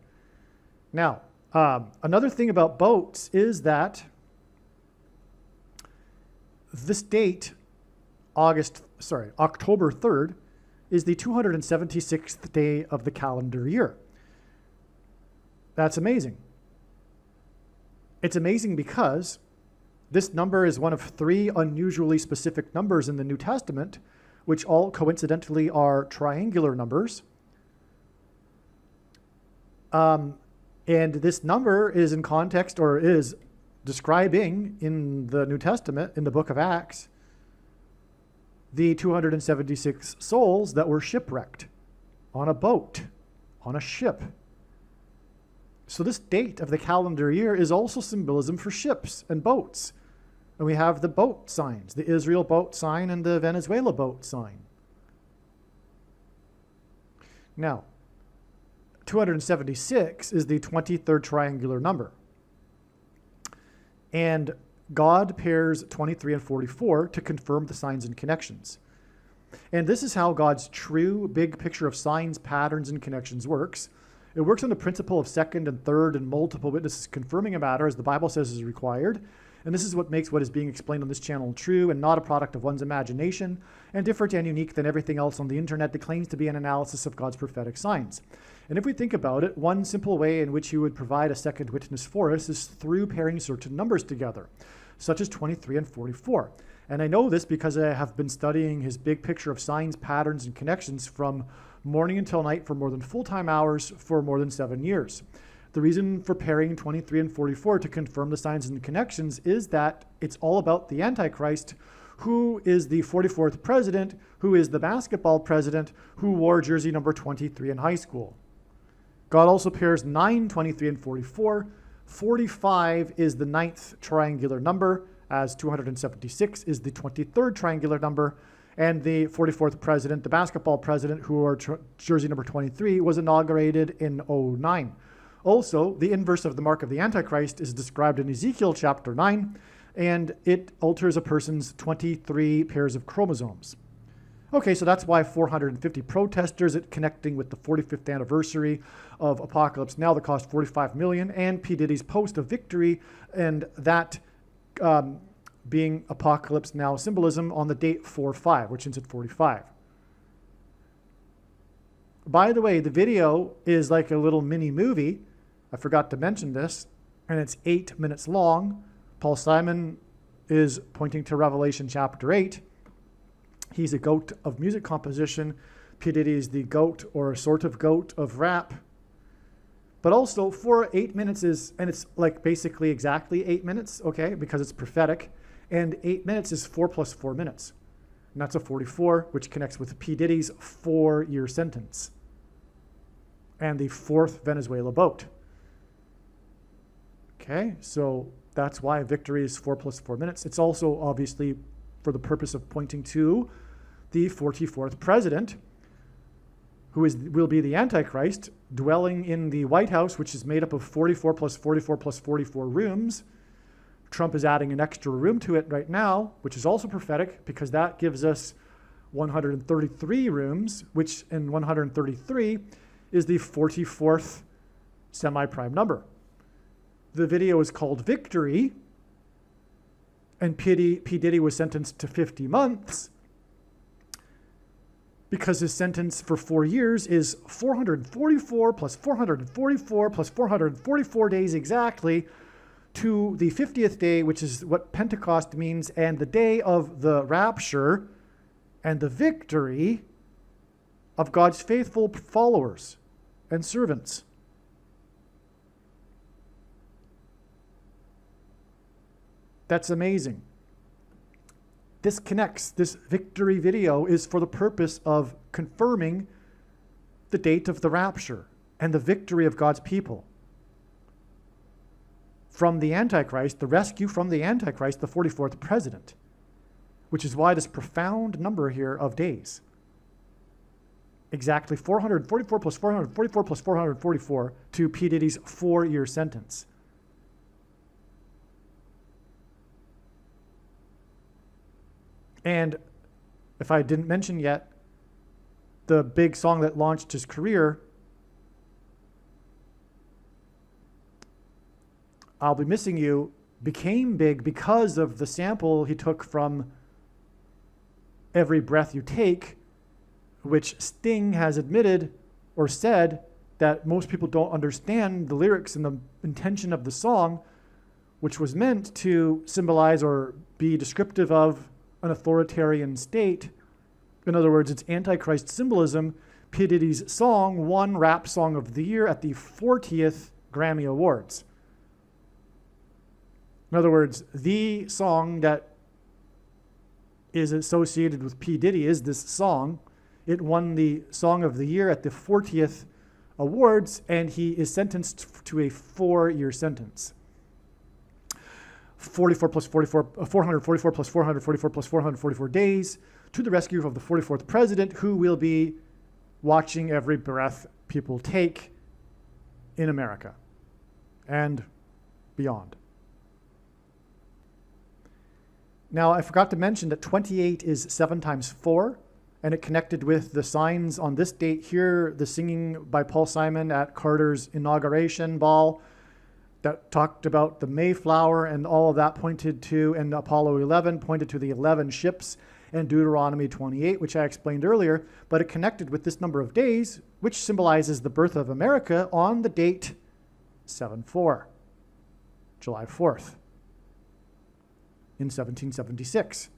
Now, another thing about boats is that this date, October 3rd, is the 276th day of the calendar year. That's amazing. It's amazing because this number is one of 3 unusually specific numbers in the New Testament, which all coincidentally are triangular numbers. And this number is in context, or is describing in the New Testament, in the book of Acts, the 276 souls that were shipwrecked on a boat, on a ship. So this date of the calendar year is also symbolism for ships and boats. And we have the boat signs, the Israel boat sign and the Venezuela boat sign. Now, 276 is the 23rd triangular number. And God pairs 23 and 44 to confirm the signs and connections. And this is how God's true big picture of signs, patterns, and connections works. It works on the principle of second and third and multiple witnesses confirming a matter, as the Bible says is required. And this is what makes what is being explained on this channel true and not a product of one's imagination, and different and unique than everything else on the internet that claims to be an analysis of God's prophetic signs. And if we think about it, one simple way in which he would provide a second witness for us is through pairing certain numbers together, such as 23 and 44. And I know this because I have been studying his big picture of signs, patterns, and connections from morning until night for more than full-time hours for more than 7 years. The reason for pairing 23 and 44 to confirm the signs and connections is that it's all about the Antichrist, who is the 44th president, who is the basketball president, who wore jersey number 23 in high school. God also pairs 9, 23, and 44. 45 is the 9th triangular number, as 276 is the 23rd triangular number, And the 44th president, the basketball president, who wore jersey number 23, was inaugurated in 09. Also, the inverse of the mark of the Antichrist is described in Ezekiel chapter 9, and it alters a person's 23 pairs of chromosomes. Okay, so that's why 450 protesters connecting with the 45th anniversary of Apocalypse Now that cost $45 million, and P Diddy's post of victory, and that being Apocalypse Now symbolism on the date 4/5, which ends at 45. By the way, the video is like a little mini movie. I forgot to mention this, and it's 8 minutes long. Paul Simon is pointing to Revelation chapter 8. He's a goat of music composition. P Diddy is the goat, or a sort of goat, of rap. But also, for 8 minutes and it's like basically exactly 8 minutes, okay, because it's prophetic. And 8 minutes is 4 plus 4 minutes. And that's a 44, which connects with P Diddy's 4-year sentence and the 4th Venezuela boat. Okay, so that's why victory is 4 plus 4 minutes. It's also obviously for the purpose of pointing to the 44th president, who will be the Antichrist, dwelling in the White House, which is made up of 44 plus 44 plus 44 rooms. Trump is adding an extra room to it right now, which is also prophetic, because that gives us 133 rooms, which in 133 is the 44th semi-prime number. The video is called Victory, and P Diddy was sentenced to 50 months because his sentence for 4 years is 444 plus 444 plus 444 days exactly, to the 50th day, which is what Pentecost means, and the day of the rapture and the victory of God's faithful followers and servants. That's amazing. This connects. This victory video is for the purpose of confirming the date of the rapture and the victory of God's people from the Antichrist, the rescue from the Antichrist, the 44th president, which is why this profound number here of days. Exactly 444 plus 444 plus 444 to P Diddy's 4-year sentence. And if I didn't mention yet, the big song that launched his career, I'll Be Missing You, became big because of the sample he took from Every Breath You Take, which Sting has admitted or said that most people don't understand the lyrics and the intention of the song, which was meant to symbolize or be descriptive of an authoritarian state. In other words, it's Antichrist symbolism. P. Diddy's song won Rap Song of the Year at the 40th Grammy Awards. In other words, the song that is associated with P. Diddy is this song. It won the Song of the Year at the 40th Awards, and he is sentenced to a 4-year sentence. 44 plus 44, 444 plus 444 plus 444 days to the rescue of the 44th president, who will be watching every breath people take in America and beyond. Now, I forgot to mention that 28 is 7 times 4, and it connected with the signs on this date here, the singing by Paul Simon at Carter's inauguration ball that talked about the Mayflower, and all of that pointed to, and Apollo 11 pointed to the 11 ships, and Deuteronomy 28, which I explained earlier, but it connected with this number of days, which symbolizes the birth of America on the date 7/4, July 4th, in 1776,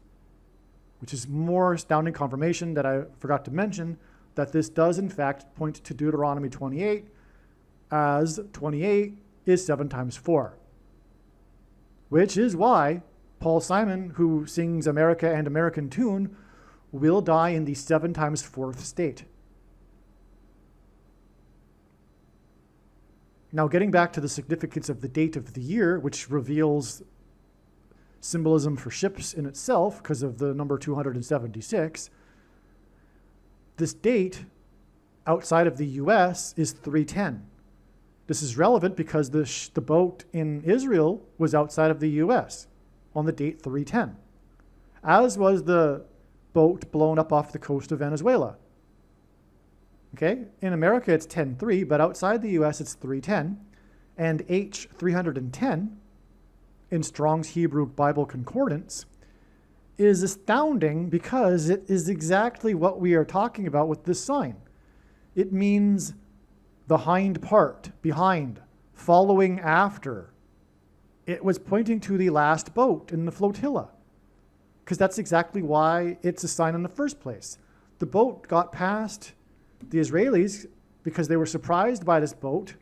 which is more astounding confirmation that I forgot to mention that this does in fact point to Deuteronomy 28, as 28 is 7 times 4, which is why Paul Simon, who sings America and American Tune, will die in the 7 times 4th state. Now, getting back to the significance of the date of the year, which reveals symbolism for ships in itself because of the number 276. This date outside of the US is 310. This is relevant because the boat in Israel was outside of the US on the date 310, as was the boat blown up off the coast of Venezuela. Okay, in America it's 10-3, but outside the US it's 310, and H310 in Strong's Hebrew Bible Concordance is astounding because it is exactly what we are talking about with this sign. It means the hind part, behind, following after. It was pointing to the last boat in the flotilla, because that's exactly why it's a sign in the first place. The boat got past the Israelis because they were surprised by this boat,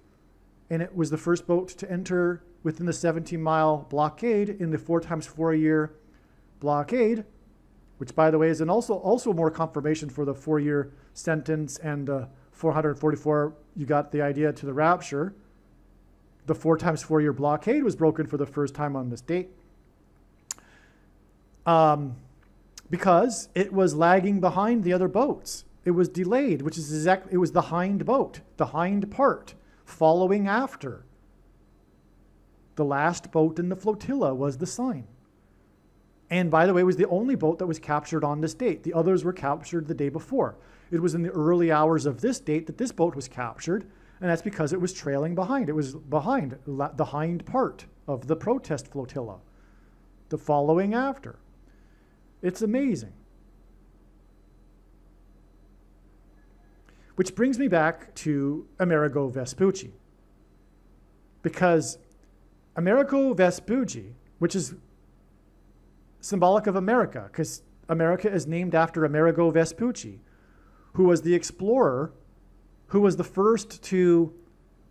and it was the first boat to enter within the 17-mile blockade in the 4 times 4 year blockade, which, by the way, is also more confirmation for the 4-year sentence and 444. You got the idea to the rapture. The 4 times 4 year blockade was broken for the first time on this date, because it was lagging behind the other boats. It was delayed, which is exactly, it was the hind boat, the hind part, following after. The last boat in the flotilla was the sign. And by the way, it was the only boat that was captured on this date. The others were captured the day before. It was in the early hours of this date that this boat was captured, and that's because it was trailing behind. It was behind the hind part of the protest flotilla, the following after. It's amazing. Which brings me back to Amerigo Vespucci. Because Amerigo Vespucci, which is symbolic of America, because America is named after Amerigo Vespucci, who was the explorer, who was the first to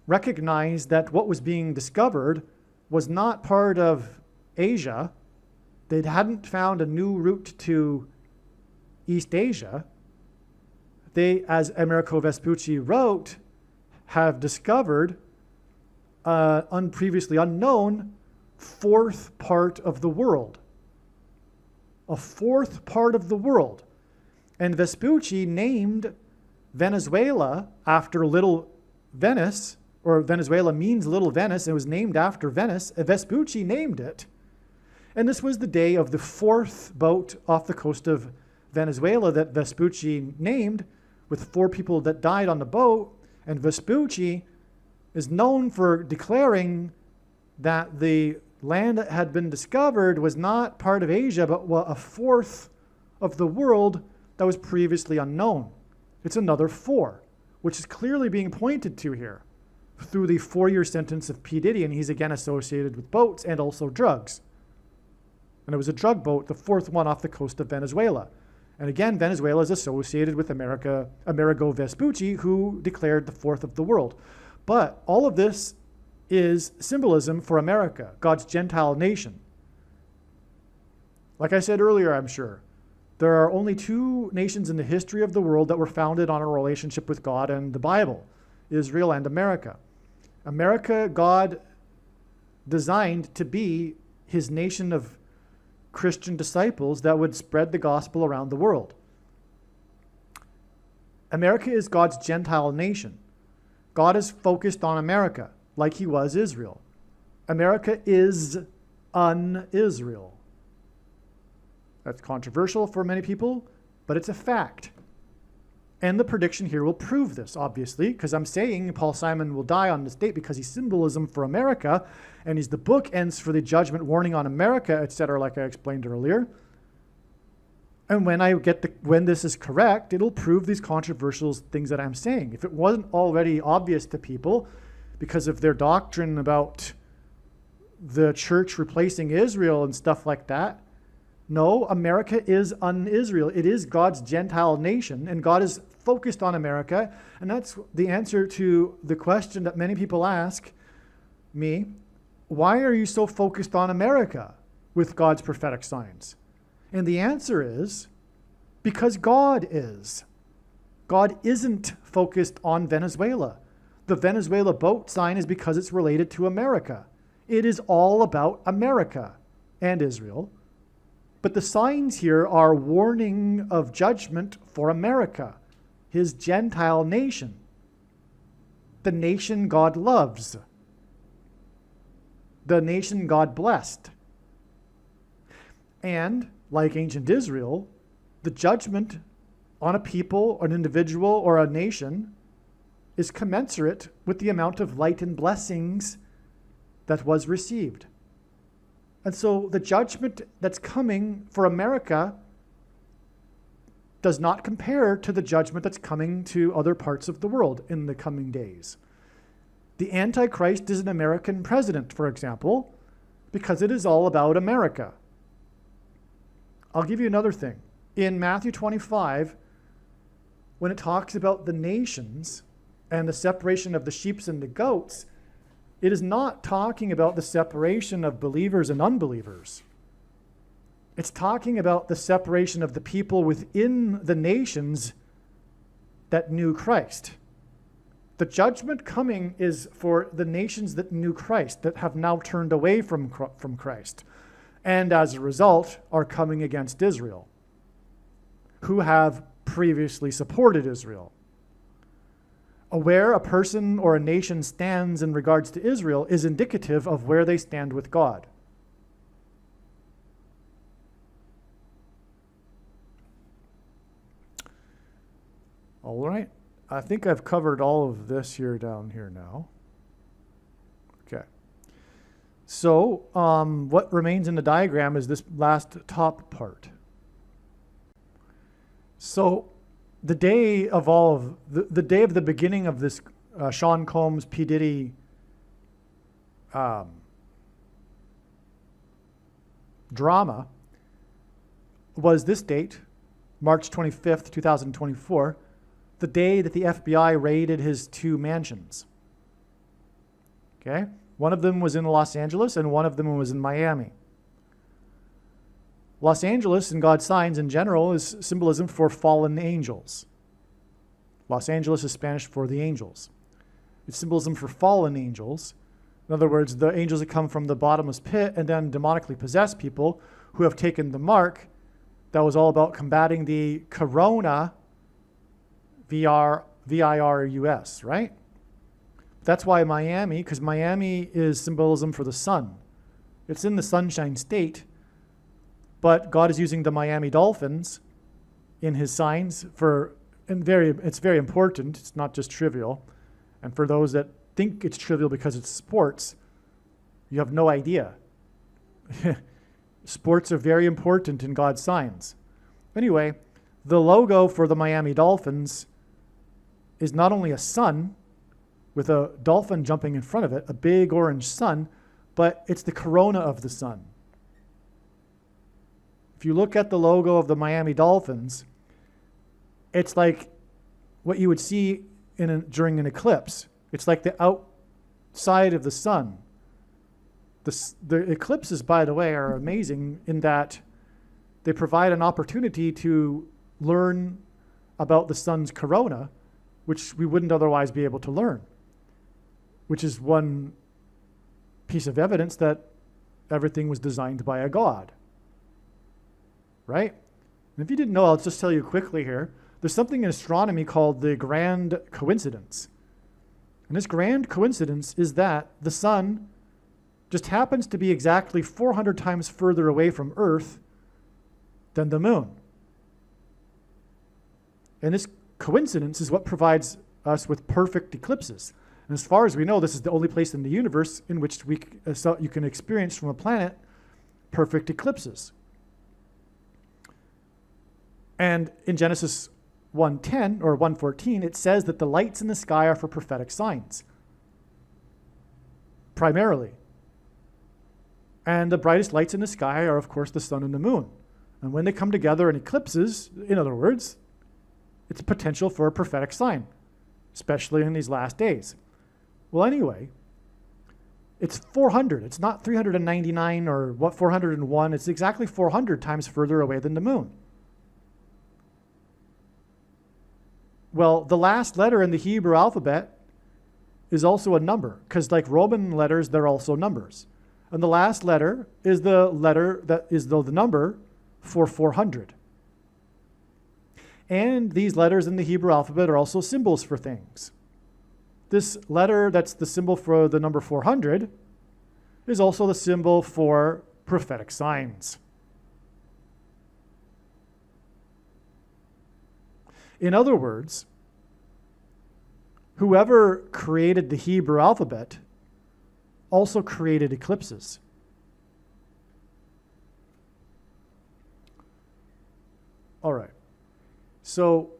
recognize that what was being discovered was not part of Asia. They hadn't found a new route to East Asia. They, as Amerigo Vespucci wrote, have discovered an previously unknown 4th part of the world. A 4th part of the world. And Vespucci named Venezuela after Little Venice, or Venezuela means Little Venice, and it was named after Venice. Vespucci named it. And this was the day of the 4th boat off the coast of Venezuela that Vespucci named, with 4 people that died on the boat. And Vespucci is known for declaring that the land that had been discovered was not part of Asia, but a 4th of the world that was previously unknown. It's another 4, which is clearly being pointed to here through the 4-year sentence of P Diddy, and he's again associated with boats and also drugs. And it was a drug boat, the 4th one off the coast of Venezuela. And again, Venezuela is associated with Amerigo Vespucci, who declared the 4th of the world. But all of this is symbolism for America, God's Gentile nation. Like I said earlier, I'm sure, there are only 2 nations in the history of the world that were founded on a relationship with God and the Bible, Israel and America. America, God designed to be his nation of Christian disciples that would spread the gospel around the world. America is God's Gentile nation. God is focused on America, like he was Israel. America is un-Israel. That's controversial for many people, but it's a fact. And the prediction here will prove this, obviously, because I'm saying Paul Simon will die on this date because he's symbolism for America, and he's the bookends for the judgment warning on America, etc., like I explained earlier. And when this is correct, it'll prove these controversial things that I'm saying. If it wasn't already obvious to people because of their doctrine about the church replacing Israel and stuff like that, no, America is un-Israel. It is God's Gentile nation, and God is focused on America. And that's the answer to the question that many people ask me, why are you so focused on America with God's prophetic signs? And the answer is, because God is. God isn't focused on Venezuela. The Venezuela boat sign is because it's related to America. It is all about America and Israel. But the signs here are warning of judgment for America, his Gentile nation, the nation God loves, the nation God blessed. And, like ancient Israel, the judgment on a people, an individual, or a nation is commensurate with the amount of light and blessings that was received. And so the judgment that's coming for America does not compare to the judgment that's coming to other parts of the world in the coming days. The Antichrist is an American president, for example, because it is all about America. I'll give you another thing. In Matthew 25, when it talks about the nations and the separation of the sheep and the goats, it is not talking about the separation of believers and unbelievers. It's talking about the separation of the people within the nations that knew Christ. The judgment coming is for the nations that knew Christ, that have now turned away from Christ, and as a result are coming against Israel, who have previously supported Israel. Where a person or a nation stands in regards to Israel is indicative of where they stand with God. All right. I think I've covered all of this here down here now. Okay. So what remains in the diagram is this last top part. So the day of the day of the beginning of this Sean Combs, P Diddy drama was this date, March 25th, 2024, the day that the FBI raided his 2 mansions. Okay? One of them was in Los Angeles and one of them was in Miami. Los Angeles in God's signs in general is symbolism for fallen angels. Los Angeles is Spanish for the angels. It's symbolism for fallen angels. In other words, the angels that come from the bottomless pit and then demonically possess people who have taken the mark that was all about combating the corona, virus, right? That's why Miami, because Miami is symbolism for the sun. It's in the sunshine state, but God is using the Miami Dolphins in his signs it's very important. It's not just trivial. And for those that think it's trivial because it's sports, you have no idea. Sports are very important in God's signs. Anyway, the logo for the Miami Dolphins is not only a sun with a dolphin jumping in front of it, a big orange sun, but it's the corona of the sun. If you look at the logo of the Miami Dolphins, it's like what you would see during an eclipse. It's like the outside of the sun. The eclipses, by the way, are amazing in that they provide an opportunity to learn about the sun's corona, which we wouldn't otherwise be able to learn, which is one piece of evidence that everything was designed by a God, right? And if you didn't know, I'll just tell you quickly here. There's something in astronomy called the grand coincidence. And this grand coincidence is that the sun just happens to be exactly 400 times further away from Earth than the moon. And this coincidence is what provides us with perfect eclipses. And as far as we know, this is the only place in the universe in which you can experience from a planet perfect eclipses. And in Genesis 1:10 or 1:14, it says that the lights in the sky are for prophetic signs, primarily. And the brightest lights in the sky are, of course, the sun and the moon. And when they come together in eclipses, in other words, it's a potential for a prophetic sign, especially in these last days. Well, anyway, it's 400. It's not 399 or 401. It's exactly 400 times further away than the moon. Well, the last letter in the Hebrew alphabet is also a number, because like Roman letters, they're also numbers. And the last letter is the letter that is the number for 400. And these letters in the Hebrew alphabet are also symbols for things. This letter that's the symbol for the number 400 is also the symbol for prophetic signs. In other words, whoever created the Hebrew alphabet also created eclipses. All right. So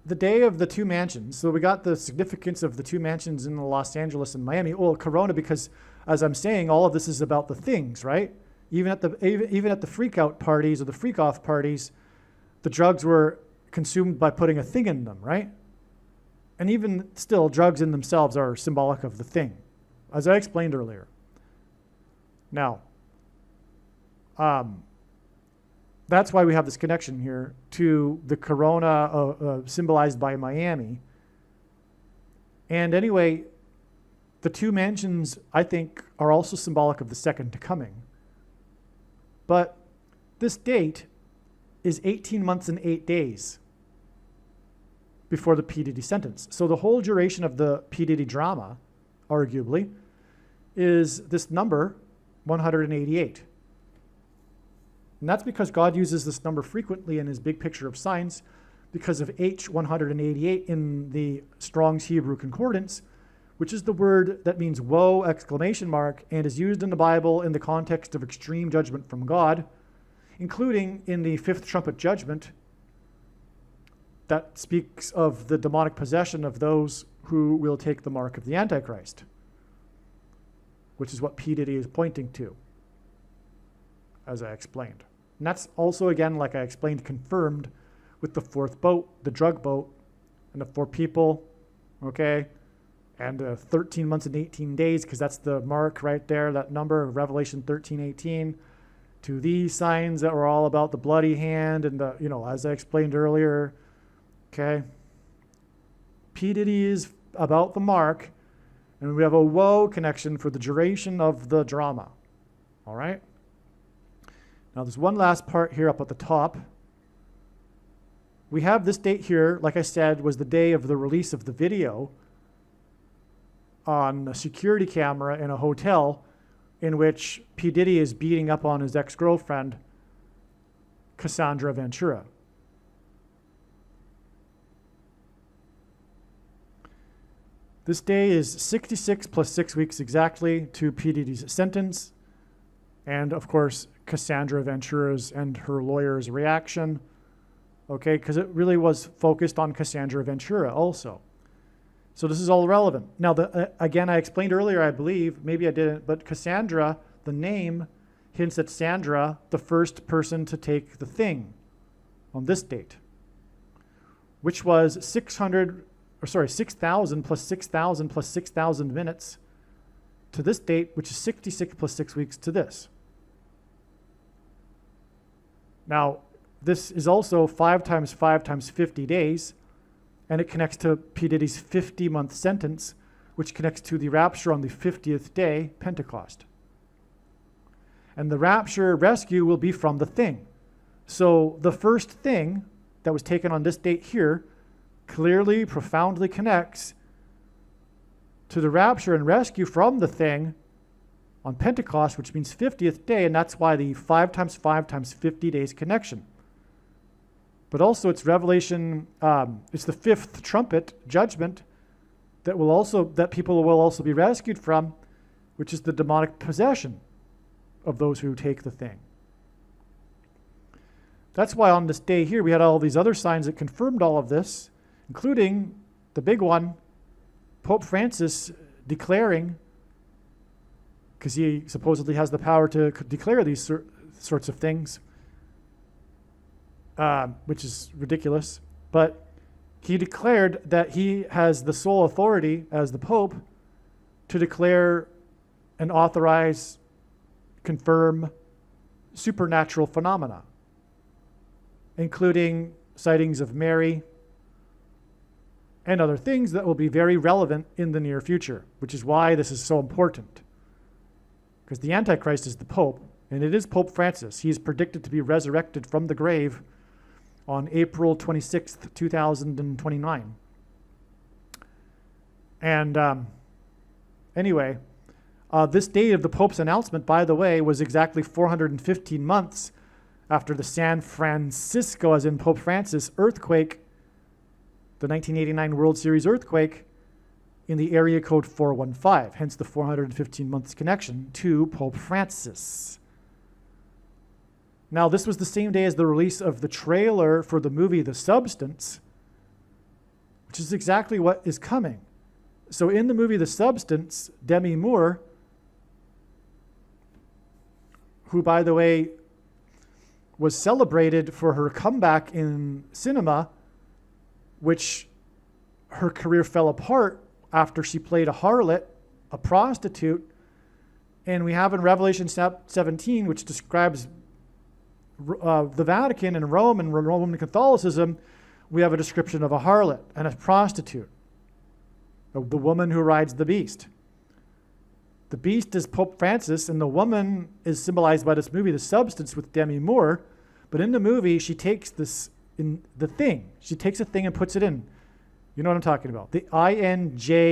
the day of the two mansions, so we got the significance of the two mansions in Los Angeles and Miami. Well, Corona, because as I'm saying, all of this is about the things, right? Even at the freak out parties or the freak off parties, the drugs were consumed by putting a thing in them, right? And even still, drugs in themselves are symbolic of the thing, as I explained earlier. Now, that's why we have this connection here to the corona symbolized by Miami. And anyway, the two mansions, I think, are also symbolic of the second coming. But this date is 18 months and 8 days before the P Diddy sentence. So the whole duration of the P Diddy drama, arguably, is this number, 188. And that's because God uses this number frequently in his big picture of signs because of H188 in the Strong's Hebrew Concordance, which is the word that means woe, exclamation mark, and is used in the Bible in the context of extreme judgment from God, including in the fifth trumpet judgment that speaks of the demonic possession of those who will take the mark of the Antichrist, which is what P Diddy is pointing to, as I explained. And that's also, again, like I explained, confirmed with the fourth boat, the drug boat, and the 4 people, okay? And 13 months and 18 days, because that's the mark right there, that number of Revelation 13:18, to these signs that were all about the bloody hand and the, as I explained earlier, okay? P Diddy is about the mark, and we have a woe connection for the duration of the drama, all right? Now, there's one last part here up at the top. We have this date here, like I said, was the day of the release of the video on a security camera in a hotel in which P. Diddy is beating up on his ex-girlfriend, Cassandra Ventura. This day is 66 plus 6 weeks exactly to P. Diddy's sentence. And of course, Cassandra Ventura's and her lawyer's reaction, okay, because it really was focused on Cassandra Ventura also. So this is all relevant. Now, again, I explained earlier, I believe, maybe I didn't, but Cassandra, the name, hints at Sandra, the first person to take the thing on this date, which was 6,000 plus 6,000 plus 6,000 minutes to this date, which is 66 plus 6 weeks to this. Now, this is also 5 times 5 times 50 days, and it connects to P. Diddy's 50-month sentence, which connects to the rapture on the 50th day, Pentecost. And the rapture rescue will be from the thing. So the first thing that was taken on this date here clearly, profoundly connects to the rapture and rescue from the thing on Pentecost, which means 50th day, and that's why the 5 times 5 times 50 days connection. But also it's Revelation, it's the 5th trumpet judgment that people will also be rescued from, which is the demonic possession of those who take the thing. That's why on this day here we had all these other signs that confirmed all of this, including the big one, Pope Francis declaring, because he supposedly has the power to declare these sorts of things, which is ridiculous. But he declared that he has the sole authority as the Pope to declare and authorize, confirm supernatural phenomena, including sightings of Mary and other things that will be very relevant in the near future, which is why this is so important. because the Antichrist is the Pope, and it is Pope Francis. He is predicted to be resurrected from the grave on April 26th, 2029. And anyway, this date of the Pope's announcement, by the way, was exactly 415 months after the San Francisco, as in Pope Francis, earthquake, the 1989 World Series earthquake in the area code 415, hence the 415 months connection to Pope Francis. Now, this was the same day as the release of the trailer for the movie The Substance, which is exactly what is coming. So in the movie The Substance, Demi Moore, who, by the way, was celebrated for her comeback in cinema, which her career fell apart after she played a harlot, a prostitute. And we have in Revelation 17, which describes the Vatican and Rome and Roman Catholicism, we have a description of a harlot and a prostitute, the woman who rides the beast. The beast is Pope Francis, and the woman is symbolized by this movie, The Substance, with Demi Moore. But in the movie, she takes this in the thing. She takes a thing and puts it in. You know what I'm talking about? The injectation,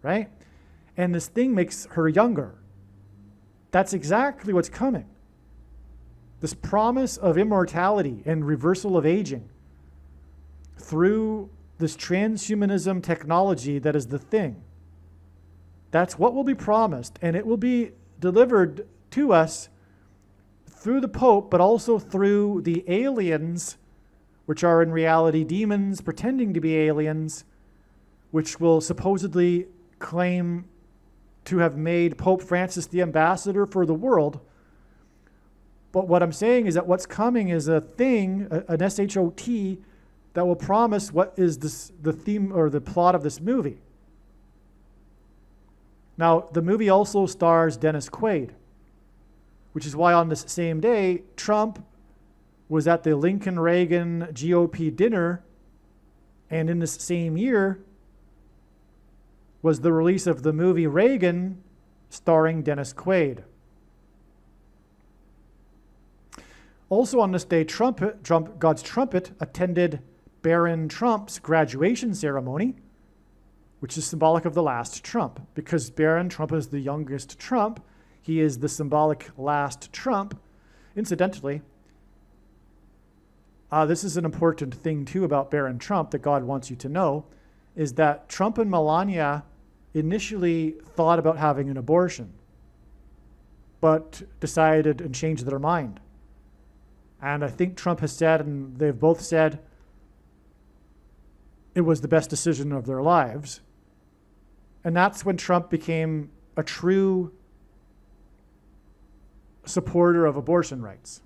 right? And this thing makes her younger. That's exactly what's coming. This promise of immortality and reversal of aging through this transhumanism technology that is the thing. That's what will be promised, and it will be delivered to us through the Pope, but also through the aliens, which are in reality demons pretending to be aliens, which will supposedly claim to have made Pope Francis the ambassador for the world. But what I'm saying is that what's coming is a thing, an SHOT, that will promise what is the theme or the plot of this movie. Now, the movie also stars Dennis Quaid, which is why on this same day, Trump was at the Lincoln-Reagan GOP dinner, and in this same year was the release of the movie Reagan, starring Dennis Quaid. Also on this day, God's trumpet attended Barron Trump's graduation ceremony, which is symbolic of the last Trump. Because Barron Trump is the youngest Trump, he is the symbolic last Trump. Incidentally, this is an important thing too about Barron Trump that God wants you to know, is that Trump and Melania initially thought about having an abortion, but decided and changed their mind. And I think Trump has said, and they've both said, it was the best decision of their lives. And that's when Trump became a true supporter of abortion rights.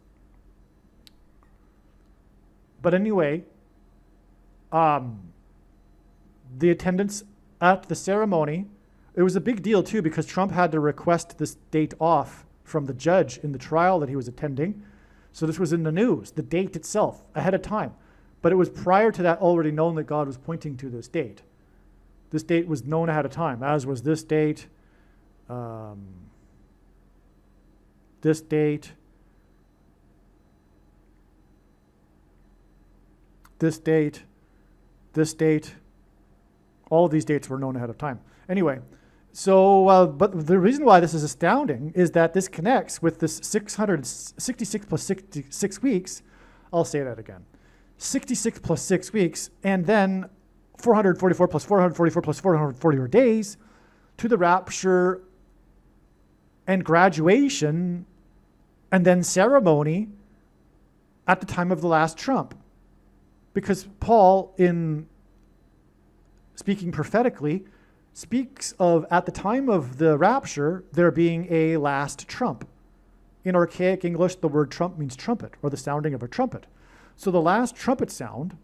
But anyway, the attendance at the ceremony, it was a big deal too, because Trump had to request this date off from the judge in the trial that he was attending. So this was in the news, the date itself, ahead of time. But it was prior to that already known that God was pointing to this date. This date was known ahead of time, as was this date, this date, this date, this date. All of these dates were known ahead of time. Anyway, so, but the reason why this is astounding is that this connects with this 666 plus 66 weeks. I'll say that again. 66 plus 6 weeks, and then 444 plus 444 plus 444 days to the rapture and graduation and then ceremony at the time of the last trump. Because Paul, in speaking prophetically, speaks of at the time of the rapture, there being a last trump. In archaic English, the word trump means trumpet, or the sounding of a trumpet. So the last trumpet sound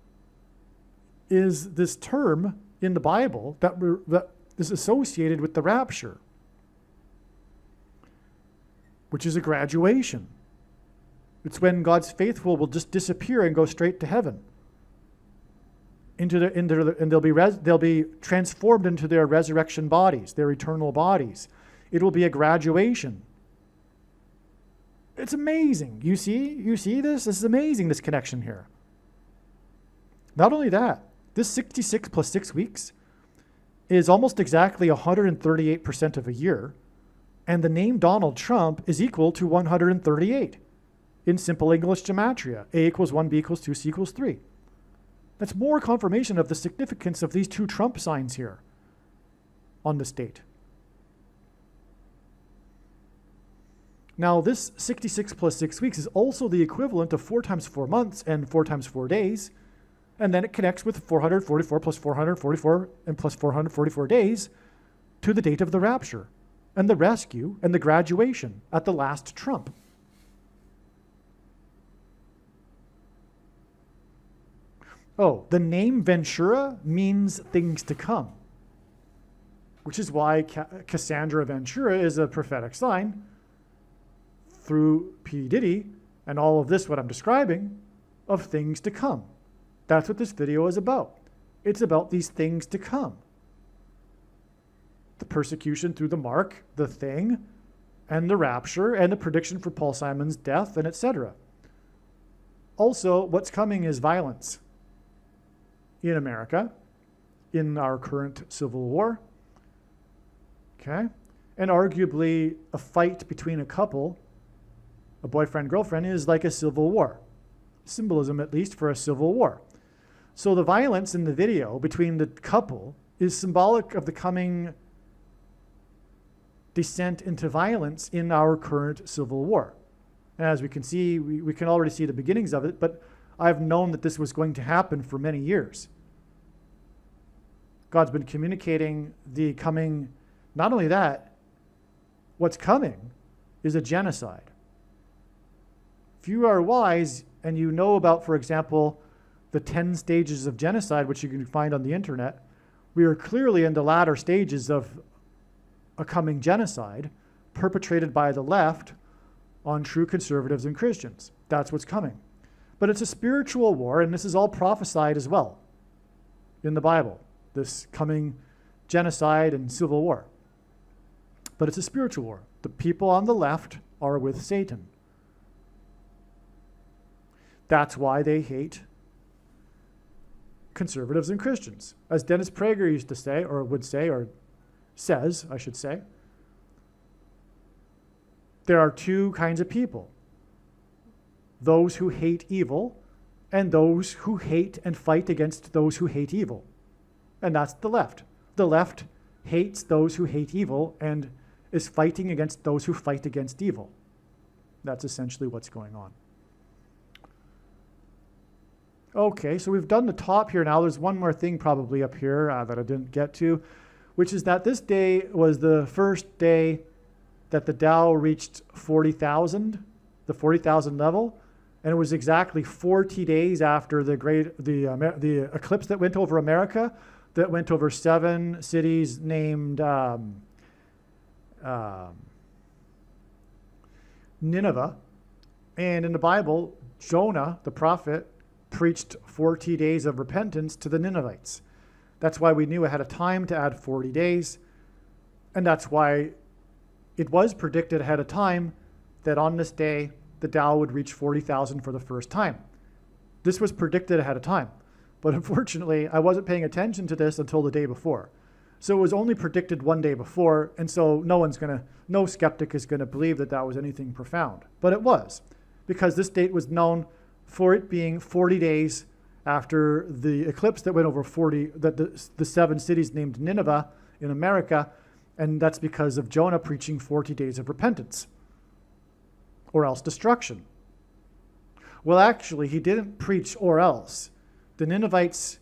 is this term in the Bible that is associated with the rapture, which is a graduation. It's when God's faithful will just disappear and go straight to heaven. and they'll be transformed into their resurrection bodies, their eternal bodies. It will be a graduation. It's amazing. You see this? This is amazing, this connection here. Not only that, this 66 plus 6 weeks is almost exactly 138% of a year, and the name Donald Trump is equal to 138 in simple English gematria. A equals 1, B equals 2, C equals 3. That's more confirmation of the significance of these two Trump signs here on this date. Now, this 66 plus 6 weeks is also the equivalent of 4 times 4 months and 4 times 4 days. And then it connects with 444 plus 444 and plus 444 days to the date of the rapture and the rescue and the graduation at the last trump. Oh, the name Ventura means things to come, which is why Cassandra Ventura is a prophetic sign through P Diddy and all of this, what I'm describing, of things to come. That's what this video is about. It's about these things to come. The persecution through the mark, the thing, and the rapture, and the prediction for Paul Simon's death, and etc. Also, what's coming is violence in America, in our current civil war, okay? And arguably a fight between a couple, a boyfriend-girlfriend, is like a civil war. Symbolism, at least, for a civil war. So the violence in the video between the couple is symbolic of the coming descent into violence in our current civil war. And as we can see, we can already see the beginnings of it, but I've known that this was going to happen for many years. God's been communicating the coming, not only that, what's coming is a genocide. If you are wise and you know about, for example, the 10 stages of genocide, which you can find on the internet, we are clearly in the latter stages of a coming genocide perpetrated by the left on true conservatives and Christians. That's what's coming. But it's a spiritual war, and this is all prophesied as well in the Bible, this coming genocide and civil war. But it's a spiritual war. The people on the left are with Satan. That's why they hate conservatives and Christians. As Dennis Prager used to say, or would say, or says, I should say, there are two kinds of people: those who hate evil and those who hate and fight against those who hate evil. And that's the left. The left hates those who hate evil and is fighting against those who fight against evil. That's essentially what's going on. Okay, so we've done the top here now. There's one more thing probably up here that I didn't get to, which is that this day was the first day that the Dow reached 40,000, the 40,000 level, and it was exactly 40 days after the eclipse that went over America, that went over 7 cities named Nineveh. And in the Bible, Jonah, the prophet, preached 40 days of repentance to the Ninevites. That's why we knew ahead of time to add 40 days. And that's why it was predicted ahead of time that on this day, the Dow would reach 40,000 for the first time. This was predicted ahead of time. But unfortunately, I wasn't paying attention to this until the day before. So it was only predicted one day before, and so no skeptic is going to believe that that was anything profound. But it was, because this date was known for it being 40 days after the eclipse that went over the 7 cities named Nineveh in America, and that's because of Jonah preaching 40 days of repentance, or else destruction. Well, actually, he didn't preach or else. The Ninevites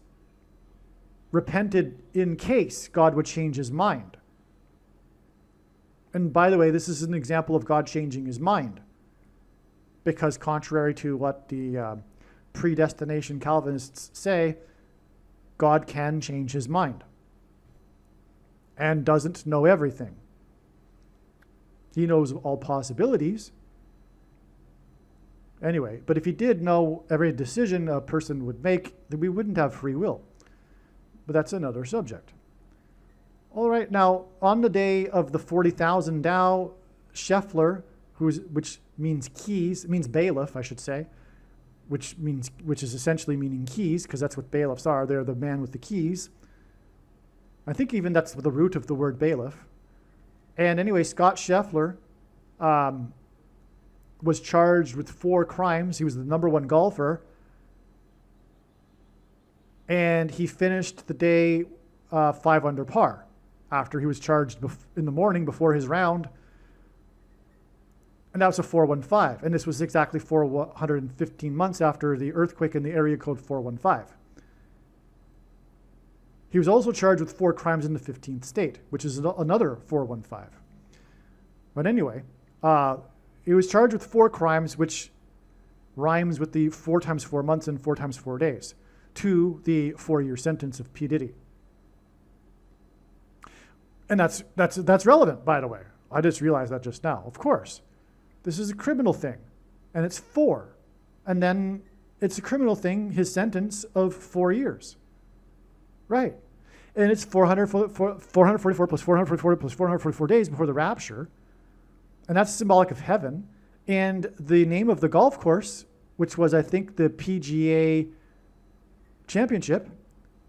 repented in case God would change his mind. And by the way, this is an example of God changing his mind, because contrary to what the predestination Calvinists say, God can change his mind and doesn't know everything. He knows all possibilities. Anyway, but if he did know every decision a person would make, then we wouldn't have free will. but that's another subject. All right, now on the day of the 40,000 Tao, Scheffler, which means keys, means bailiff, I should say, which is essentially meaning keys, because that's what bailiffs are. They're the man with the keys. I think even that's the root of the word bailiff. And anyway, Scott Scheffler was charged with 4 crimes. He was the #1 golfer. And he finished the day 5 under par after he was charged in the morning before his round. And that was a 415. And this was exactly 415 months after the earthquake in the area code 415. He was also charged with 4 crimes in the 15th state, which is another 415. But anyway, he was charged with 4 crimes, which rhymes with the 4 times 4 months and 4 times 4 days, to the 4-year sentence of P Diddy. And that's relevant, by the way. I just realized that just now. Of course, this is a criminal thing, and it's 4. And then it's a criminal thing, his sentence of 4 years. Right. And it's 444 plus 444 plus 444 days before the rapture. And that's symbolic of heaven. And the name of the golf course, which was, I think, the PGA Championship,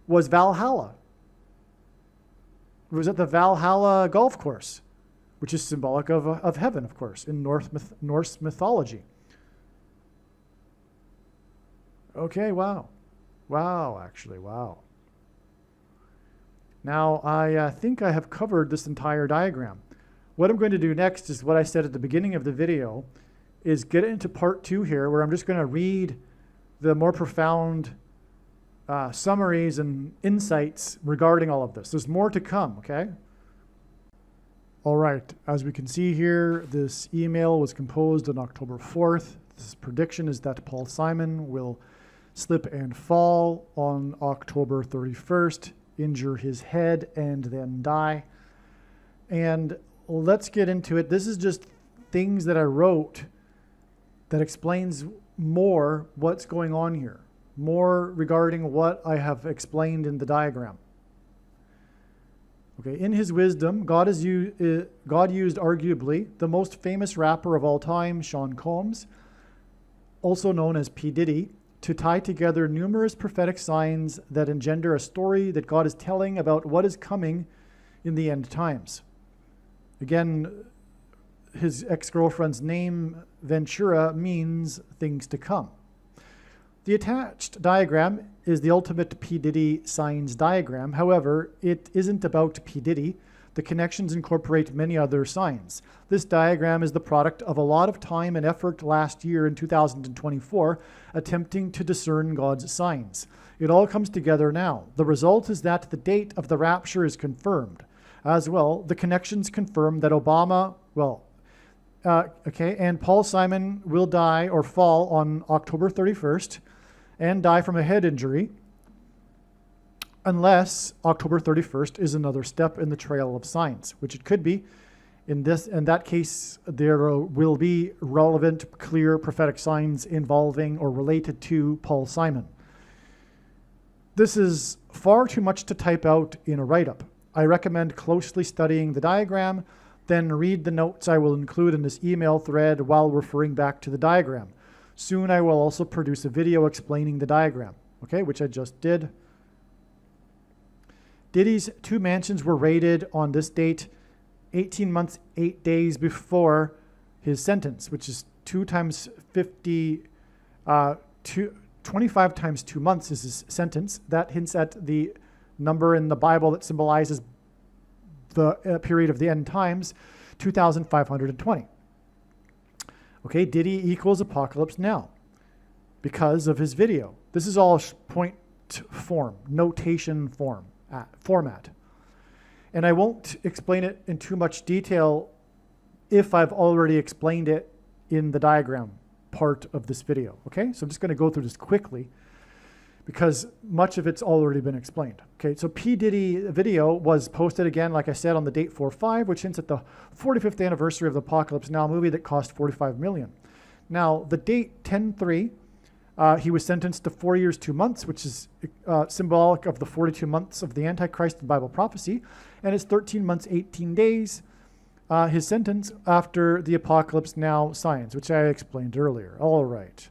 was Valhalla. It was at the Valhalla golf course, which is symbolic of heaven, of course, in Norse mythology. Okay, wow. Wow, actually, wow. Now, I think I have covered this entire diagram. What I'm going to do next is what I said at the beginning of the video, is get into part 2 here, where I'm just going to read the more profound summaries and insights regarding all of this. There's more to come, okay? All right, as we can see here, this email was composed on October 4th. This prediction is that Paul Simon will slip and fall on October 31st, injure his head, and then die. And let's get into it. This is just things that I wrote that explains more what's going on here, more regarding what I have explained in the diagram. Okay, in his wisdom, God used arguably the most famous rapper of all time, Sean Combs, also known as P Diddy, to tie together numerous prophetic signs that engender a story that God is telling about what is coming in the end times. Again, his ex-girlfriend's name, Ventura, means things to come. The attached diagram is the ultimate P Diddy signs diagram. However, it isn't about P Diddy. The connections incorporate many other signs. This diagram is the product of a lot of time and effort last year in 2024, attempting to discern God's signs. It all comes together now. The result is that the date of the rapture is confirmed. As well, the connections confirm that and Paul Simon will die or fall on October 31st and die from a head injury, unless October 31st is another step in the trail of signs, which it could be. In that case, there will be relevant, clear prophetic signs involving or related to Paul Simon. This is far too much to type out in a write-up. I recommend closely studying the diagram, then read the notes I will include in this email thread while referring back to the diagram. Soon I will also produce a video explaining the diagram, okay, which I just did. Diddy's 2 mansions were raided on this date, 18 months, 8 days before his sentence, which is 2 times 50, 25 times 2 months is his sentence. That hints at the number in the Bible that symbolizes the period of the end times, 2,520. Okay, Diddy equals apocalypse now because of his video. This is all point form, notation format. And I won't explain it in too much detail if I've already explained it in the diagram part of this video. Okay, so I'm just going to go through this quickly because much of it's already been explained. Okay, so P Diddy video was posted again, like I said, on the date 4/5, which hints at the 45th anniversary of the Apocalypse Now movie that cost $45 million. Now, the date 10/3 He was sentenced to 4 years, 2 months, which is symbolic of the 42 months of the Antichrist in Bible prophecy, and it's 13 months, 18 days, his sentence after the Apocalypse Now signs, which I explained earlier. All right.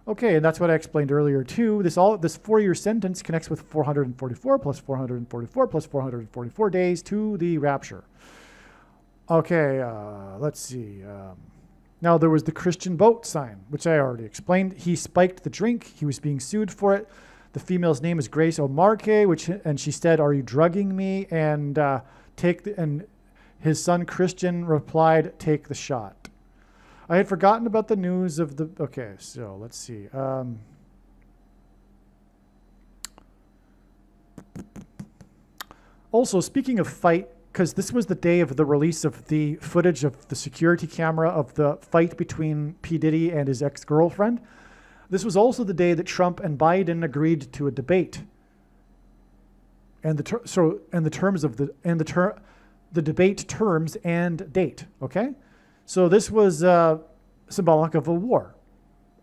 Okay, and that's what I explained earlier too. This 4-year sentence connects with 444 plus 444 plus 444 days to the rapture. Okay, let's see. Now there was the Christian boat sign, which I already explained. He spiked the drink. He was being sued for it. The female's name is Grace O'Marque, and she said, "Are you drugging me?" And and his son Christian replied, "Take the shot." I had forgotten about the news of the. Okay, so let's see. Also, speaking of fight, because this was the day of the release of the footage of the security camera of the fight between P Diddy and his ex-girlfriend. This was also the day that Trump and Biden agreed to a debate. And the debate terms and date. Okay, so this was symbolic of a war,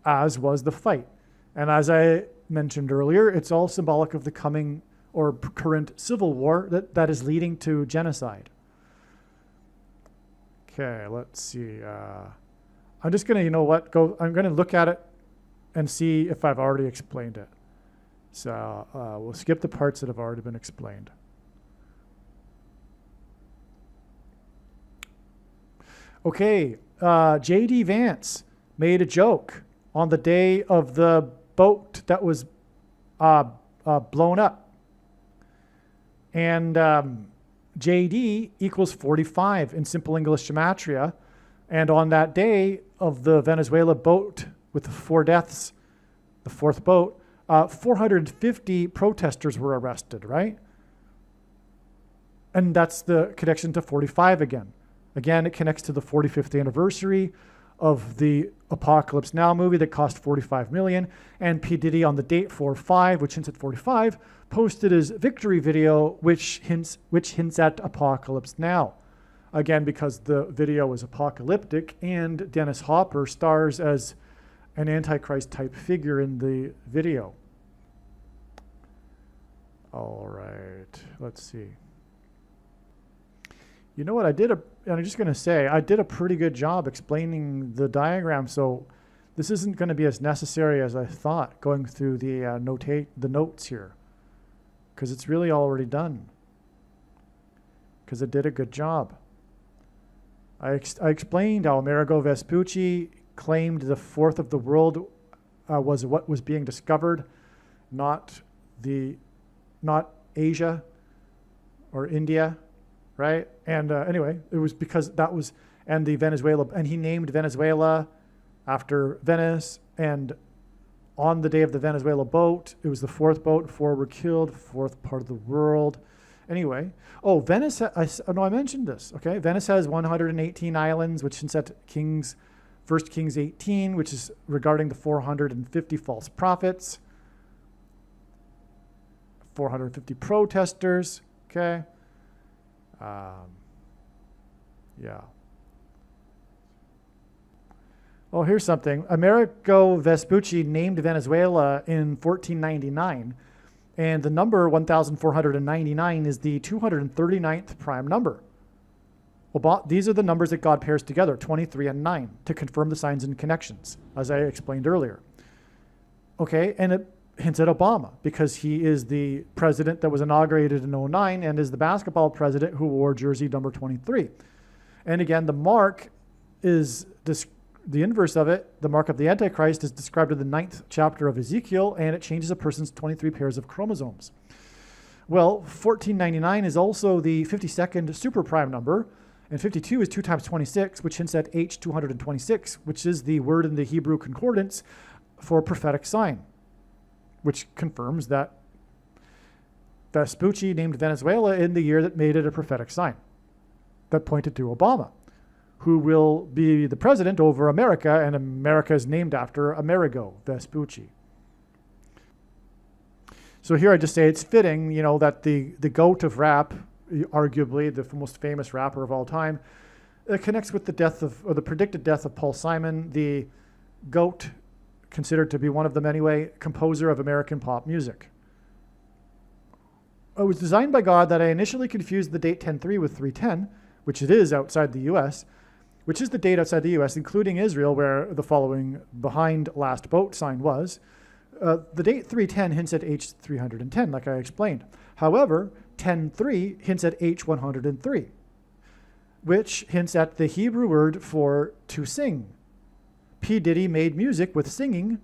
as was the fight. And as I mentioned earlier, it's all symbolic of the coming or current civil war that is leading to genocide. Okay, let's see. I'm just gonna, I'm gonna look at it and see if I've already explained it. So we'll skip the parts that have already been explained. Okay, J.D. Vance made a joke on the day of the boat that was blown up. And JD equals 45 in simple English gematria. And on that day of the Venezuela boat with the 4 deaths, the 4th boat, 450 protesters were arrested, right? And that's the connection to 45 again. Again, it connects to the 45th anniversary of the Apocalypse Now movie that cost $45 million. And P. Diddy on the date 4/5, which hints at 45, posted his victory video, which hints at Apocalypse Now. Again, because the video is apocalyptic and Dennis Hopper stars as an Antichrist type figure in the video. All right, let's see. You know what, I'm just going to say, I did a pretty good job explaining the diagram, so this isn't going to be as necessary as I thought going through the notes here, because it's really already done, because it did a good job. I explained how Amerigo Vespucci claimed the 4th of the world was what was being discovered, not Asia or India. Right? And anyway, it was because that was, and he named Venezuela after Venice, and on the day of the Venezuela boat, it was the 4th boat, 4 were killed, 4th part of the world. Anyway, Venice, I mentioned this, okay? Venice has 118 islands, which hints at 1 Kings 18, which is regarding the 450 false prophets, 450 protesters, okay? Yeah. Oh, here's something. Amerigo Vespucci named Venezuela in 1499, and the number 1499 is the 239th prime number. Well, these are the numbers that God pairs together, 23 and 9, to confirm the signs and connections, as I explained earlier. Okay, and it hints at Obama, because he is the president that was inaugurated in 2009 and is the basketball president who wore jersey number 23. And again, the mark is the inverse of it. The mark of the Antichrist is described in the 9th chapter of Ezekiel, and it changes a person's 23 pairs of chromosomes. Well, 1499 is also the 52nd super prime number, and 52 is 2 times 26, which hints at H226, which is the word in the Hebrew concordance for prophetic sign, which confirms that Vespucci named Venezuela in the year that made it a prophetic sign that pointed to Obama, who will be the president over America, and America is named after Amerigo Vespucci. So here I just say it's fitting, that the goat of rap, arguably the most famous rapper of all time, connects with the predicted death of Paul Simon. The goat considered to be one of them anyway, composer of American pop music. It was designed by God that I initially confused the date 10:3 with 3:10, which it is outside the US, which is the date outside the US, including Israel, where the following behind last boat sign was. The date 3:10 hints at H310, like I explained. However, 10:3 hints at H103, which hints at the Hebrew word for to sing. P Diddy made music with singing,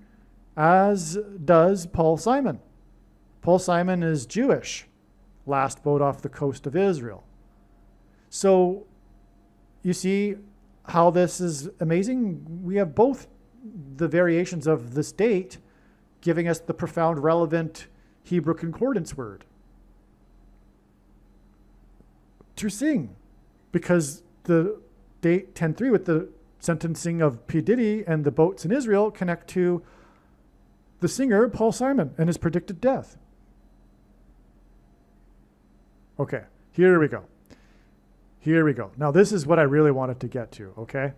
as does Paul Simon. Paul Simon is Jewish, last boat off the coast of Israel. So you see how this is amazing? We have both the variations of this date giving us the profound, relevant Hebrew concordance word. To sing, because the date 10:3 with the sentencing of P Diddy and the boats in Israel connect to the singer Paul Simon and his predicted death. Okay, here we go. Here we go. Now this is what I really wanted to get to, okay?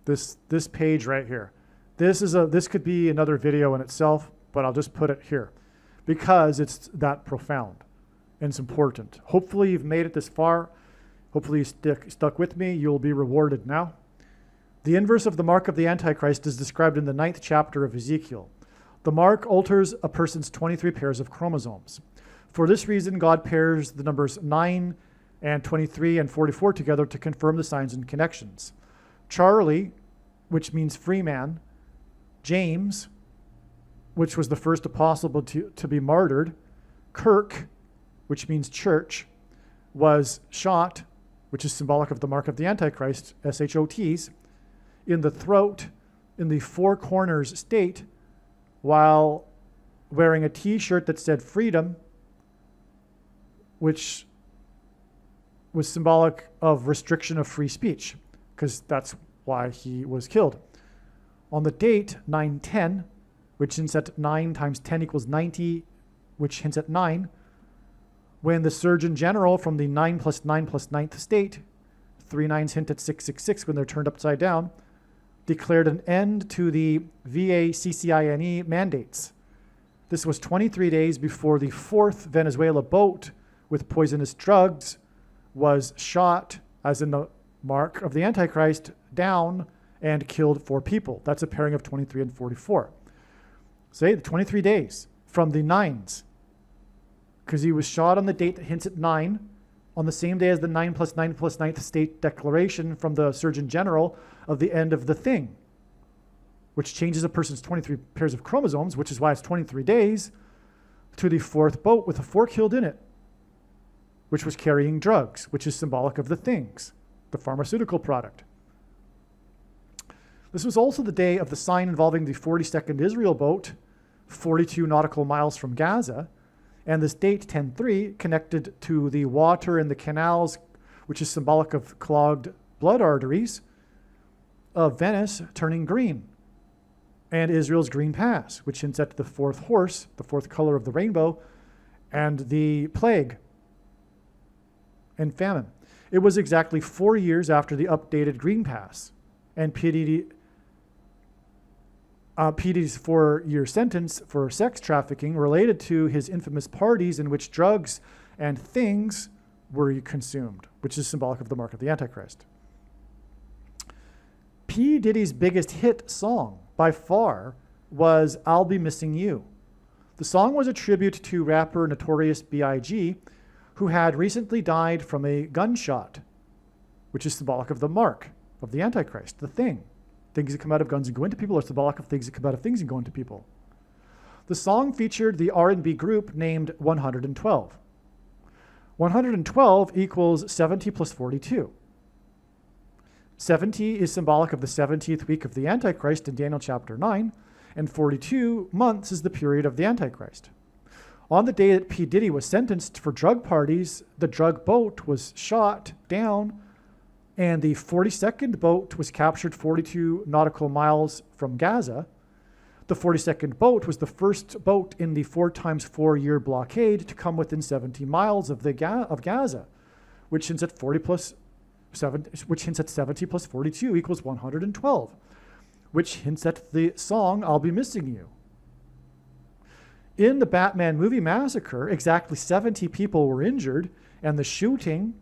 This page right here. This could be another video in itself, but I'll just put it here because it's that profound and it's important. Hopefully you've made it this far. Hopefully you stuck with me. You'll be rewarded now. The inverse of the mark of the Antichrist is described in the 9th chapter of Ezekiel. The mark alters a person's 23 pairs of chromosomes. For this reason, God pairs the numbers 9 and 23 and 44 together to confirm the signs and connections. Charlie, which means free man, James, which was the first apostle to be martyred, Kirk, which means church, was shot, which is symbolic of the mark of the Antichrist, SHOTs, in the throat, in the four corners state, while wearing a t-shirt that said freedom, which was symbolic of restriction of free speech, because that's why he was killed. On the date 9/10, which hints at 9 times 10 equals 90, which hints at 9, when the Surgeon General from the 9 plus 9 plus 9th state, 3 9s hint at 666 when they're turned upside down, declared an end to the VACCINE mandates. This was 23 days before the 4th Venezuela boat with poisonous drugs was shot, as in the mark of the Antichrist, down and killed 4 people. That's a pairing of 23 and 44. Say the 23 days from the 9s, because he was shot on the date that hints at 9, on the same day as the 9 plus 9 plus 9th state declaration from the Surgeon General of the end of the thing, which changes a person's 23 pairs of chromosomes, which is why it's 23 days, to the 4th boat with the 4 killed in it, which was carrying drugs, which is symbolic of the things, the pharmaceutical product. This was also the day of the sign involving the 42nd Israel boat, 42 nautical miles from Gaza, and this date, 10:3, connected to the water in the canals, which is symbolic of clogged blood arteries, of Venice turning green, and Israel's green pass, which hints at the 4th horse, the 4th color of the rainbow, and the plague and famine. It was exactly 4 years after the updated green pass, and P Diddy's 4-year sentence for sex trafficking related to his infamous parties in which drugs and things were consumed, which is symbolic of the mark of the Antichrist. P. Diddy's biggest hit song, by far, was I'll Be Missing You. The song was a tribute to rapper Notorious B.I.G., who had recently died from a gunshot, which is symbolic of the mark of the Antichrist, the thing. Things that come out of guns and go into people are symbolic of things that come out of things and go into people. The song featured the R&B group named 112. 112 equals 70 plus 42. 70 is symbolic of the 70th week of the Antichrist in Daniel chapter 9, and 42 months is the period of the Antichrist. On the day that P. Diddy was sentenced for drug parties, the drug boat was shot down, and the 42nd boat was captured 42 nautical miles from Gaza. The 42nd boat was the first boat in the 4 times 4 year blockade to come within 70 miles of Gaza, which hints at 70 plus 42 equals 112. which hints at the song I'll Be Missing You. In the Batman movie massacre, exactly 70 people were injured, and the shooting,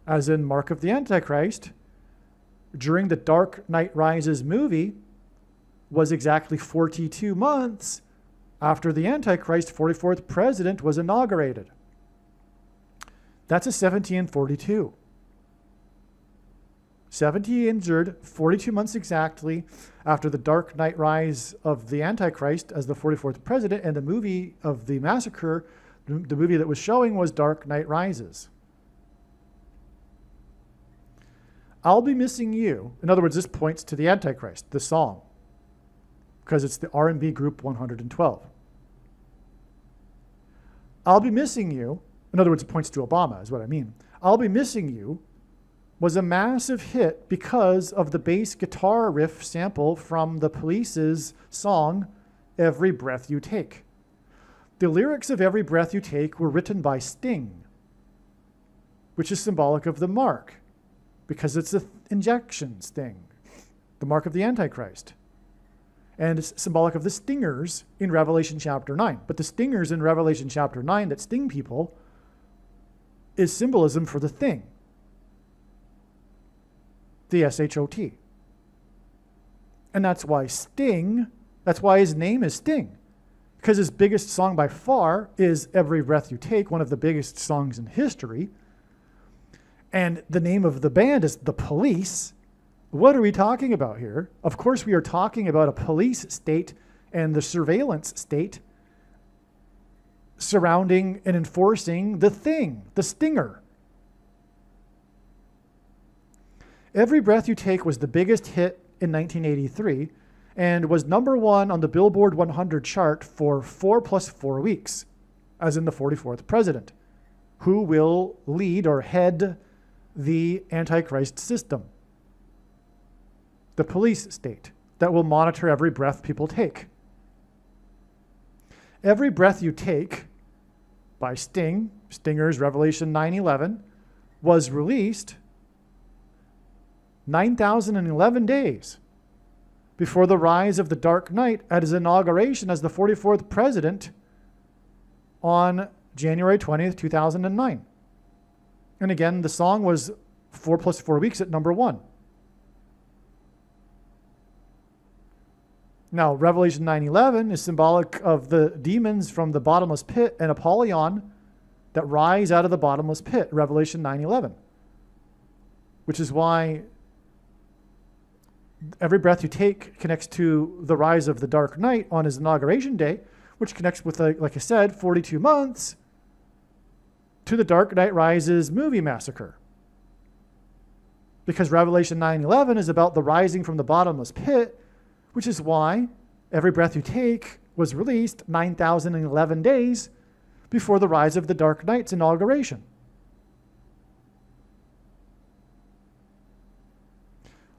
as in Mark of the Antichrist, during the Dark Knight Rises movie was exactly 42 months after the Antichrist 44th president was inaugurated. That's a 70 and 42. 70 injured, 42 months exactly after the Dark Knight Rise of the Antichrist as the 44th president, and the movie of the massacre, the movie that was showing, was Dark Knight Rises. I'll Be Missing You. In other words, this points to the Antichrist, the song, because it's the R&B group 112. I'll Be Missing You, in other words, it points to Obama, is what I mean. I'll Be Missing You was a massive hit because of the bass guitar riff sample from the Police's song, Every Breath You Take. The lyrics of Every Breath You Take were written by Sting, which is symbolic of the mark, because it's the injection sting, the mark of the Antichrist. And it's symbolic of the stingers in Revelation chapter 9. But the stingers in Revelation chapter 9 that sting people is symbolism for the thing, the S-H-O-T. And that's why Sting, that's why his name is Sting. Because his biggest song by far is Every Breath You Take, one of the biggest songs in history. And the name of the band is The Police. What are we talking about here? Of course, we are talking about a police state and the surveillance state surrounding and enforcing the thing, the stinger. Every Breath You Take was the biggest hit in 1983 and was number one on the Billboard 100 chart for 4 plus 4 weeks, as in the 44th president, who will lead or head the Antichrist system, the police state that will monitor every breath people take. Every Breath You Take by Sting, Stinger's Revelation 9/11, was released 9,011 days before the rise of the Dark Knight at his inauguration as the 44th president on January 20th, 2009. And again, the song was 4 plus 4 weeks at number one. Now, Revelation 9:11 is symbolic of the demons from the bottomless pit and Apollyon that rise out of the bottomless pit, Revelation 9:11, which is why Every Breath You Take connects to the rise of the Dark Knight on his inauguration day, which connects with, like I said, 42 months to the Dark Knight Rises movie massacre. Because Revelation 9:11 is about the rising from the bottomless pit, which is why Every Breath You Take was released 9,011 days before the rise of the Dark Knight's inauguration.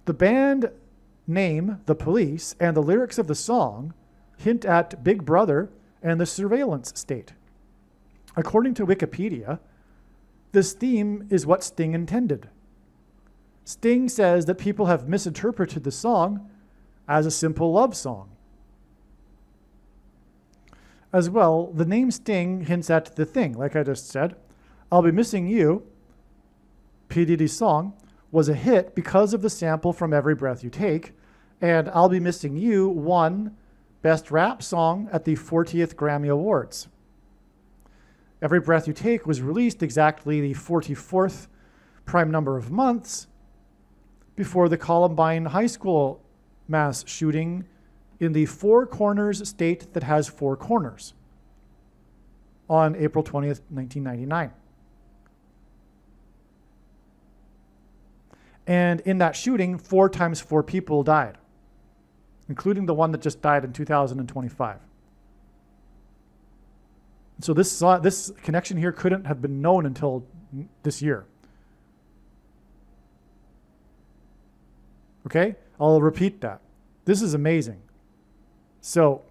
The band name, The Police, and the lyrics of the song hint at Big Brother and the surveillance state. According to Wikipedia, this theme is what Sting intended. Sting says that people have misinterpreted the song as a simple love song. As well, the name Sting hints at the thing, like I just said. I'll Be Missing You, P Diddy's song, was a hit because of the sample from Every Breath You Take, and I'll Be Missing You won Best Rap Song at the 40th Grammy Awards. Every Breath You Take was released exactly the 44th prime number of months before the Columbine High School mass shooting in the Four Corners state that has four corners on April 20th, 1999. And in that shooting, 4 times 4 people died, including the one that just died in 2025. So this connection here couldn't have been known until this year. Okay? I'll repeat that. This is amazing. So,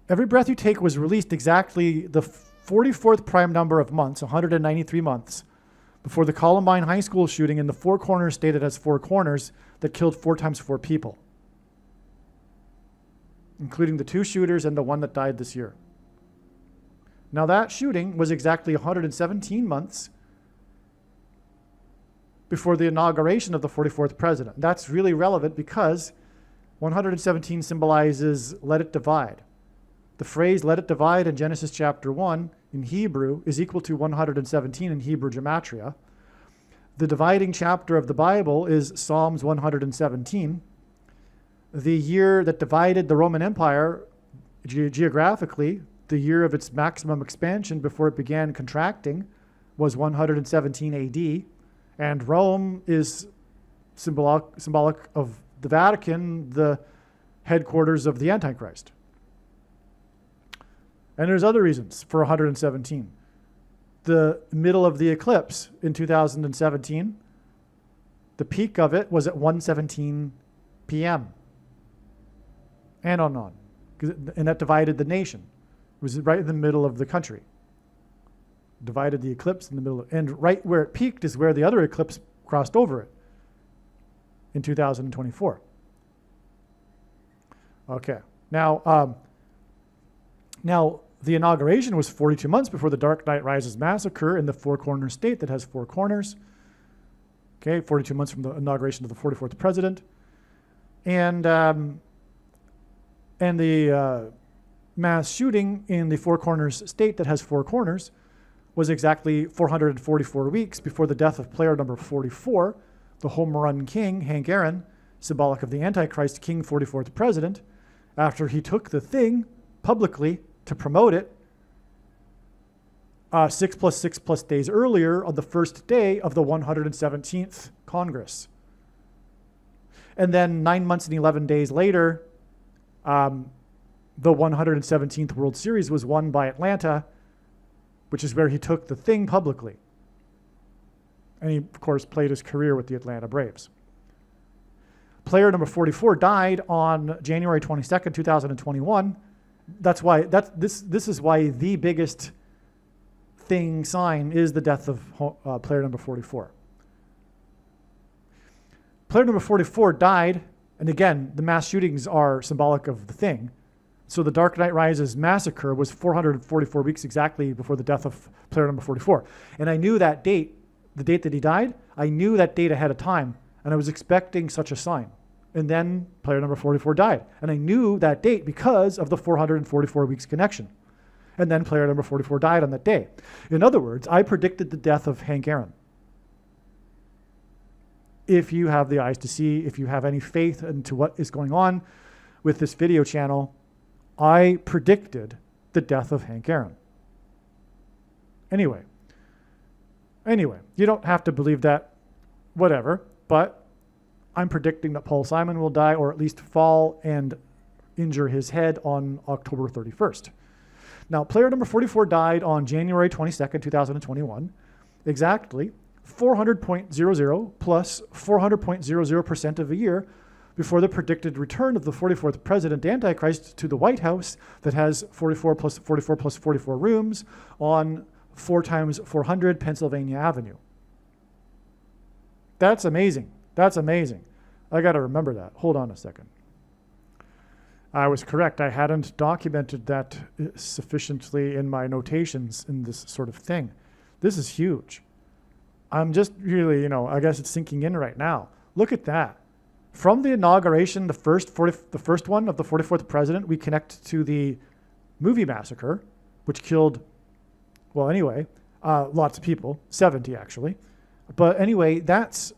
Every Breath You Take was released exactly the 44th prime number of months, 193 months, before the Columbine High School shooting in the Four Corners state that has 4 corners that killed 4 times 4 people. including the 2 shooters and the one that died this year. Now that shooting was exactly 117 months before the inauguration of the 44th president. That's really relevant because 117 symbolizes let it divide. The phrase let it divide in Genesis chapter 1 in Hebrew is equal to 117 in Hebrew gematria. The dividing chapter of the Bible is Psalms 117. The year that divided the Roman Empire geographically, the year of its maximum expansion before it began contracting, was 117 AD. And Rome is symbolic of the Vatican, the headquarters of the Antichrist. And there's other reasons for 117. The middle of the eclipse in 2017, the peak of it was at 1:17 p.m. And on. And that divided the nation. It was right in the middle of the country. Divided the eclipse in the middle. And right where it peaked is where the other eclipse crossed over it in 2024. Okay. Now the inauguration was 42 months before the Dark Knight Rises massacre in the Four Corners state that has 4 corners. Okay, 42 months from the inauguration of the 44th president. And the mass shooting in the Four Corners state that has 4 corners was exactly 444 weeks before the death of player number 44, the home run king, Hank Aaron, symbolic of the Antichrist king, 44th president, after he took the thing publicly to promote it 6 plus days earlier on the first day of the 117th Congress. And then 9 months and 11 days later, the 117th World Series was won by Atlanta, which is where he took the thing publicly. And he, of course, played his career with the Atlanta Braves. Player number 44 died on January 22nd, 2021. This is why the biggest sign is the death of player number 44. Player number 44 died, and again, the mass shootings are symbolic of the thing. So the Dark Knight Rises massacre was 444 weeks exactly before the death of player number 44. And I knew that date, the date that he died, I knew that date ahead of time, and I was expecting such a sign. And then player number 44 died. And I knew that date because of the 444 weeks connection. And then player number 44 died on that day. In other words, I predicted the death of Hank Aaron. If you have the eyes to see, if you have any faith into what is going on with this video channel, I predicted the death of Hank Aaron. Anyway, you don't have to believe that, whatever, but I'm predicting that Paul Simon will die, or at least fall and injure his head on October 31st. Now, player number 44 died on January 22nd, 2021, exactly 400.00 plus 400.00% of a year before the predicted return of the 44th president Antichrist to the White House that has 44 plus 44 plus 44 rooms on 4 times 400 Pennsylvania Avenue. That's amazing. That's amazing. I got to remember that. Hold on a second. I was correct. I hadn't documented that sufficiently in my notations in this sort of thing. This is huge. I'm just really, I guess it's sinking in right now. Look at that. From the inauguration, the first one of the 44th president, we connect to the movie massacre, which killed, lots of people, 70 actually. But anyway, that's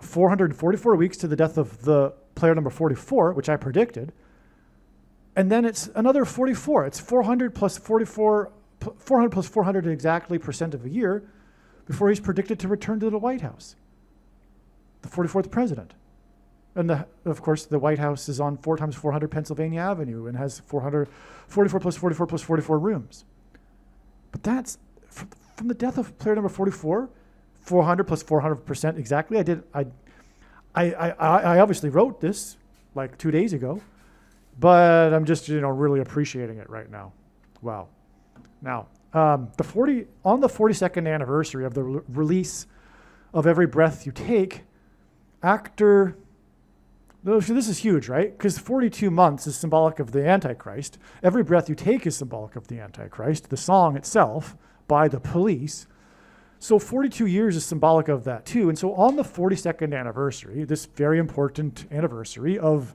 444 weeks to the death of the player number 44, which I predicted. And then it's another 44. It's 400 plus 44, 400 plus 400 exactly percent of a year before he's predicted to return to the White House, the 44th president. And of course, the White House is on 4 times 400 Pennsylvania Avenue and has 44 plus 44 plus 44 rooms. But that's from the death of player number 44, 400 plus 400% exactly. I obviously wrote this like 2 days ago, but I'm just really appreciating it right now. Wow. Now, on the 42nd anniversary of the release of Every Breath You Take, actor This is huge, right? Because 42 months is symbolic of the Antichrist. Every breath you take is symbolic of the Antichrist. The song itself by the Police. So 42 years is symbolic of that too. And so on the 42nd anniversary, this very important anniversary of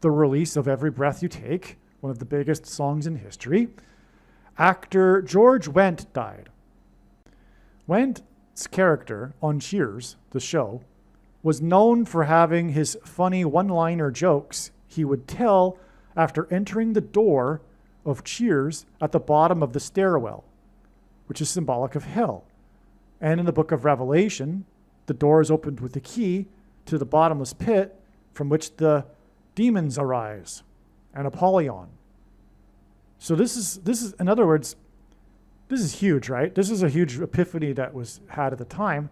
the release of Every Breath You Take, one of the biggest songs in history, actor George Wendt died. Wendt's character on Cheers, the show, was known for having his funny one-liner jokes he would tell after entering the door of Cheers at the bottom of the stairwell, which is symbolic of hell. And in the book of Revelation, the door is opened with a key to the bottomless pit from which the demons arise, and Apollyon. So this is, in other words, this is huge, right? This is a huge epiphany that was had at the time.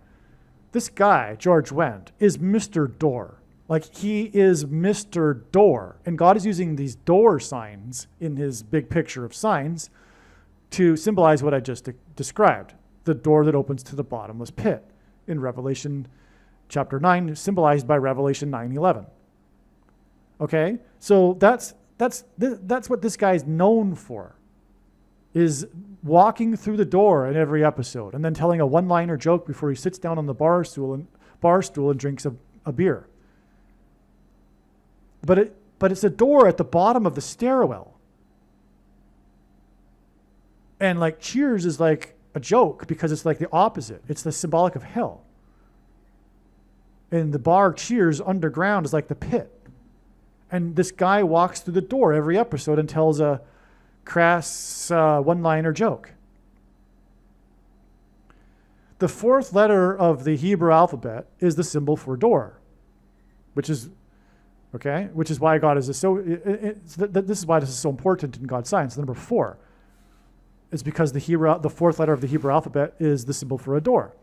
This guy, George Wendt, is Mr. Door. Like, he is Mr. Door. And God is using these door signs in his big picture of signs to symbolize what I just described. The door that opens to the bottomless pit in Revelation chapter 9, symbolized by Revelation 9:11. Okay? So that's what this guy's known for, is walking through the door in every episode and then telling a one-liner joke before he sits down on the bar stool and drinks a beer. But it's a door at the bottom of the stairwell. And like Cheers is like a joke because it's like the opposite. It's the symbolic of hell. And the bar Cheers underground is like the pit. And this guy walks through the door every episode and tells a crass one-liner joke. The fourth letter of the Hebrew alphabet is the symbol for door, which is why God is this is why this is so important in God's science. The number 4 is because the fourth letter of the Hebrew alphabet is the symbol for a door.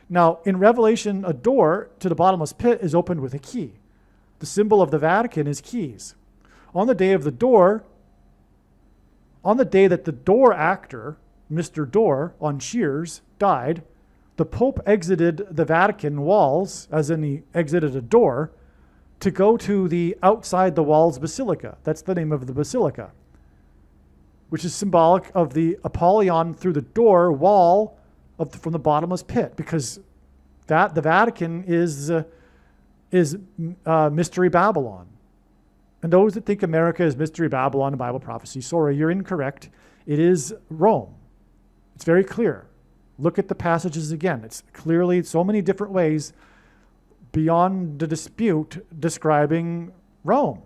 Now, in Revelation, a door to the bottomless pit is opened with a key. The symbol of the Vatican is keys. On the day that the door actor, Mr. Door, on Cheers, died, the Pope exited the Vatican walls, as in he exited a door, to go to the outside the walls basilica. That's the name of the basilica, which is symbolic of the Apollyon through the door wall from the bottomless pit, because the Vatican is Mystery Babylon. And those that think America is Mystery Babylon and Bible prophecy, sorry, you're incorrect. It is Rome. It's very clear. Look at the passages again. It's clearly so many different ways beyond the dispute describing Rome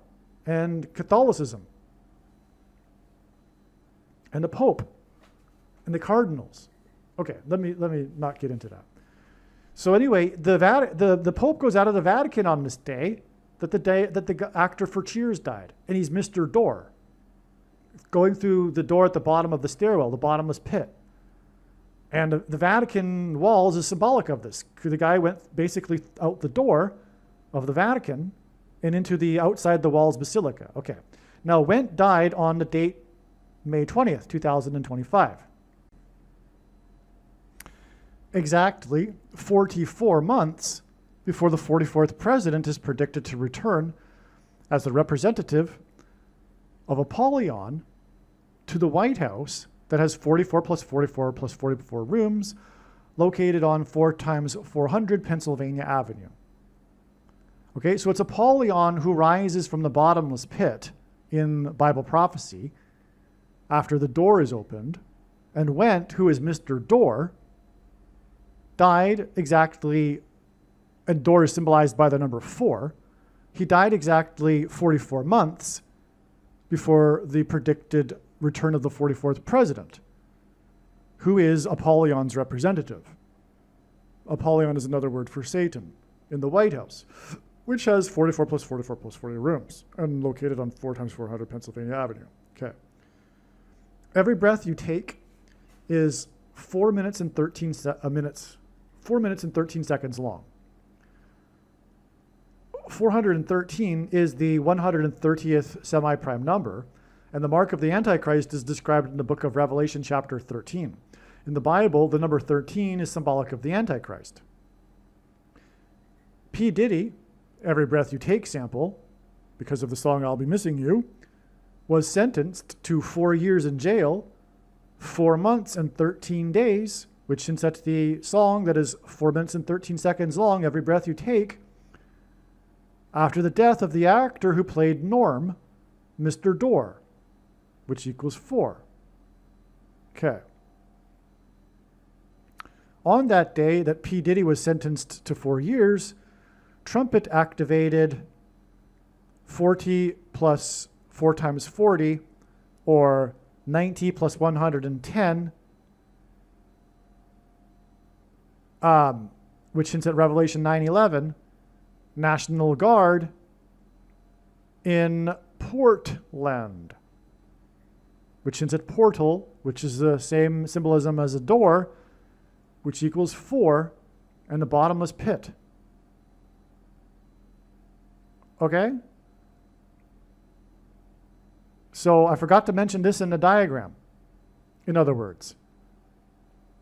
and Catholicism and the Pope and the cardinals. Okay, let me not get into that. So anyway, the Pope goes out of the Vatican on this day, that the actor for Cheers died, and he's Mr. Door, going through the door at the bottom of the stairwell, the bottomless pit. And the Vatican walls is symbolic of this. The guy went basically out the door of the Vatican and into the outside the walls basilica. Okay. Now, Wendt died on the date May 20th, 2025. Exactly 44 months before the 44th president is predicted to return as the representative of Apollyon to the White House that has 44 plus 44 plus 44 rooms located on 4x400 Pennsylvania Avenue. Okay, so it's Apollyon who rises from the bottomless pit in Bible prophecy after the door is opened, and Wendt, who is Mr. Door, died exactly, and door is symbolized by the number 4. He died exactly 44 months before the predicted return of the 44th president, who is Apollyon's representative. Apollyon is another word for Satan in the White House, which has 44 plus 44 plus 40 rooms and located on 4x400 Pennsylvania Avenue. Okay. Every breath you take is 4 minutes and 13 seconds long. 413 is the 130th semi-prime number, and the mark of the Antichrist is described in the book of Revelation chapter 13. In the Bible, the number 13 is symbolic of the Antichrist. P Diddy, Every Breath You Take sample, because of the song I'll Be Missing You, was sentenced to 4 years in jail, 4 months and 13 days, which since that's the song that is 4 minutes and 13 seconds long, Every Breath You Take, after the death of the actor who played Norm, Mr. Dorr, which equals 4. Okay. On that day that P Diddy was sentenced to 4 years, Trumpet activated 40 plus 4 times 40, or 90 plus 110, which hints at Revelation 9:11, National Guard in Portland, which hints at portal, which is the same symbolism as a door, which equals 4, and the bottomless pit. Okay? So I forgot to mention this in the diagram. In other words,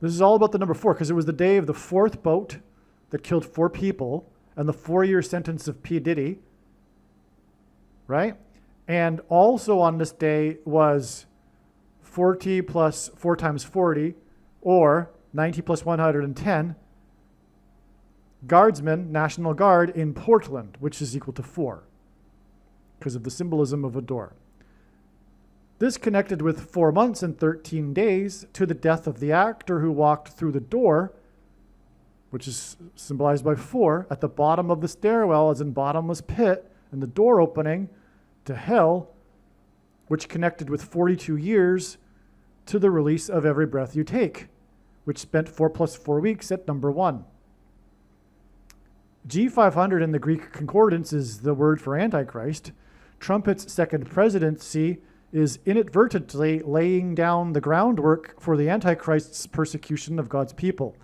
this is all about the number 4, because it was the day of the 4th boat that killed 4 people and the 4-year sentence of P. Diddy, right? And also on this day was 40 plus 4 times 40, or 90 plus 110, Guardsmen, National Guard in Portland, which is equal to 4, because of the symbolism of a door. This connected with 4 months and 13 days to the death of the actor who walked through the door, which is symbolized by 4, at the bottom of the stairwell, as in bottomless pit, and the door opening to hell, which connected with 42 years to the release of Every Breath You Take, which spent 4 plus 4 weeks at number 1. G500 in the Greek concordance is the word for Antichrist. Trumpet's second presidency is inadvertently laying down the groundwork for the Antichrist's persecution of God's people.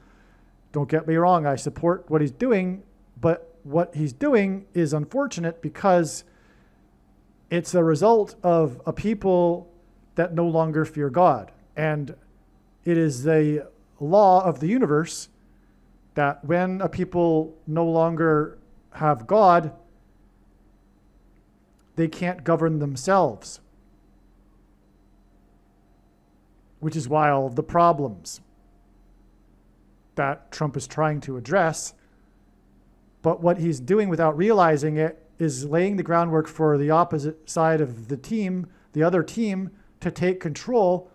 Don't get me wrong, I support what he's doing, but what he's doing is unfortunate because it's a result of a people that no longer fear God. And it is the law of the universe that when a people no longer have God, they can't govern themselves, which is why all of the problems that Trump is trying to address. But what he's doing without realizing it is laying the groundwork for the opposite side of the team, the other team, to take control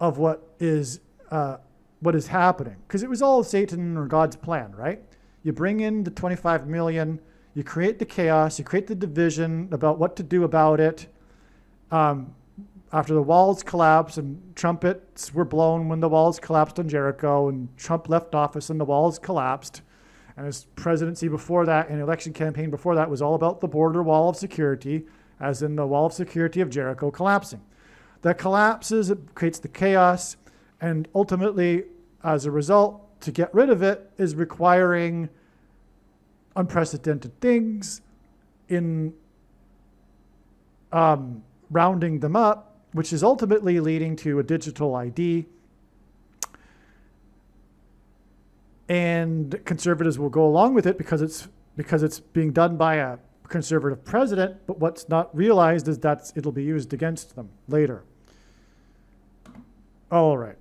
of what is happening. Because it was all Satan or God's plan, right? You bring in the 25 million, you create the chaos, you create the division about what to do about it. After the walls collapsed and trumpets were blown when the walls collapsed on Jericho, and Trump left office and the walls collapsed. And his presidency before that and election campaign before that was all about the border wall of security, as in the wall of security of Jericho collapsing. That collapses, it creates the chaos, and ultimately, as a result, to get rid of it is requiring unprecedented things in rounding them up, which is ultimately leading to a digital ID. And conservatives will go along with it because it's being done by a conservative president, but what's not realized is that it'll be used against them later. All right.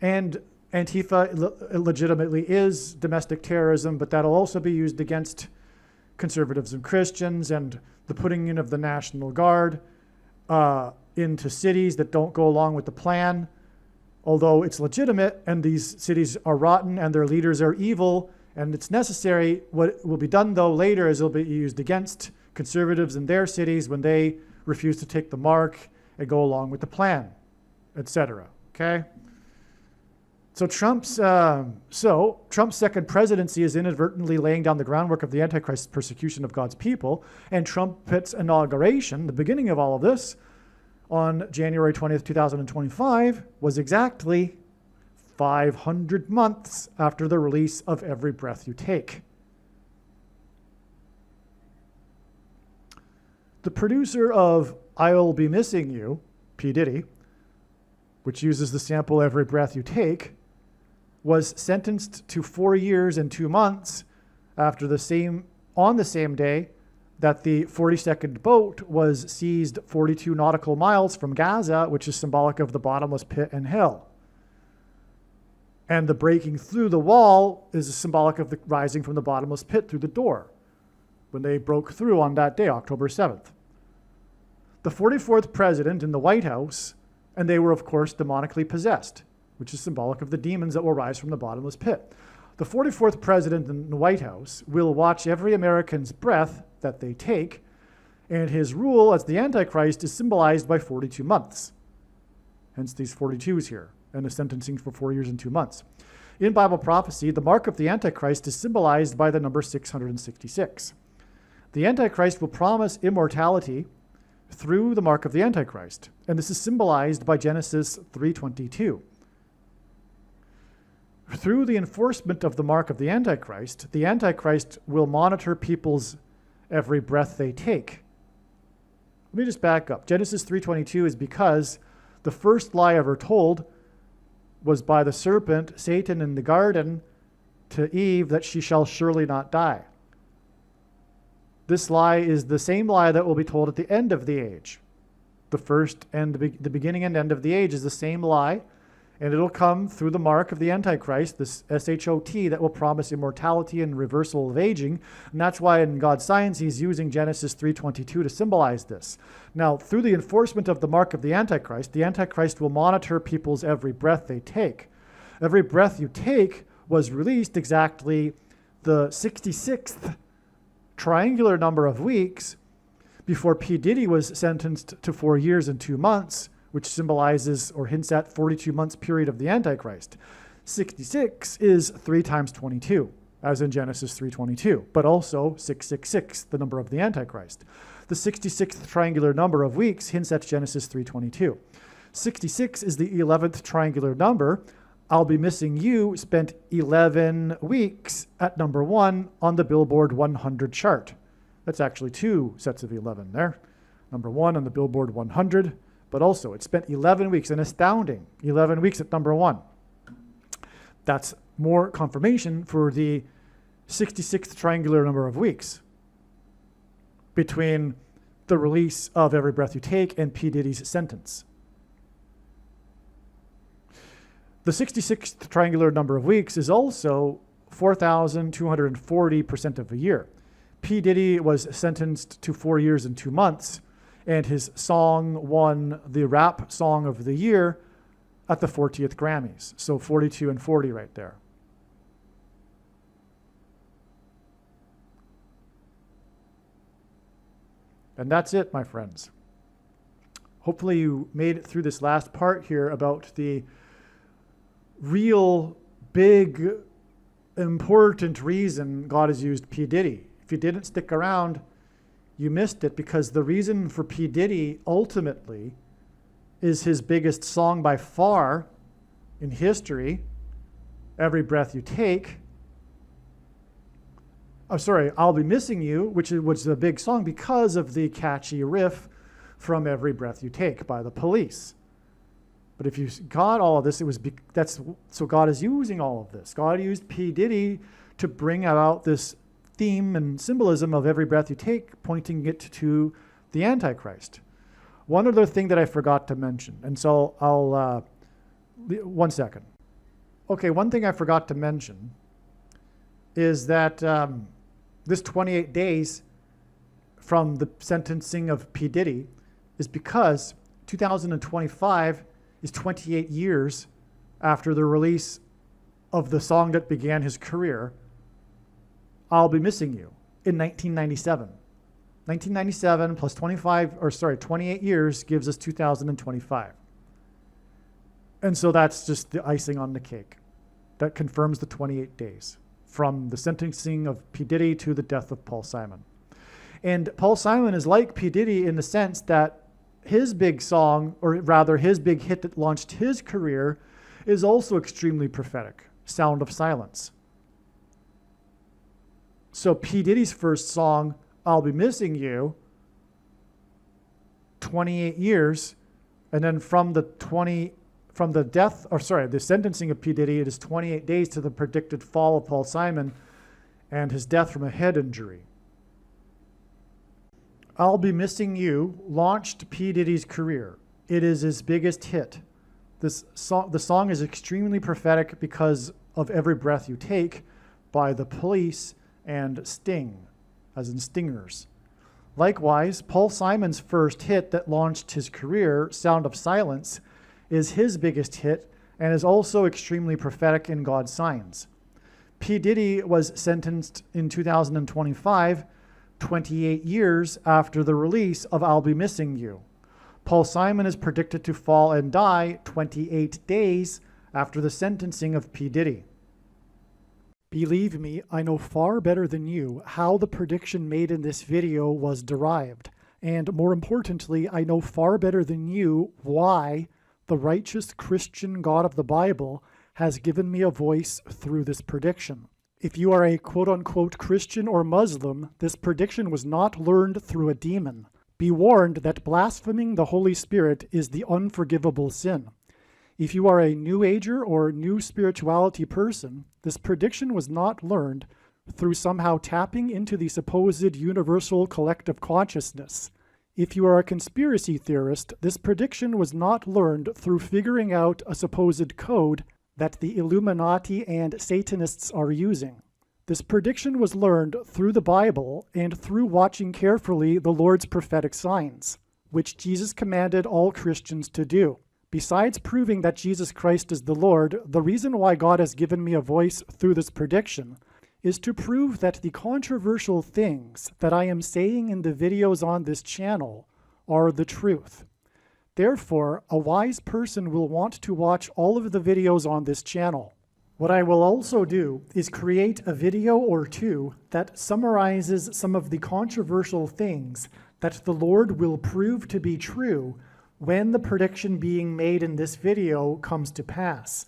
And Antifa legitimately is domestic terrorism, but that'll also be used against conservatives and Christians, and the putting in of the National Guard into cities that don't go along with the plan, although it's legitimate and these cities are rotten and their leaders are evil and it's necessary. What will be done though later is it'll be used against conservatives in their cities when they refuse to take the mark and go along with the plan, etc. Okay? So Trump's second presidency is inadvertently laying down the groundwork of the Antichrist persecution of God's people, and Trump's inauguration, the beginning of all of this, on January 20th, 2025, was exactly 500 months after the release of Every Breath You Take. The producer of I'll Be Missing You, P. Diddy, which uses the sample Every Breath You Take, was sentenced to 4 years and 2 months on the same day that the 42nd boat was seized 42 nautical miles from Gaza, which is symbolic of the bottomless pit and hell. And the breaking through the wall is symbolic of the rising from the bottomless pit through the door when they broke through on that day, October 7th. The 44th president in the White House, and they were, of course, demonically possessed, which is symbolic of the demons that will rise from the bottomless pit. The 44th president in the White House will watch every American's breath that they take, and his rule as the Antichrist is symbolized by 42 months. Hence these 42s here, and the sentencing for 4 years and 2 months. In Bible prophecy, the mark of the Antichrist is symbolized by the number 666. The Antichrist will promise immortality through the mark of the Antichrist, and this is symbolized by Genesis 3:22. Through the enforcement of the mark of the Antichrist will monitor people's every breath they take. Let me just back up. Genesis 3:22 is because the first lie ever told was by the serpent, Satan, in the garden to Eve, that she shall surely not die. This lie is the same lie that will be told at the end of the age. The first and the beginning and end of the age is the same lie, and it'll come through the mark of the Antichrist, this SHOT, that will promise immortality and reversal of aging. And that's why in God's science, he's using Genesis 3:22 to symbolize this. Now, through the enforcement of the mark of the Antichrist will monitor people's every breath they take. Every breath you take was released exactly the 66th triangular number of weeks before P Diddy was sentenced to 4 years and 2 months, which symbolizes or hints at 42 months period of the Antichrist. 66 is 3 times 22, as in Genesis 3:22, but also 666, the number of the Antichrist. The 66th triangular number of weeks hints at Genesis 3:22. 66 is the 11th triangular number. I'll Be Missing You spent 11 weeks at number 1 on the Billboard 100 chart. That's actually 2 sets of 11 there. Number 1 on the Billboard 100, but also it spent 11 weeks, an astounding 11 weeks at number 1. That's more confirmation for the 66th triangular number of weeks between the release of Every Breath You Take and P Diddy's sentence. The 66th triangular number of weeks is also 4,240% of a year. P Diddy was sentenced to 4 years and 2 months, and his song won the Rap Song of the Year at the 40th Grammys. So 42 and 40 right there. And that's it, my friends. Hopefully you made it through this last part here about the real big important reason God has used P Diddy. If you didn't stick around, you missed it, because the reason for P Diddy ultimately is his biggest song by far in history, Every Breath You Take. I'll Be Missing You, which was a big song because of the catchy riff from Every Breath You Take by the Police. But if you got all of this, so God is using all of this. God used P Diddy to bring about this theme and symbolism of Every Breath You Take, pointing it to the Antichrist. One other thing that I forgot to mention, and so I'll, 1 second. Okay, one thing I forgot to mention is that this 28 days from the sentencing of P Diddy is because 2025 is 28 years after the release of the song that began his career, I'll Be Missing You, in 1997. 1997 plus 28 years gives us 2025. And so that's just the icing on the cake. That confirms the 28 days from the sentencing of P Diddy to the death of Paul Simon. And Paul Simon is like P Diddy in the sense that his big song, or rather his big hit that launched his career, is also extremely prophetic, Sound of Silence. So P Diddy's first song, I'll Be Missing You, 28 years, and then from from the the sentencing of P Diddy, it is 28 days to the predicted fall of Paul Simon and his death from a head injury. I'll Be Missing You launched P Diddy's career. It is his biggest hit. The song is extremely prophetic because of Every Breath You Take by The Police and Sting, as in Stingers. Likewise, Paul Simon's first hit that launched his career, Sound of Silence, is his biggest hit and is also extremely prophetic in God's signs. P. Diddy was sentenced in 2025, 28 years after the release of I'll Be Missing You. Paul Simon is predicted to fall and die 28 days after the sentencing of P. Diddy. Believe me, I know far better than you how the prediction made in this video was derived. And more importantly, I know far better than you why the righteous Christian God of the Bible has given me a voice through this prediction. If you are a quote-unquote Christian or Muslim, this prediction was not learned through a demon. Be warned that blaspheming the Holy Spirit is the unforgivable sin. If you are a New Ager or New Spirituality person, this prediction was not learned through somehow tapping into the supposed universal collective consciousness. If you are a conspiracy theorist, this prediction was not learned through figuring out a supposed code that the Illuminati and Satanists are using. This prediction was learned through the Bible and through watching carefully the Lord's prophetic signs, which Jesus commanded all Christians to do. Besides proving that Jesus Christ is the Lord, the reason why God has given me a voice through this prediction is to prove that the controversial things that I am saying in the videos on this channel are the truth. Therefore, a wise person will want to watch all of the videos on this channel. What I will also do is create a video or two that summarizes some of the controversial things that the Lord will prove to be true when the prediction being made in this video comes to pass.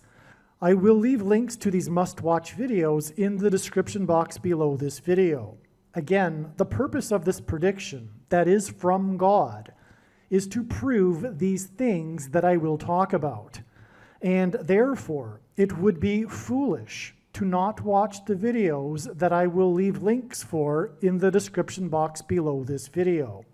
I will leave links to these must-watch videos in the description box below this video. Again, the purpose of this prediction, that is from God, is to prove these things that I will talk about. And therefore, it would be foolish to not watch the videos that I will leave links for in the description box below this video.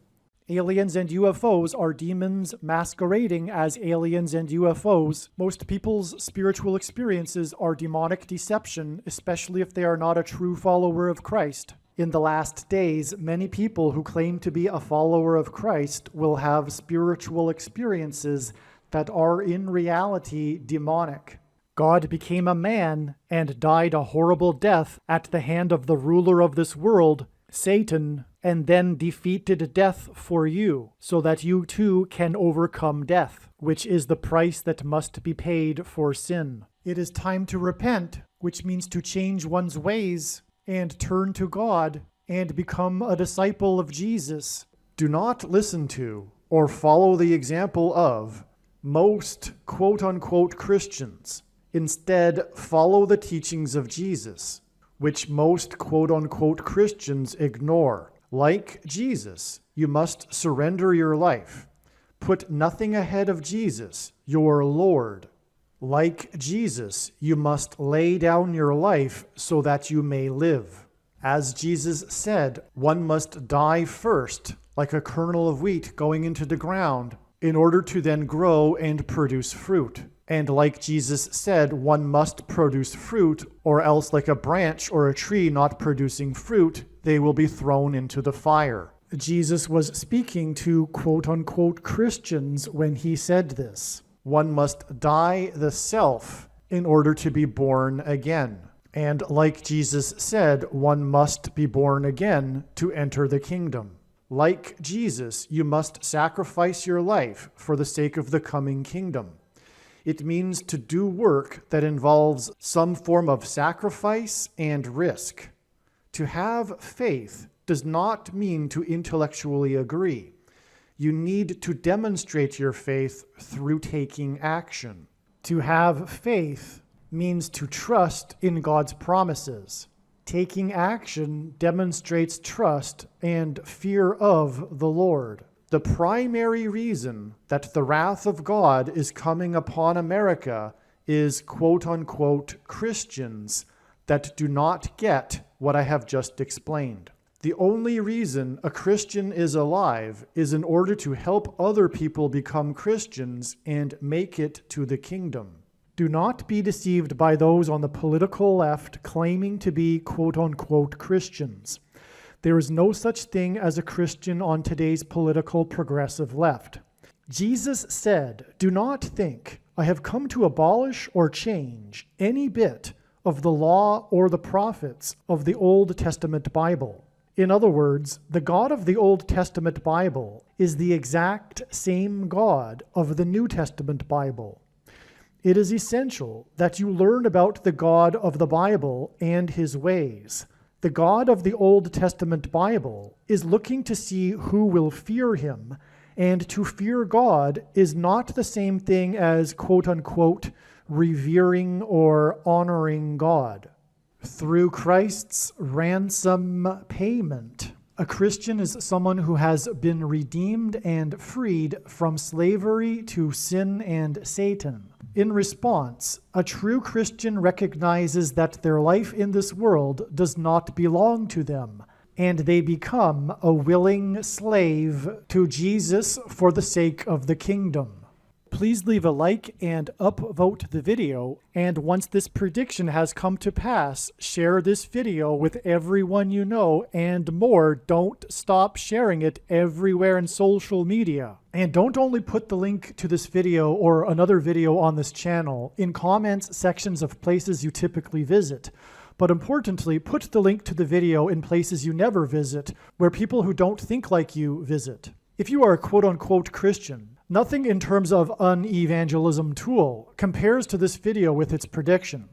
Aliens and UFOs are demons masquerading as aliens and UFOs. Most people's spiritual experiences are demonic deception, especially if they are not a true follower of Christ. In the last days, many people who claim to be a follower of Christ will have spiritual experiences that are in reality demonic. God became a man and died a horrible death at the hand of the ruler of this world, Satan, and then defeated death for you, so that you too can overcome death, which is the price that must be paid for sin. It is time to repent, which means to change one's ways and turn to God and become a disciple of Jesus. Do not listen to or follow the example of most quote-unquote Christians. Instead, follow the teachings of Jesus, which most quote-unquote Christians ignore. Like Jesus, you must surrender your life. Put nothing ahead of Jesus, your Lord. Like Jesus, you must lay down your life so that you may live. As Jesus said, one must die first, like a kernel of wheat going into the ground, in order to then grow and produce fruit. And like Jesus said, one must produce fruit, or else like a branch or a tree not producing fruit, they will be thrown into the fire. Jesus was speaking to quote-unquote Christians when he said this. One must die the self in order to be born again. And like Jesus said, one must be born again to enter the kingdom. Like Jesus, you must sacrifice your life for the sake of the coming kingdom. It means to do work that involves some form of sacrifice and risk. To have faith does not mean to intellectually agree. You need to demonstrate your faith through taking action. To have faith means to trust in God's promises. Taking action demonstrates trust and fear of the Lord. The primary reason that the wrath of God is coming upon America is quote-unquote Christians that do not get what I have just explained. The only reason a Christian is alive is in order to help other people become Christians and make it to the kingdom. Do not be deceived by those on the political left claiming to be quote-unquote Christians. There is no such thing as a Christian on today's political progressive left. Jesus said, "Do not think I have come to abolish or change any bit of the law or the prophets of the Old Testament Bible." In other words, the God of the Old Testament Bible is the exact same God of the New Testament Bible. It is essential that you learn about the God of the Bible and his ways. The God of the Old Testament Bible is looking to see who will fear him, and to fear God is not the same thing as quote-unquote revering or honoring God. Through Christ's ransom payment, a Christian is someone who has been redeemed and freed from slavery to sin and Satan. In response, a true Christian recognizes that their life in this world does not belong to them, and they become a willing slave to Jesus for the sake of the kingdom. Please leave a like and upvote the video, and once this prediction has come to pass, share this video with everyone you know, and more, don't stop sharing it everywhere in social media. And don't only put the link to this video or another video on this channel in comments sections of places you typically visit, but importantly, put the link to the video in places you never visit, where people who don't think like you visit. If you are a quote-unquote Christian, nothing in terms of an evangelism tool compares to this video with its prediction.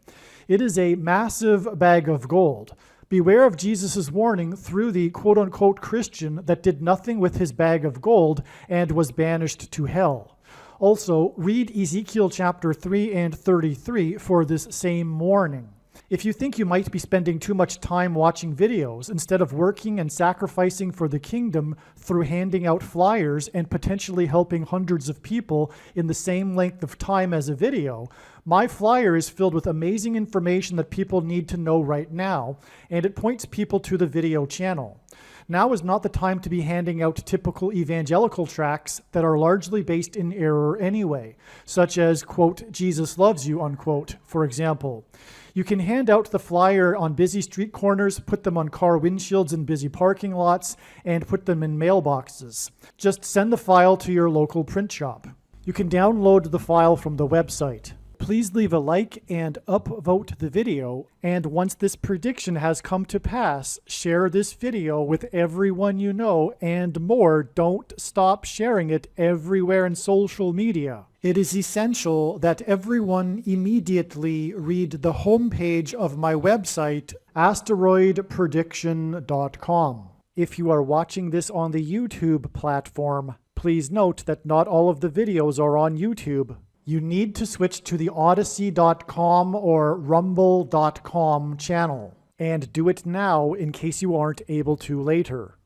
It is a massive bag of gold. Beware of Jesus' warning through the quote-unquote Christian that did nothing with his bag of gold and was banished to hell. Also, read Ezekiel chapter 3 and 33 for this same warning. If you think you might be spending too much time watching videos instead of working and sacrificing for the kingdom through handing out flyers and potentially helping hundreds of people in the same length of time as a video, my flyer is filled with amazing information that people need to know right now, and it points people to the video channel. Now is not the time to be handing out typical evangelical tracts that are largely based in error anyway, such as, quote, Jesus loves you, unquote, for example. You can hand out the flyer on busy street corners, put them on car windshields in busy parking lots, and put them in mailboxes. Just send the file to your local print shop. You can download the file from the website. Please leave a like and upvote the video, and once this prediction has come to pass, share this video with everyone you know, and more, don't stop sharing it everywhere in social media. It is essential that everyone immediately read the homepage of my website, asteroidprediction.com. If you are watching this on the YouTube platform, please note that not all of the videos are on YouTube. You need to switch to the Odyssey.com or Rumble.com channel, and do it now in case you aren't able to later.